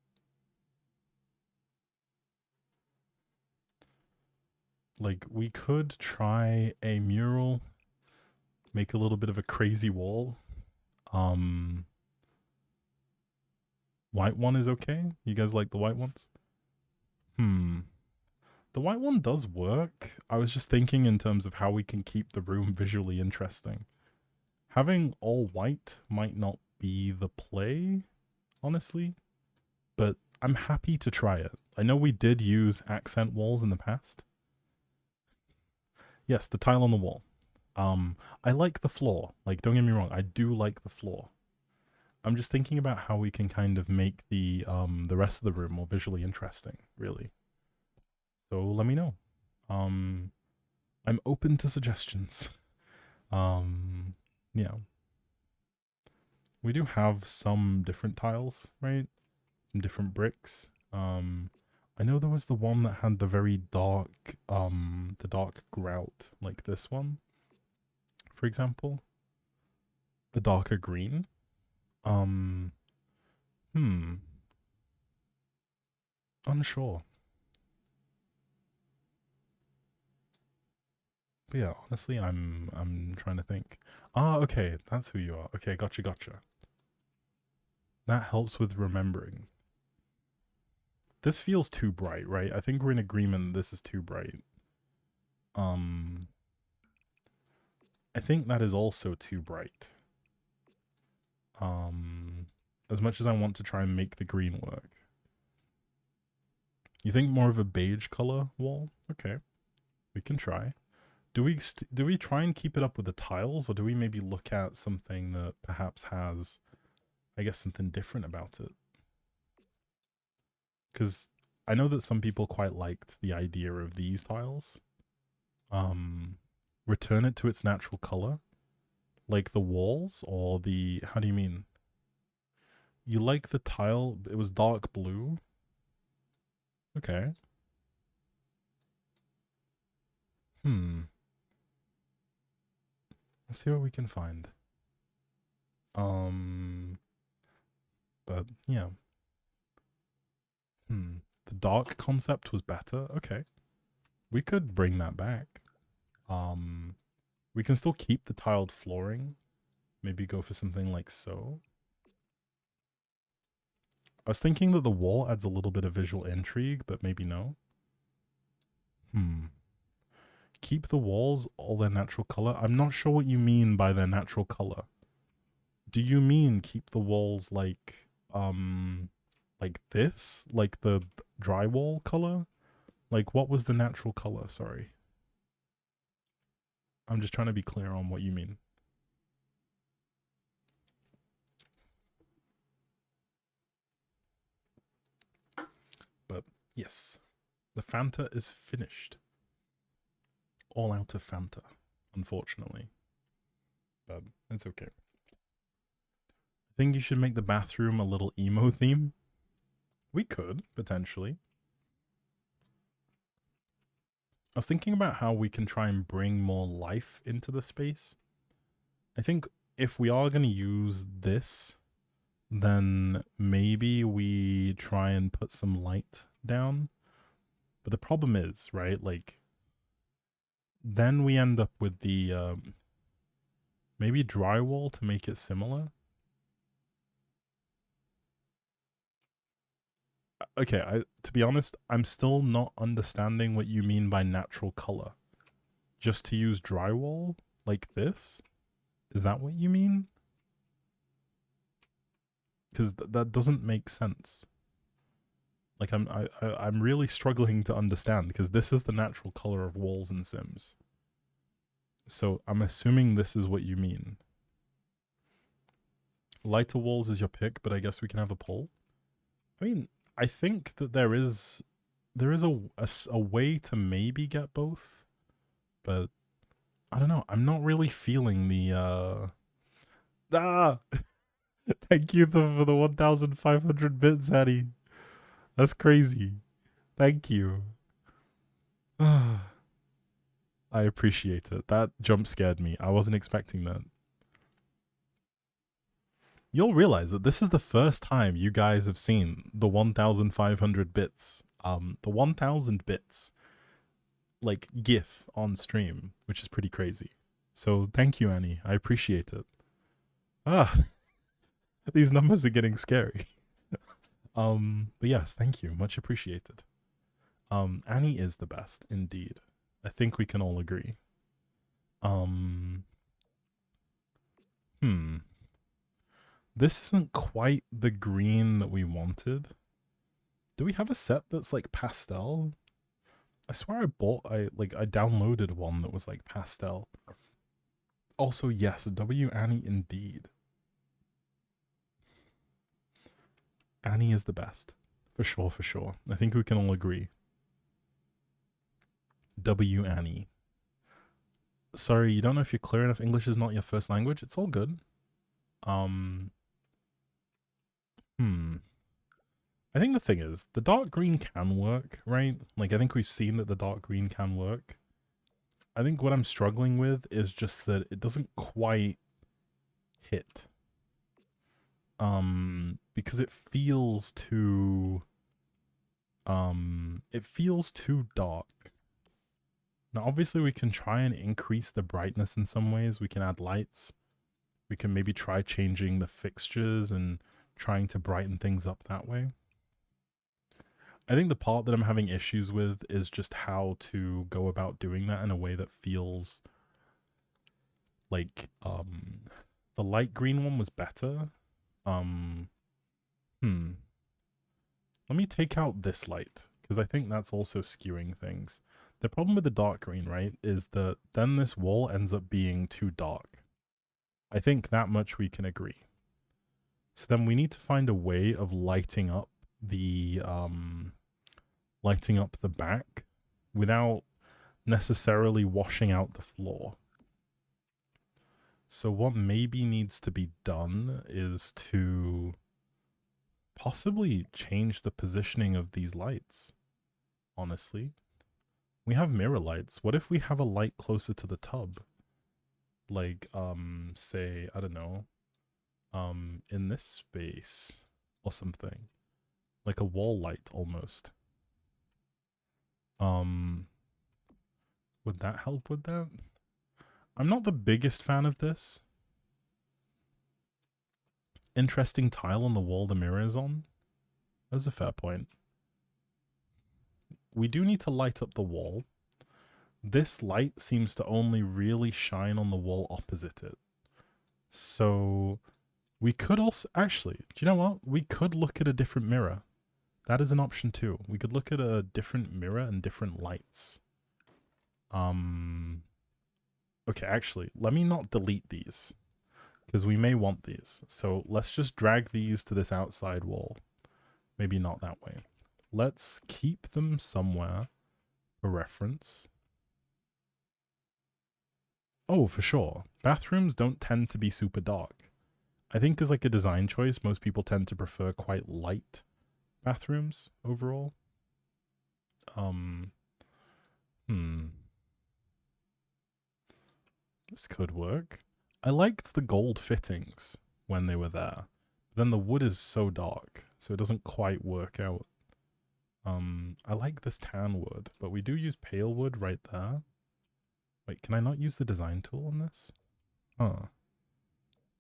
S1: Like, we could try a mural, make a little bit of a crazy wall. White one is okay? You guys like the white ones? The white one does work. I was just thinking in terms of how we can keep the room visually interesting. Having all white might not be the play, honestly, but I'm happy to try it. I know we did use accent walls in the past. Yes, the tile on the wall. I like the floor. Like, don't get me wrong, I do like the floor. I'm just thinking about how we can kind of make the rest of the room more visually interesting, really. So let me know. I'm open to suggestions. Yeah. We do have some different tiles, right? Some different bricks. I know there was the one that had the very dark, the dark grout, like this one, for example. The darker green. Unsure. But yeah, honestly, I'm trying to think. Ah, okay, that's who you are. Okay, gotcha. That helps with remembering. This feels too bright, right? I think we're in agreement this is too bright. I think that is also too bright. As much as I want to try and make the green work. You think more of a beige color wall? Okay, we can try. Do we try and keep it up with the tiles, or do we maybe look at something that perhaps has, I guess, something different about it? Because I know that some people quite liked the idea of these tiles. Return it to its natural color, like the walls, or the, how do you mean? You like the tile, it was dark blue? Okay. Let's see what we can find. But yeah. The dark concept was better. Okay. We could bring that back. We can still keep the tiled flooring. Maybe go for something like so. I was thinking that the wall adds a little bit of visual intrigue, but maybe no. Keep the walls all their natural color. I'm not sure what you mean by their natural color. Do you mean keep the walls like this? Like the drywall color? Like, what was the natural color? Sorry. I'm just trying to be clear on what you mean. But yes, the Fanta is finished. All out of Fanta, unfortunately. But it's okay. I think you should make the bathroom a little emo theme. We could, potentially. I was thinking about how we can try and bring more life into the space. I think if we are going to use this, then maybe we try and put some light down. But the problem is, right, like, then we end up with the, maybe drywall to make it similar. Okay, to be honest, I'm still not understanding what you mean by natural color. Just to use drywall like this? Is that what you mean? Because that doesn't make sense. Like I'm really struggling to understand because this is the natural color of walls in Sims. So I'm assuming this is what you mean. Lighter walls is your pick, but I guess we can have a poll. I mean, I think that there is a way to maybe get both, but I don't know. I'm not really feeling the Thank you for the 1,500 bits, Eddie. That's crazy. Thank you. I appreciate it. That jump scared me. I wasn't expecting that. You'll realize that this is the first time you guys have seen the 1,500 bits. The 1,000 bits, like, GIF on stream, which is pretty crazy. So thank you, Annie. I appreciate it. These numbers are getting scary. But yes, thank you. Much appreciated. Annie is the best, indeed. I think we can all agree. This isn't quite the green that we wanted. Do we have a set that's like pastel? I swear I downloaded one that was like pastel. Also, yes, W Annie indeed. Annie is the best. For sure, for sure. I think we can all agree. W Annie. Sorry, you don't know if you're clear enough. English is not your first language. It's all good. I think the thing is, the dark green can work, right? Like, I think we've seen that the dark green can work. I think what I'm struggling with is just that it doesn't quite hit. Because it feels too dark. Now, obviously, we can try and increase the brightness in some ways. We can add lights. We can maybe try changing the fixtures and trying to brighten things up that way. I think the part that I'm having issues with is just how to go about doing that in a way that feels like, the light green one was better. Let me take out this light, because I think that's also skewing things. The problem with the dark green, right, is that then this wall ends up being too dark. I think that much we can agree. So then we need to find a way of lighting up the back without necessarily washing out the floor. So what maybe needs to be done is to possibly change the positioning of these lights, honestly. We have mirror lights. What if we have a light closer to the tub? Like, say, I don't know, in this space or something. Like a wall light almost. Would that help with that? I'm not the biggest fan of this. Interesting tile on the wall the mirror is on. That's a fair point. We do need to light up the wall. This light seems to only really shine on the wall opposite it. So we could also, actually, do you know what? We could look at a different mirror. That is an option too. We could look at a different mirror and different lights. Okay, actually, let me not delete these, because we may want these. So let's just drag these to this outside wall. Maybe not that way. Let's keep them somewhere for reference. Oh, for sure. Bathrooms don't tend to be super dark. I think as like a design choice, most people tend to prefer quite light bathrooms overall. This could work. I liked the gold fittings when they were there. Then the wood is so dark, so it doesn't quite work out. I like this tan wood, but we do use pale wood right there. Wait, can I not use the design tool on this? Huh.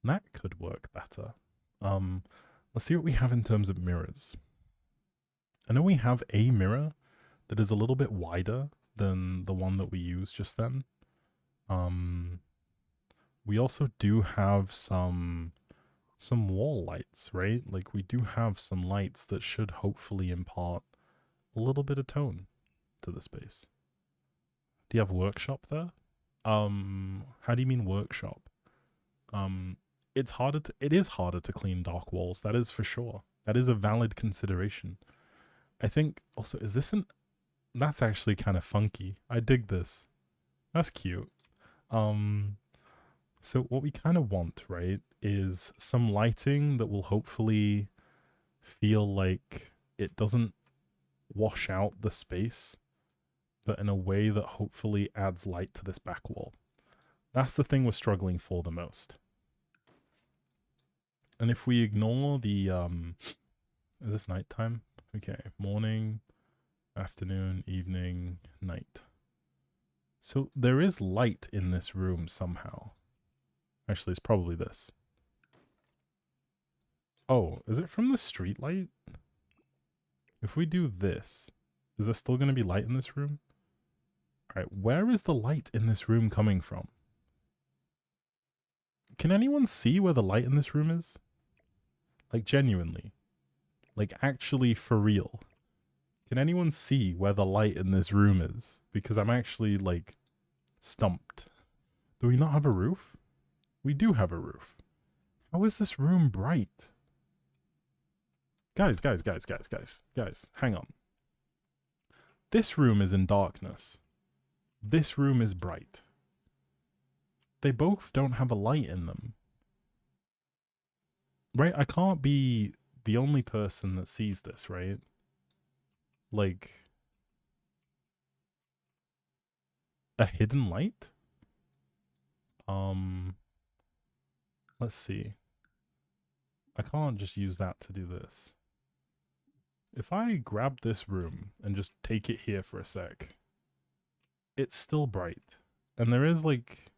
S1: That could work better. Let's see what we have in terms of mirrors. I know we have a mirror that is a little bit wider than the one that we used just then. We also do have some wall lights, right? Like we do have some lights that should hopefully impart a little bit of tone to the space. Do you have workshop there? How do you mean workshop? It is harder to clean dark walls, that is for sure. That is a valid consideration. I think also, that's actually kind of funky. I dig this. That's cute. So what we kind of want, right, is some lighting that will hopefully feel like it doesn't wash out the space, but in a way that hopefully adds light to this back wall. That's the thing we're struggling for the most. And if we ignore the, is this nighttime? Okay, morning, afternoon, evening, night. So there is light in this room somehow. Actually, it's probably this. Oh, is it from the street light? If we do this, is there still going to be light in this room? Alright, where is the light in this room coming from? Can anyone see where the light in this room is? Like, genuinely. Like, actually, for real. Can anyone see where the light in this room is? Because I'm actually, like, stumped. Do we not have a roof? We do have a roof. How is this room bright? Guys, hang on. This room is in darkness. This room is bright. They both don't have a light in them. Right? I can't be the only person that sees this, right? Like, a hidden light? Let's see. I can't just use that to do this. If I grab this room and just take it here for a sec, it's still bright. And there is like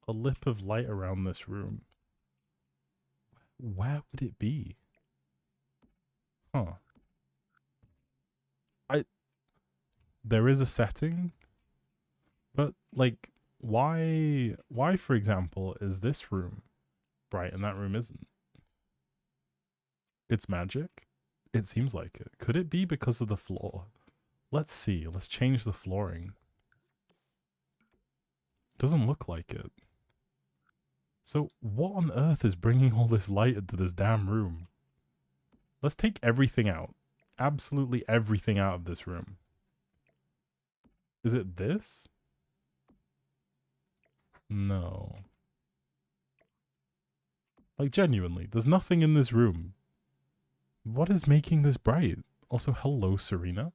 S1: a lip of light around this room. Where would it be? Huh. There is a setting, but like, why, for example, is this room bright and that room isn't? It's magic? It seems like it. Could it be because of the floor? Let's see. Let's change the flooring. Doesn't look like it. So what on earth is bringing all this light into this damn room? Let's take everything out. Absolutely everything out of this room. Is it this? No. Like, genuinely, there's nothing in this room. What is making this bright? Also, hello, Serena.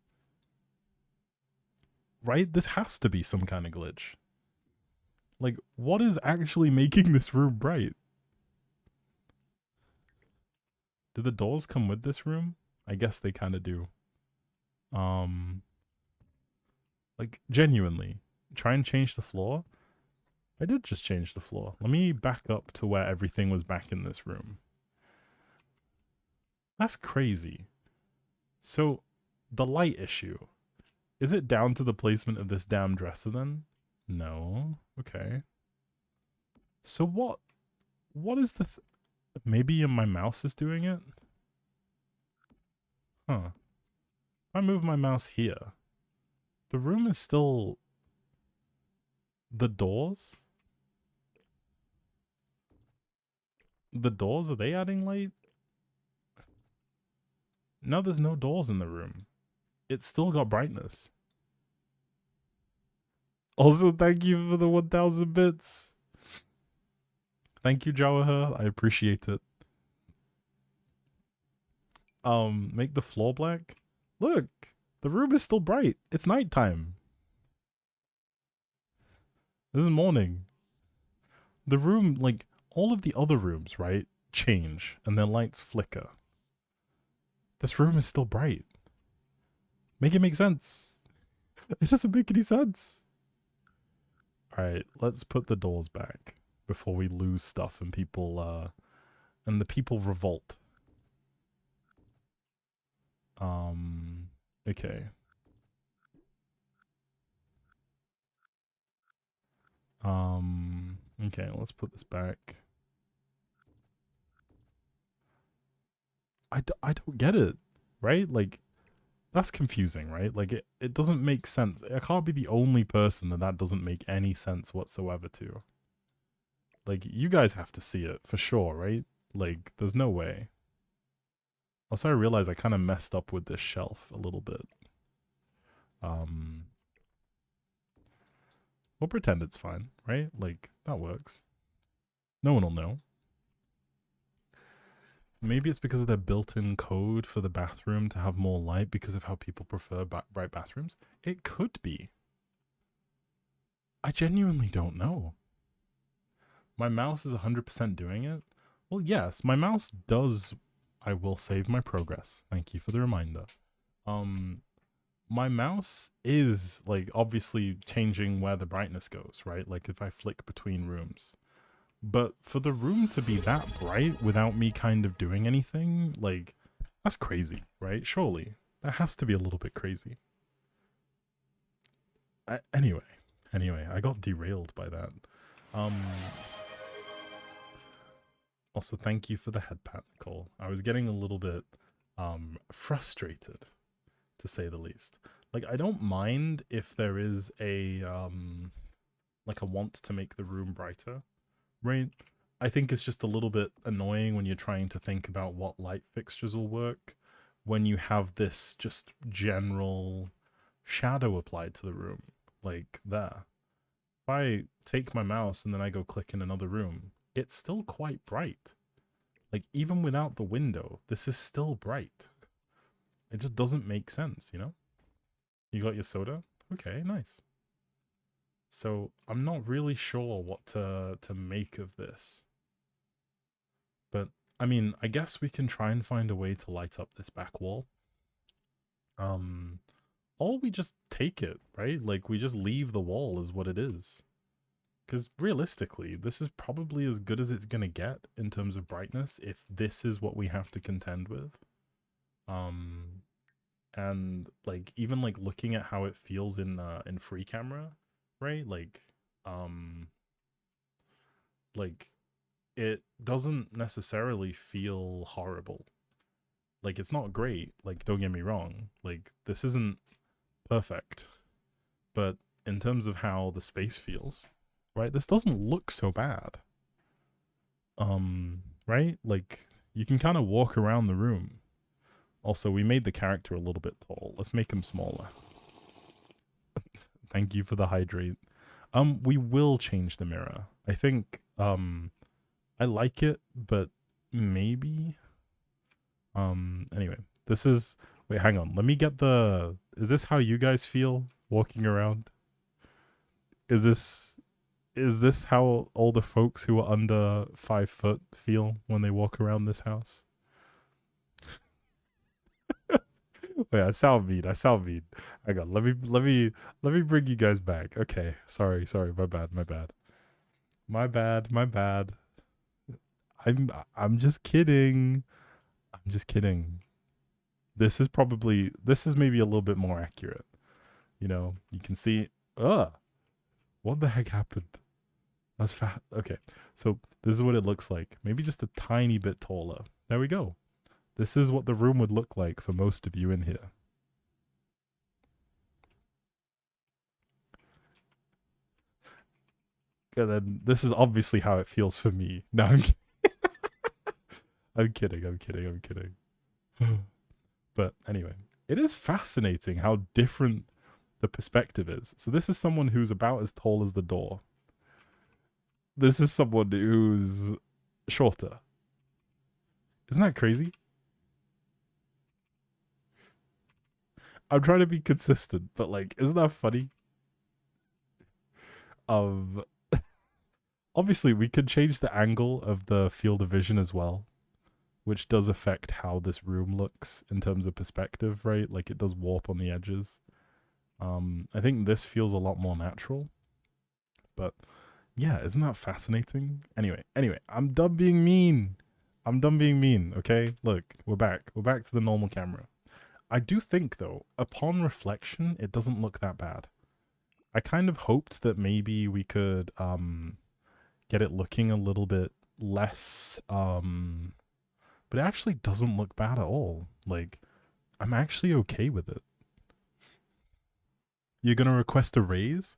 S1: Right? This has to be some kind of glitch. Like, what is actually making this room bright? Do the doors come with this room? I guess they kind of do. Like, genuinely, try and change the floor. I did just change the floor. Let me back up to where everything was back in this room. That's crazy. So, the light issue. Is it down to the placement of this damn dresser then? No. Okay. So what is the... Maybe my mouse is doing it? Huh. If I move my mouse here, the room is still... The doors? The doors, are they adding light? No, there's no doors in the room. It's still got brightness. Also, thank you for the 1,000 bits. Thank you, Jawahar. I appreciate it. Make the floor black. Look, the room is still bright. It's nighttime. This is morning. The room, like, all of the other rooms, right, change and their lights flicker. This room is still bright. Make it make sense. It doesn't make any sense. Alright, let's put the doors back before we lose stuff and the people revolt. Okay. Okay, let's put this back. I don't get it, right? Like, that's confusing, right? Like, it doesn't make sense. I can't be the only person that doesn't make any sense whatsoever to. Like, you guys have to see it for sure, right? Like, there's no way. Also, I realize I kind of messed up with this shelf a little bit. We'll pretend it's fine, right? Like, that works. No one will know. Maybe it's because of their built-in code for the bathroom to have more light because of how people prefer bright bathrooms. It could be. I genuinely don't know. My mouse is 100% doing it. Well, yes, my mouse does. I will save my progress. Thank you for the reminder. My mouse is, like, obviously changing where the brightness goes, right? Like, if I flick between rooms. But for the room to be that bright without me kind of doing anything, like, that's crazy, right? Surely. That has to be a little bit crazy. Anyway, I got derailed by that. Also, thank you for the head pat, Nicole. I was getting a little bit frustrated, to say the least. Like, I don't mind if there is a like a want to make the room brighter, right? I think it's just a little bit annoying when you're trying to think about what light fixtures will work when you have this just general shadow applied to the room, like there. If I take my mouse and then I go click in another room, it's still quite bright. Like, even without the window, this is still bright. It just doesn't make sense, you know? You got your soda? Okay, nice. So I'm not really sure what to make of this. But I mean, I guess we can try and find a way to light up this back wall. Or we just take it, right? Like, we just leave the wall as what it is. Because realistically, this is probably as good as it's gonna get in terms of brightness if this is what we have to contend with. And like, even like looking at how it feels in free camera, right? Like it doesn't necessarily feel horrible. Like, it's not great, like, don't get me wrong. Like, this isn't perfect. But in terms of how the space feels, right? This doesn't look so bad. Right? Like, you can kind of walk around the room. Also, we made the character a little bit tall. Let's make him smaller. Thank you for the hydrate. We will change the mirror. I think, I like it, but maybe. Anyway, this is, wait, hang on. Let me get the, is this how you guys feel walking around? Is this how all the folks who are under 5 foot feel when they walk around this house? Wait, I sound mean. Hang on, let me bring you guys back. Okay, sorry, my bad. I'm just kidding. This is maybe a little bit more accurate. You know, you can see, what the heck happened? That's fat. Okay, so this is what it looks like. Maybe just a tiny bit taller. There we go. This is what the room would look like for most of you in here. And then this is obviously how it feels for me. No, I'm kidding. But anyway, it is fascinating how different the perspective is. So this is someone who's about as tall as the door. This is someone who's shorter. Isn't that crazy? I'm trying to be consistent, but like, isn't that funny? Obviously, we could change the angle of the field of vision as well, which does affect how this room looks in terms of perspective, right? Like it does warp on the edges. I think this feels a lot more natural, but yeah, isn't that fascinating? Anyway, I'm done being mean. I'm done being mean, okay? Look, we're back. We're back to the normal camera. I do think, though, upon reflection, it doesn't look that bad. I kind of hoped that maybe we could get it looking a little bit less, but it actually doesn't look bad at all. Like, I'm actually okay with it. You're gonna request a raise?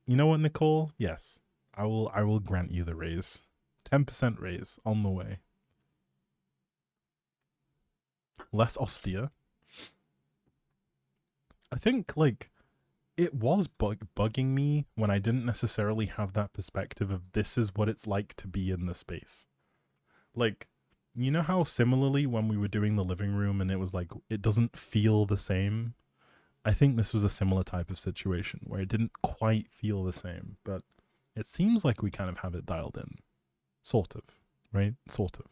S1: You know what, Nicole? Yes, I will grant you the raise. 10% raise on the way. Less austere. I think, like, it was bugging me when I didn't necessarily have that perspective of this is what it's like to be in the space. Like, you know how similarly when we were doing the living room and it was like, it doesn't feel the same? I think this was a similar type of situation where it didn't quite feel the same, but it seems like we kind of have it dialed in. Sort of, right? Sort of.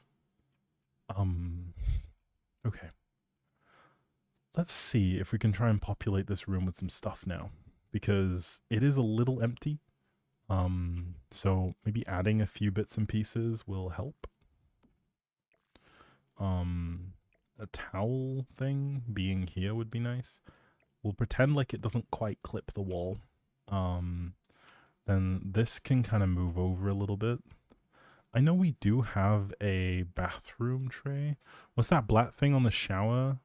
S1: Okay. Let's see if we can try and populate this room with some stuff now, because it is a little empty. So maybe adding a few bits and pieces will help. A towel thing being here would be nice. We'll pretend like it doesn't quite clip the wall. Then this can kind of move over a little bit. I know we do have a bathroom tray. What's that black thing on the shower?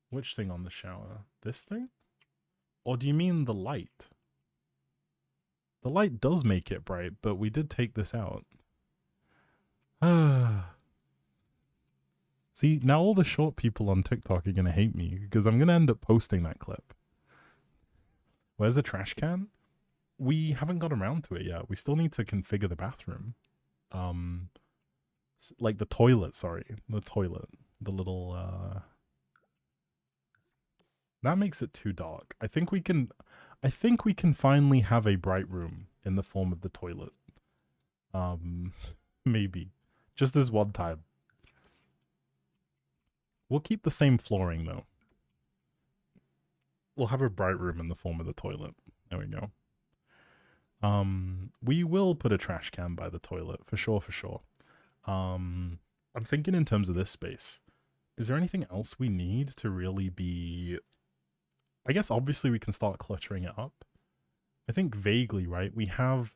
S1: Which thing on the shower? This thing? Or do you mean the light? The light does make it bright, but we did take this out. See, now all the short people on TikTok are going to hate me because I'm going to end up posting that clip. Where's the trash can? We haven't got around to it yet. We still need to configure the bathroom. Like the toilet, sorry. The toilet. The little, that makes it too dark. I think we can finally have a bright room in the form of the toilet. Maybe. Just this one time. We'll keep the same flooring, though. We'll have a bright room in the form of the toilet. There we go. We will put a trash can by the toilet, for sure, for sure. I'm thinking in terms of this space. Is there anything else we need to really be... I guess obviously we can start cluttering it up. I think vaguely, right? We have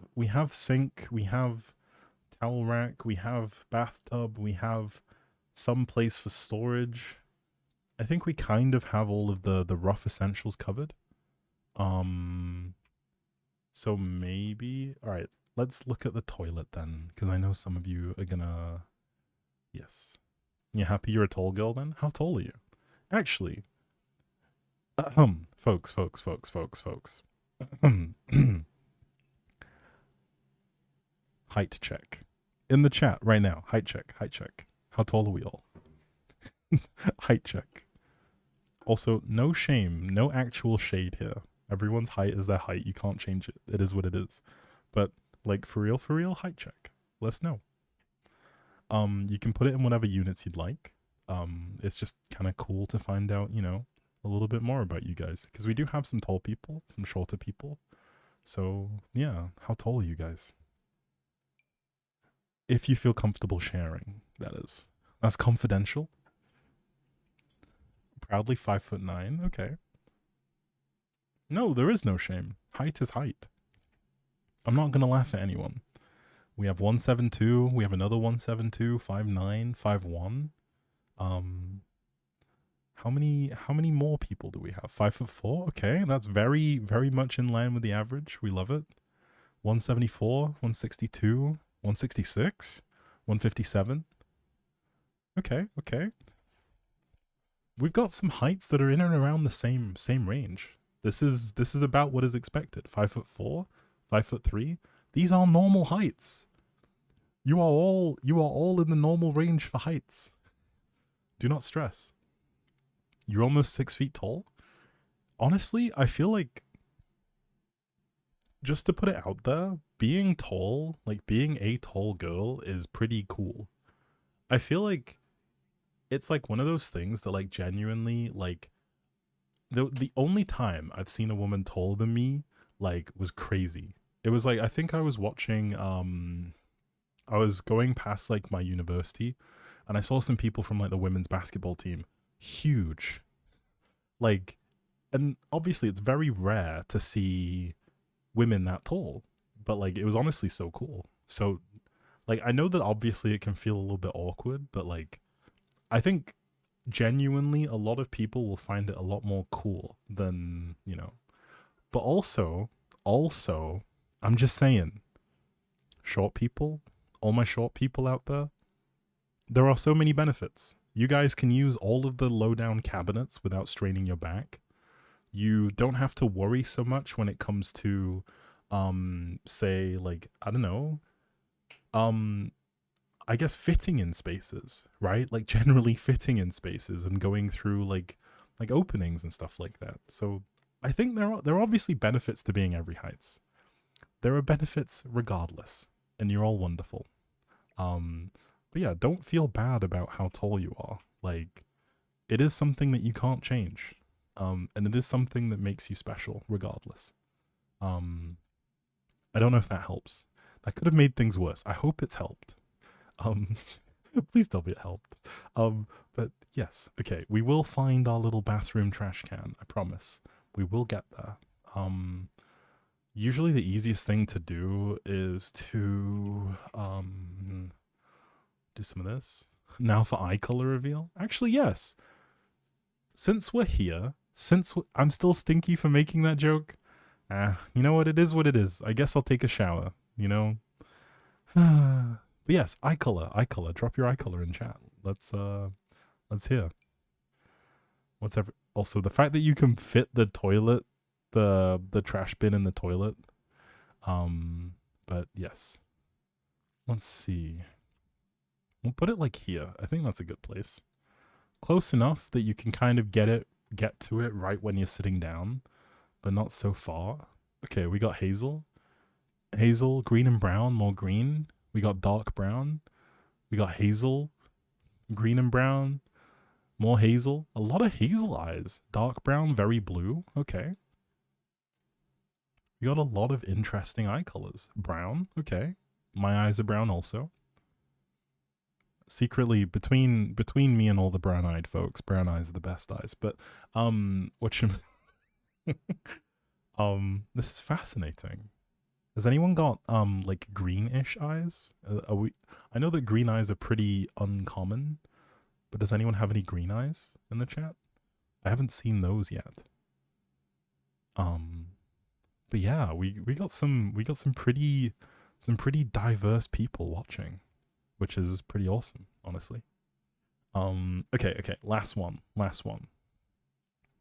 S1: sink, we have towel rack, we have bathtub, we have some place for storage. I think we kind of have all of the rough essentials covered. So maybe, all right, let's look at the toilet then, because I know some of you are gonna, yes. You happy you're a tall girl then? How tall are you? Actually, folks. Height check. In the chat right now, height check. How tall are we all? Height check. Also, no shame, no actual shade here. Everyone's height is their height. You can't change it. It is what it is. But, like, for real, height check. Let us know. You can put it in whatever units you'd like. It's just kind of cool to find out, you know, a little bit more about you guys. Because we do have some tall people, some shorter people. So, yeah, how tall are you guys? If you feel comfortable sharing, that is. That's confidential. Proudly 5'9". Okay. No, there is no shame. Height is height. I'm not going to laugh at anyone. We have 172. We have another 172, 5'9", 5'1". How many more people do we have? 5'4". Okay, that's very, very much in line with the average. We love it. 174, 162, 166, 157. Okay. We've got some heights that are in and around the same range. This is about what is expected. 5'4", 5'3". These are normal heights. You are all in the normal range for heights. Do not stress. You're almost 6 feet tall. Honestly, I feel like just to put it out there, being tall, like being a tall girl is pretty cool. I feel like it's like one of those things that like genuinely like the only time I've seen a woman taller than me like was crazy. It was like I think I was watching I was going past like my university and I saw some people from like the women's basketball team. Huge. Like and obviously it's very rare to see women that tall, but like it was honestly so cool. So like I know that obviously it can feel a little bit awkward, but like I think genuinely a lot of people will find it a lot more cool than, you know. But also I'm just saying, short people, all my short people out there are so many benefits. You guys can use all of the low down cabinets without straining your back. You don't have to worry so much when it comes to say like I don't know, um I guess fitting in spaces, right? Like generally fitting in spaces and going through like openings and stuff like that. So I think there are obviously benefits to being every heights. There are benefits regardless, and you're all wonderful. Um, but yeah, don't feel bad about how tall you are. Like it is something that you can't change, and it is something that makes you special regardless. Um, I don't know if that helps. That could have made things worse. I hope it's helped. Um, please tell me it helped. But yes, okay, we will find our little bathroom trash can. I promise. We will get there. Usually the easiest thing to do is to do some of this. Now for eye color reveal. Actually, yes. Since we're here, I'm still stinky for making that joke. You know what? It is what it is. I guess I'll take a shower. You know. But yes, eye color. Drop your eye color in chat. Let's hear. What's ever also the fact that you can fit the toilet, the trash bin in the toilet. But yes. Let's see. We'll put it like here. I think that's a good place. Close enough that you can kind of get to it right when you're sitting down, but not so far. Okay, we got hazel. Hazel, green and brown, more green. We got dark brown. We got hazel, green and brown, more hazel. A lot of hazel eyes. Dark brown, very blue. Okay. We got a lot of interesting eye colors. Brown, okay. My eyes are brown also. Secretly, between me and all the brown-eyed folks, brown eyes are the best eyes. But what you this is fascinating. Has anyone got like greenish eyes? Are we? I know that green eyes are pretty uncommon, but does anyone have any green eyes in the chat? I haven't seen those yet. But yeah, we got some pretty diverse people watching, which is pretty awesome, honestly. Okay, last one. You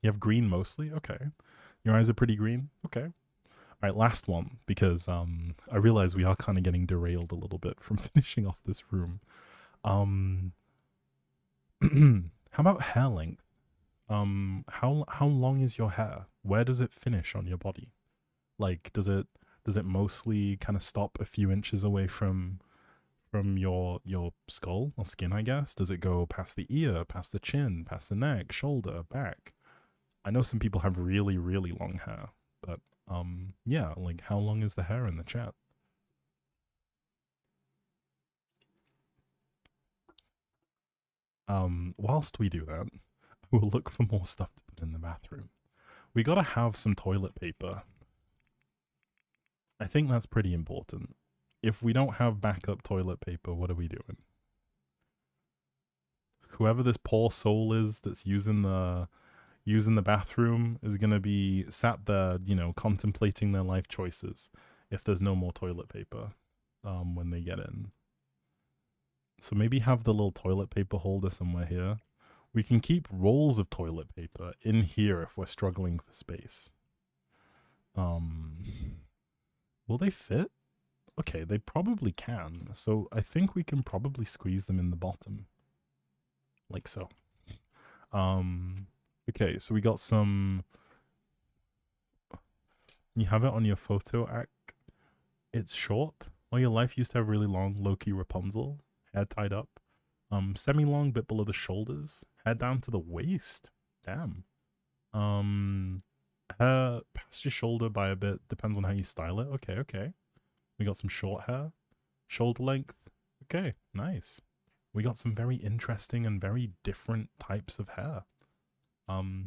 S1: have green mostly? Okay. Your eyes are pretty green? Okay. All right, last one, because I realize we are kind of getting derailed a little bit from finishing off this room. How about hair length? How long is your hair? Where does it finish on your body? Like, does it mostly kind of stop a few inches away from your skull or skin, I guess? Does it go past the ear, past the chin, past the neck, shoulder, back? I know some people have really, really long hair, but yeah, like how long is the hair in the chat? Whilst we do that, we'll look for more stuff to put in the bathroom. We gotta have some toilet paper. I think that's pretty important. If we don't have backup toilet paper, what are we doing? Whoever this poor soul is that's using the bathroom is going to be sat there, you know, contemplating their life choices if there's no more toilet paper when they get in. So maybe have the little toilet paper holder somewhere here. We can keep rolls of toilet paper in here if we're struggling for space. Will they fit? Okay, they probably can. So I think we can probably squeeze them in the bottom. Like so. Okay, so we got some You have it on your photo act. It's short. All your life used to have really long, low-key Rapunzel, hair tied up. Semi-long, bit below the shoulders, hair down to the waist. Damn. Hair past your shoulder by a bit, depends on how you style it. Okay, okay. We got some short hair, shoulder length. Okay, nice. We got some very interesting and very different types of hair.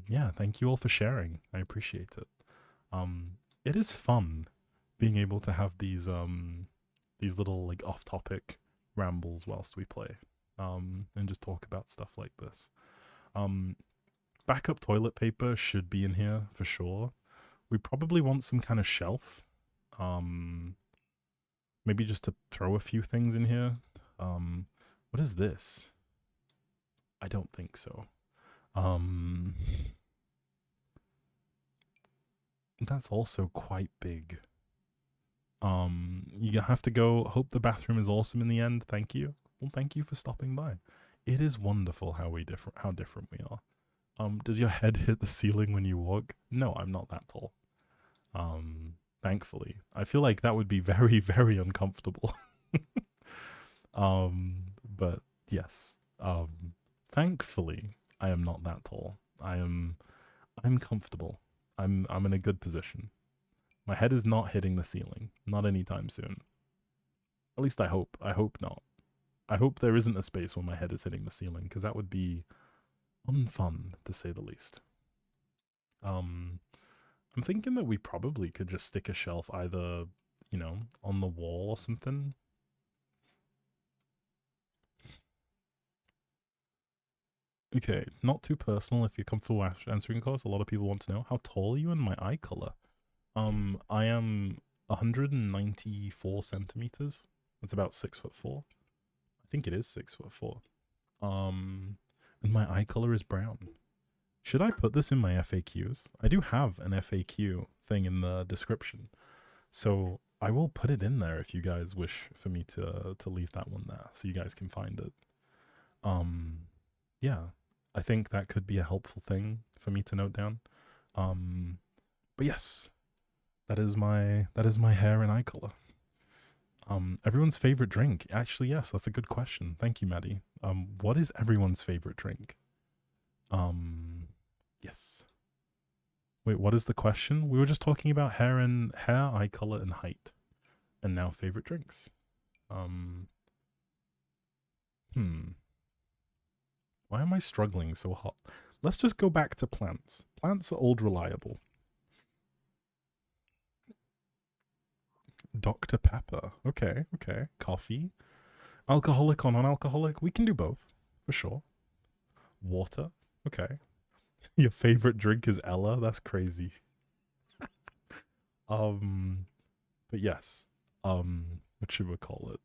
S1: Yeah, thank you all for sharing. I appreciate it. It is fun being able to have these little like off-topic rambles whilst we play, and just talk about stuff like this. Backup toilet paper should be in here for sure. We probably want some kind of shelf. Maybe just to throw a few things in here. What is this? I don't think so. That's also quite big. You have to go. Hope the bathroom is awesome in the end. Thank you. Well, thank you for stopping by. It is wonderful how different we are. Does your head hit the ceiling when you walk? No, I'm not that tall. Thankfully. I feel like that would be very, very uncomfortable. But yes. Thankfully, I am not that tall. I'm comfortable. I'm in a good position. My head is not hitting the ceiling. Not anytime soon. At least I hope. I hope not. I hope there isn't a space where my head is hitting the ceiling, because that would be unfun, to say the least. I'm thinking that we probably could just stick a shelf either, you know, on the wall or something. Okay, not too personal if you're comfortable answering calls. A lot of people want to know, how tall are you and my eye color? I am 194 centimeters. That's about 6'4". I think it is 6'4". And my eye color is brown. Should I put this in my FAQs? I do have an FAQ thing in the description, so I will put it in there if you guys wish for me to leave that one there, so you guys can find it. Yeah, I think that could be a helpful thing for me to note down. But yes, that is my hair and eye color. Everyone's favorite drink? Actually, yes, that's a good question. Thank you, Maddie. What is everyone's favorite drink? Yes. Wait, what is the question? We were just talking about hair, eye color, and height. And now favorite drinks. Why am I struggling so hard? Let's just go back to plants. Plants are old reliable. Dr. Pepper. Okay, okay. Coffee. Alcoholic or non-alcoholic? We can do both, for sure. Water. Okay. Your favorite drink is Ella? That's crazy. But yes. What should we call it?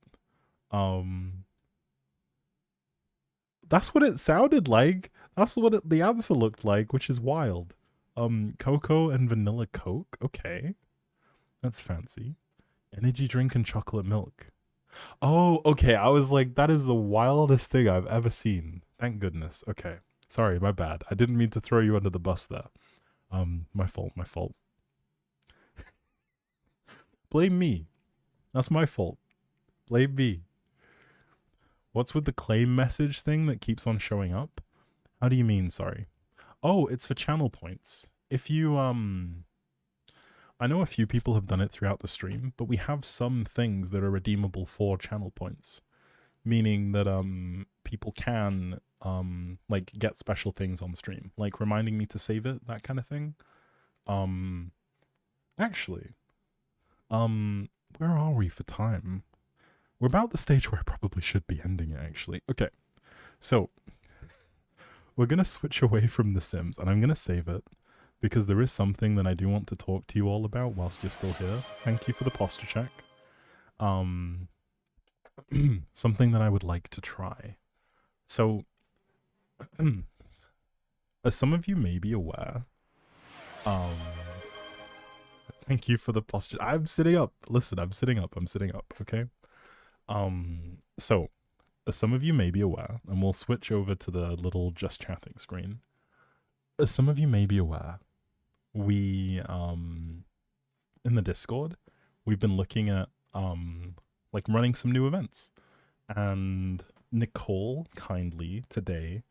S1: That's what it sounded like. That's what the answer looked like, which is wild. Cocoa and vanilla Coke? Okay. That's fancy. Energy drink and chocolate milk. Oh, okay. I was like, that is the wildest thing I've ever seen. Thank goodness. Okay. Sorry, my bad. I didn't mean to throw you under the bus there. My fault. Blame me. That's my fault. Blame me. What's with the claim message thing that keeps on showing up? How do you mean, sorry? Oh, it's for channel points. If you, I know a few people have done it throughout the stream, but we have some things that are redeemable for channel points. Meaning that, people can, like, get special things on stream. Like, reminding me to save it, that kind of thing. Actually, where are we for time? We're about the stage where I probably should be ending it, actually. Okay, so we're going to switch away from The Sims, and I'm going to save it, because there is something that I do want to talk to you all about whilst you're still here. Thank you for the posture check. Something that I would like to try. So, as some of you may be aware, thank you for the posture. I'm sitting up. Listen, I'm sitting up, okay? So, as some of you may be aware, and we'll switch over to the little just chatting screen. As some of you may be aware, we in the Discord, we've been looking at like running some new events. And Nicole kindly today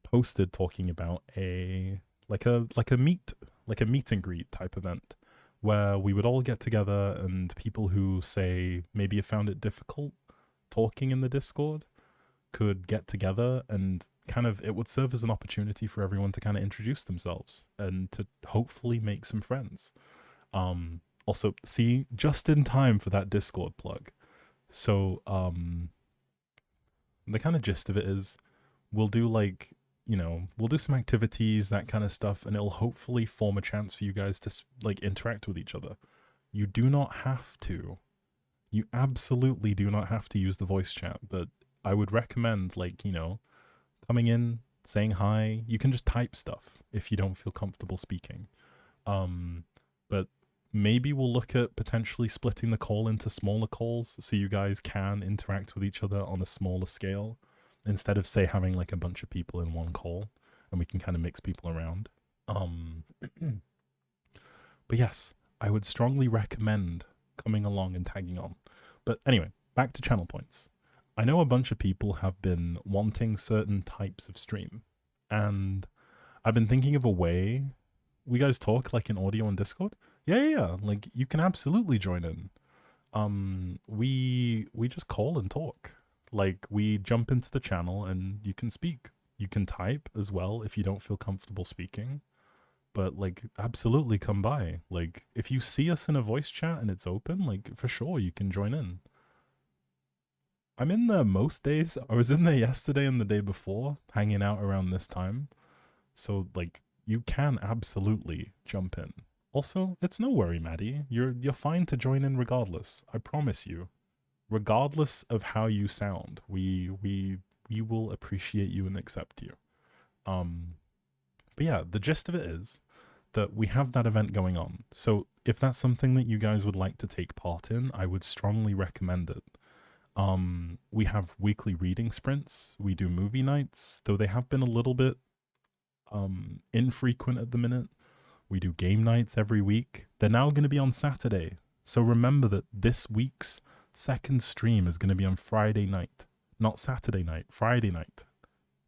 S1: posted talking about a like a meet and greet type event where we would all get together, and people who say maybe have found it difficult talking in the Discord could get together, and kind of it would serve as an opportunity for everyone to kind of introduce themselves and to hopefully make some friends. Also, see, just in time for that Discord plug. So the kind of gist of it is we'll do like, we'll do some activities, that kind of stuff, and it'll hopefully form a chance for you guys to like interact with each other. You do not have to. You absolutely do not have to use the voice chat, but I would recommend, like, coming in, saying hi. You can just type stuff if you don't feel comfortable speaking. But maybe we'll look at potentially splitting the call into smaller calls so you guys can interact with each other on a smaller scale instead of, say, having like a bunch of people in one call, and we can kind of mix people around. But yes, I would strongly recommend coming along and tagging on. But anyway, back to channel points. I know a bunch of people have been wanting certain types of stream, and I've been thinking of a way. We guys talk like in audio on Discord? Yeah. Like, you can absolutely join in. We just call and talk. Like, we jump into the channel and you can speak. You can type as well if you don't feel comfortable speaking. But like, absolutely come by. Like, if you see us in a voice chat and it's open, like, for sure you can join in. I'm in there most days. I was in there yesterday and the day before, hanging out around this time. So like, you can absolutely jump in. Also, it's no worry, Maddie. You're fine to join in regardless. I promise you. Regardless of how you sound, we will appreciate you and accept you. But yeah, the gist of it is that we have that event going on. So if that's something that you guys would like to take part in, I would strongly recommend it. We have weekly reading sprints. We do movie nights, though they have been a little bit infrequent at the minute. We do game nights every week. They're now going to be on Saturday. So remember that this week's second stream is going to be on Friday night. Not Saturday night, Friday night.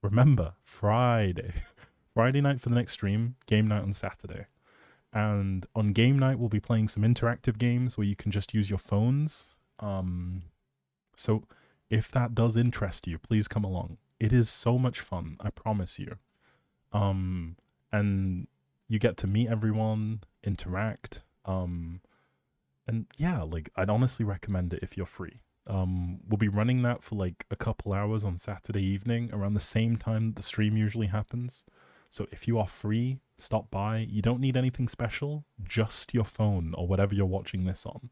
S1: Remember, Friday. Friday night for the next stream, game night on Saturday. And on game night, we'll be playing some interactive games where you can just use your phones. So if that does interest you, please come along. It is so much fun, I promise you. And you get to meet everyone, interact, and yeah, like, I'd honestly recommend it if you're free. We'll be running that for like a couple hours on Saturday evening around the same time the stream usually happens. So if you are free, stop by. You don't need anything special, just your phone or whatever you're watching this on,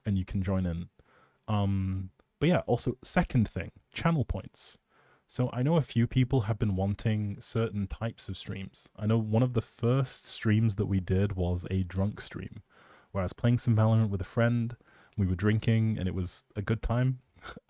S1: and you can join in. But yeah, also, second thing, channel points. So I know a few people have been wanting certain types of streams. I know one of the first streams that we did was a drunk stream, where I was playing some Valorant with a friend, we were drinking, and it was a good time.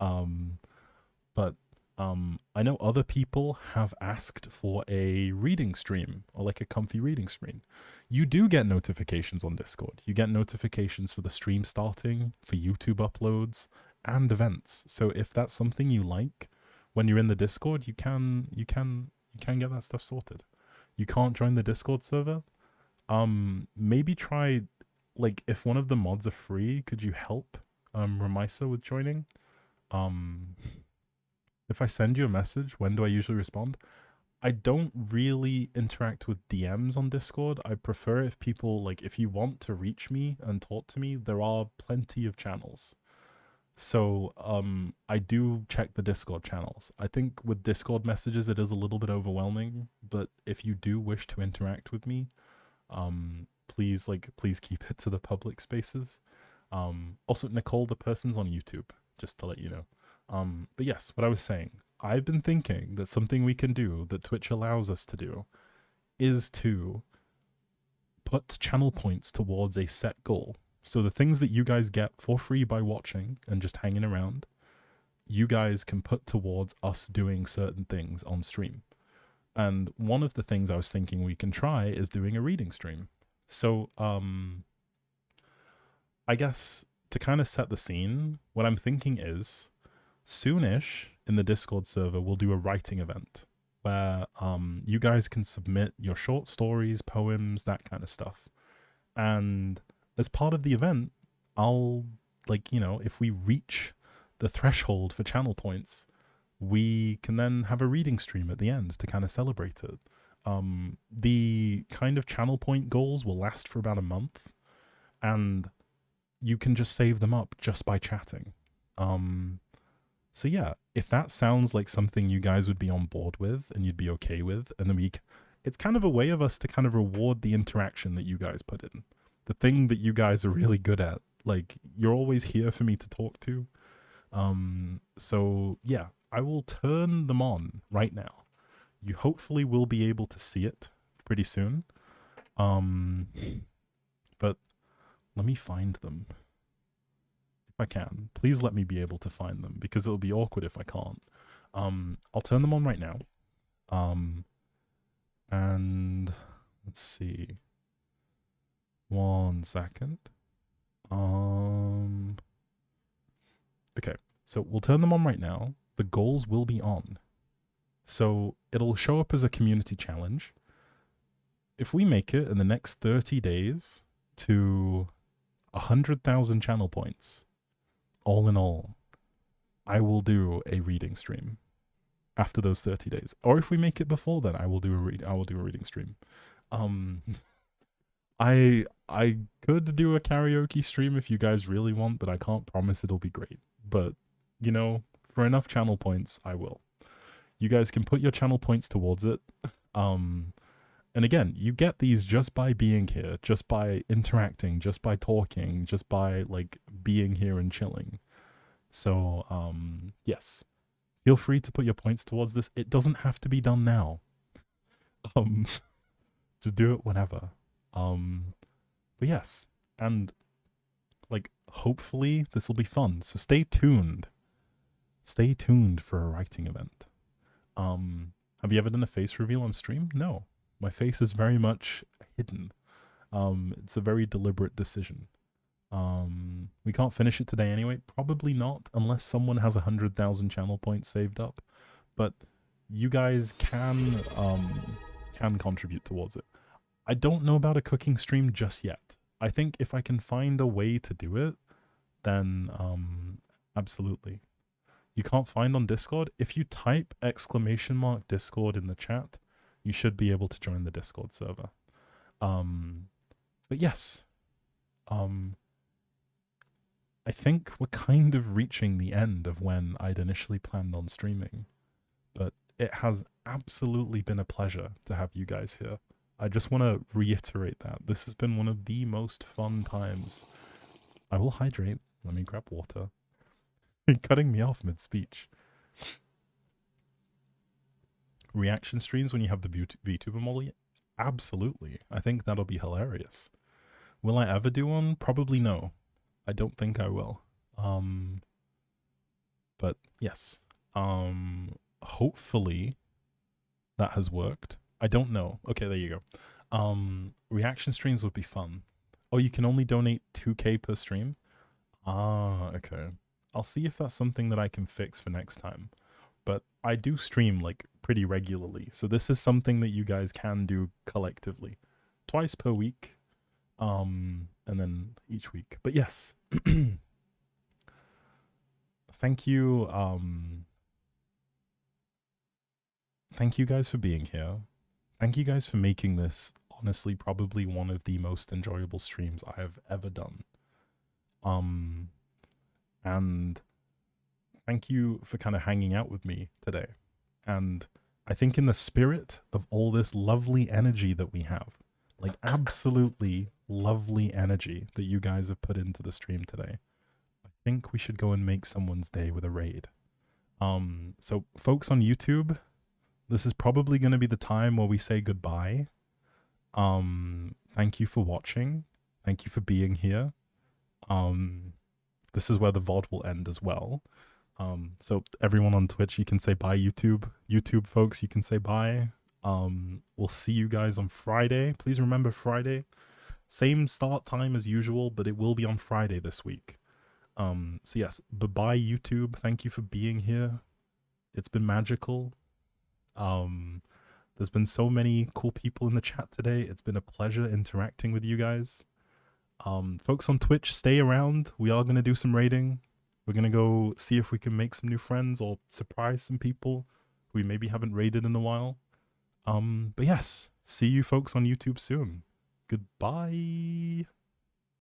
S1: But I know other people have asked for a reading stream, or like a comfy reading stream. You do get notifications on Discord. You get notifications for the stream starting, for YouTube uploads, and events. So if that's something you like, when you're in the Discord, you can get that stuff sorted. You can't join the Discord server? Maybe try, like, if one of the mods are free, could you help Ramisa with joining? If I send you a message, when do I usually respond? I don't really interact with DMs on Discord. I prefer if people, like, if you want to reach me and talk to me, there are plenty of channels. So I do check the Discord channels. I think with Discord messages, it is a little bit overwhelming, but if you do wish to interact with me, please keep it to the public spaces. Also, Nicole, the person's on YouTube, just to let you know. But yes, what I was saying, I've been thinking that something we can do that Twitch allows us to do is to put channel points towards a set goal. So the things that you guys get for free by watching and just hanging around, you guys can put towards us doing certain things on stream. And one of the things I was thinking we can try is doing a reading stream. So I guess to kind of set the scene, what I'm thinking is soonish in the Discord server, we'll do a writing event where you guys can submit your short stories, poems, that kind of stuff. And as part of the event, I'll, like, you know, if we reach the threshold for channel points, we can then have a reading stream at the end to kind of celebrate it. The kind of channel point goals will last for about a month, and you can just save them up just by chatting. So yeah, if that sounds like something you guys would be on board with and you'd be okay with, and then it's kind of a way of us to kind of reward the interaction that you guys put in. The thing that you guys are really good at. Like, you're always here for me to talk to. So yeah, I will turn them on right now. You hopefully will be able to see it pretty soon. But let me find them. If I can. Please let me be able to find them, because it'll be awkward if I can't. I'll turn them on right now. And let's see. 1 second. Okay, so we'll turn them on right now. The goals will be on. So it'll show up as a community challenge. If we make it in the next 30 days to 100,000 channel points, all in all, I will do a reading stream after those 30 days. Or if we make it before then, I will do a reading stream. I could do a karaoke stream if you guys really want, but I can't promise it'll be great. But, you know, for enough channel points, I will. You guys can put your channel points towards it. And again, you get these just by being here, just by interacting, just by talking, just by, like, being here and chilling. So, yes. Feel free to put your points towards this. It doesn't have to be done now. Just do it whenever. But yes. And, like, hopefully this will be fun. So stay tuned. Stay tuned for a writing event. Have you ever done a face reveal on stream? No. My face is very much hidden. It's a very deliberate decision. We can't finish it today anyway. Probably not, unless someone has 100,000 channel points saved up. But you guys can contribute towards it. I don't know about a cooking stream just yet. I think if I can find a way to do it, then absolutely. You can't find on Discord? If you type !Discord in the chat, you should be able to join the Discord server. But yes, I think we're kind of reaching the end of when I'd initially planned on streaming, but it has absolutely been a pleasure to have you guys here. I just want to reiterate that. This has been one of the most fun times. I will hydrate. Let me grab water. You're cutting me off mid-speech. Reaction streams when you have the VTuber model? Absolutely. I think that'll be hilarious. Will I ever do one? Probably no. I don't think I will. But yes. Hopefully that has worked. I don't know. Okay, there you go. Reaction streams would be fun. Oh, you can only donate 2k per stream? Ah, okay. I'll see if that's something that I can fix for next time. But I do stream, like, pretty regularly. So this is something that you guys can do collectively. Twice per week. And then each week. But yes. Thank you. Thank you guys for being here. Thank you guys for making this, honestly, probably one of the most enjoyable streams I have ever done. And thank you for kind of hanging out with me today. And I think in the spirit of all this lovely energy that we have, like absolutely lovely energy that you guys have put into the stream today, I think we should go and make someone's day with a raid. So folks on YouTube, this is probably going to be the time where we say goodbye. Thank you for watching. Thank you for being here. This is where the VOD will end as well. So everyone on Twitch, you can say bye, YouTube. YouTube folks, you can say bye. We'll see you guys on Friday. Please remember Friday, Same start time as usual, but it will be on Friday this week. So yes, bye-bye YouTube. Thank you for being here. It's been magical. There's been so many cool people in the chat today. It's been a pleasure interacting with you guys. Folks on Twitch, stay around. We are going to do some raiding. We're going to go see if we can make some new friends or surprise some people who we maybe haven't raided in a while. But yes, see you folks on YouTube soon. Goodbye.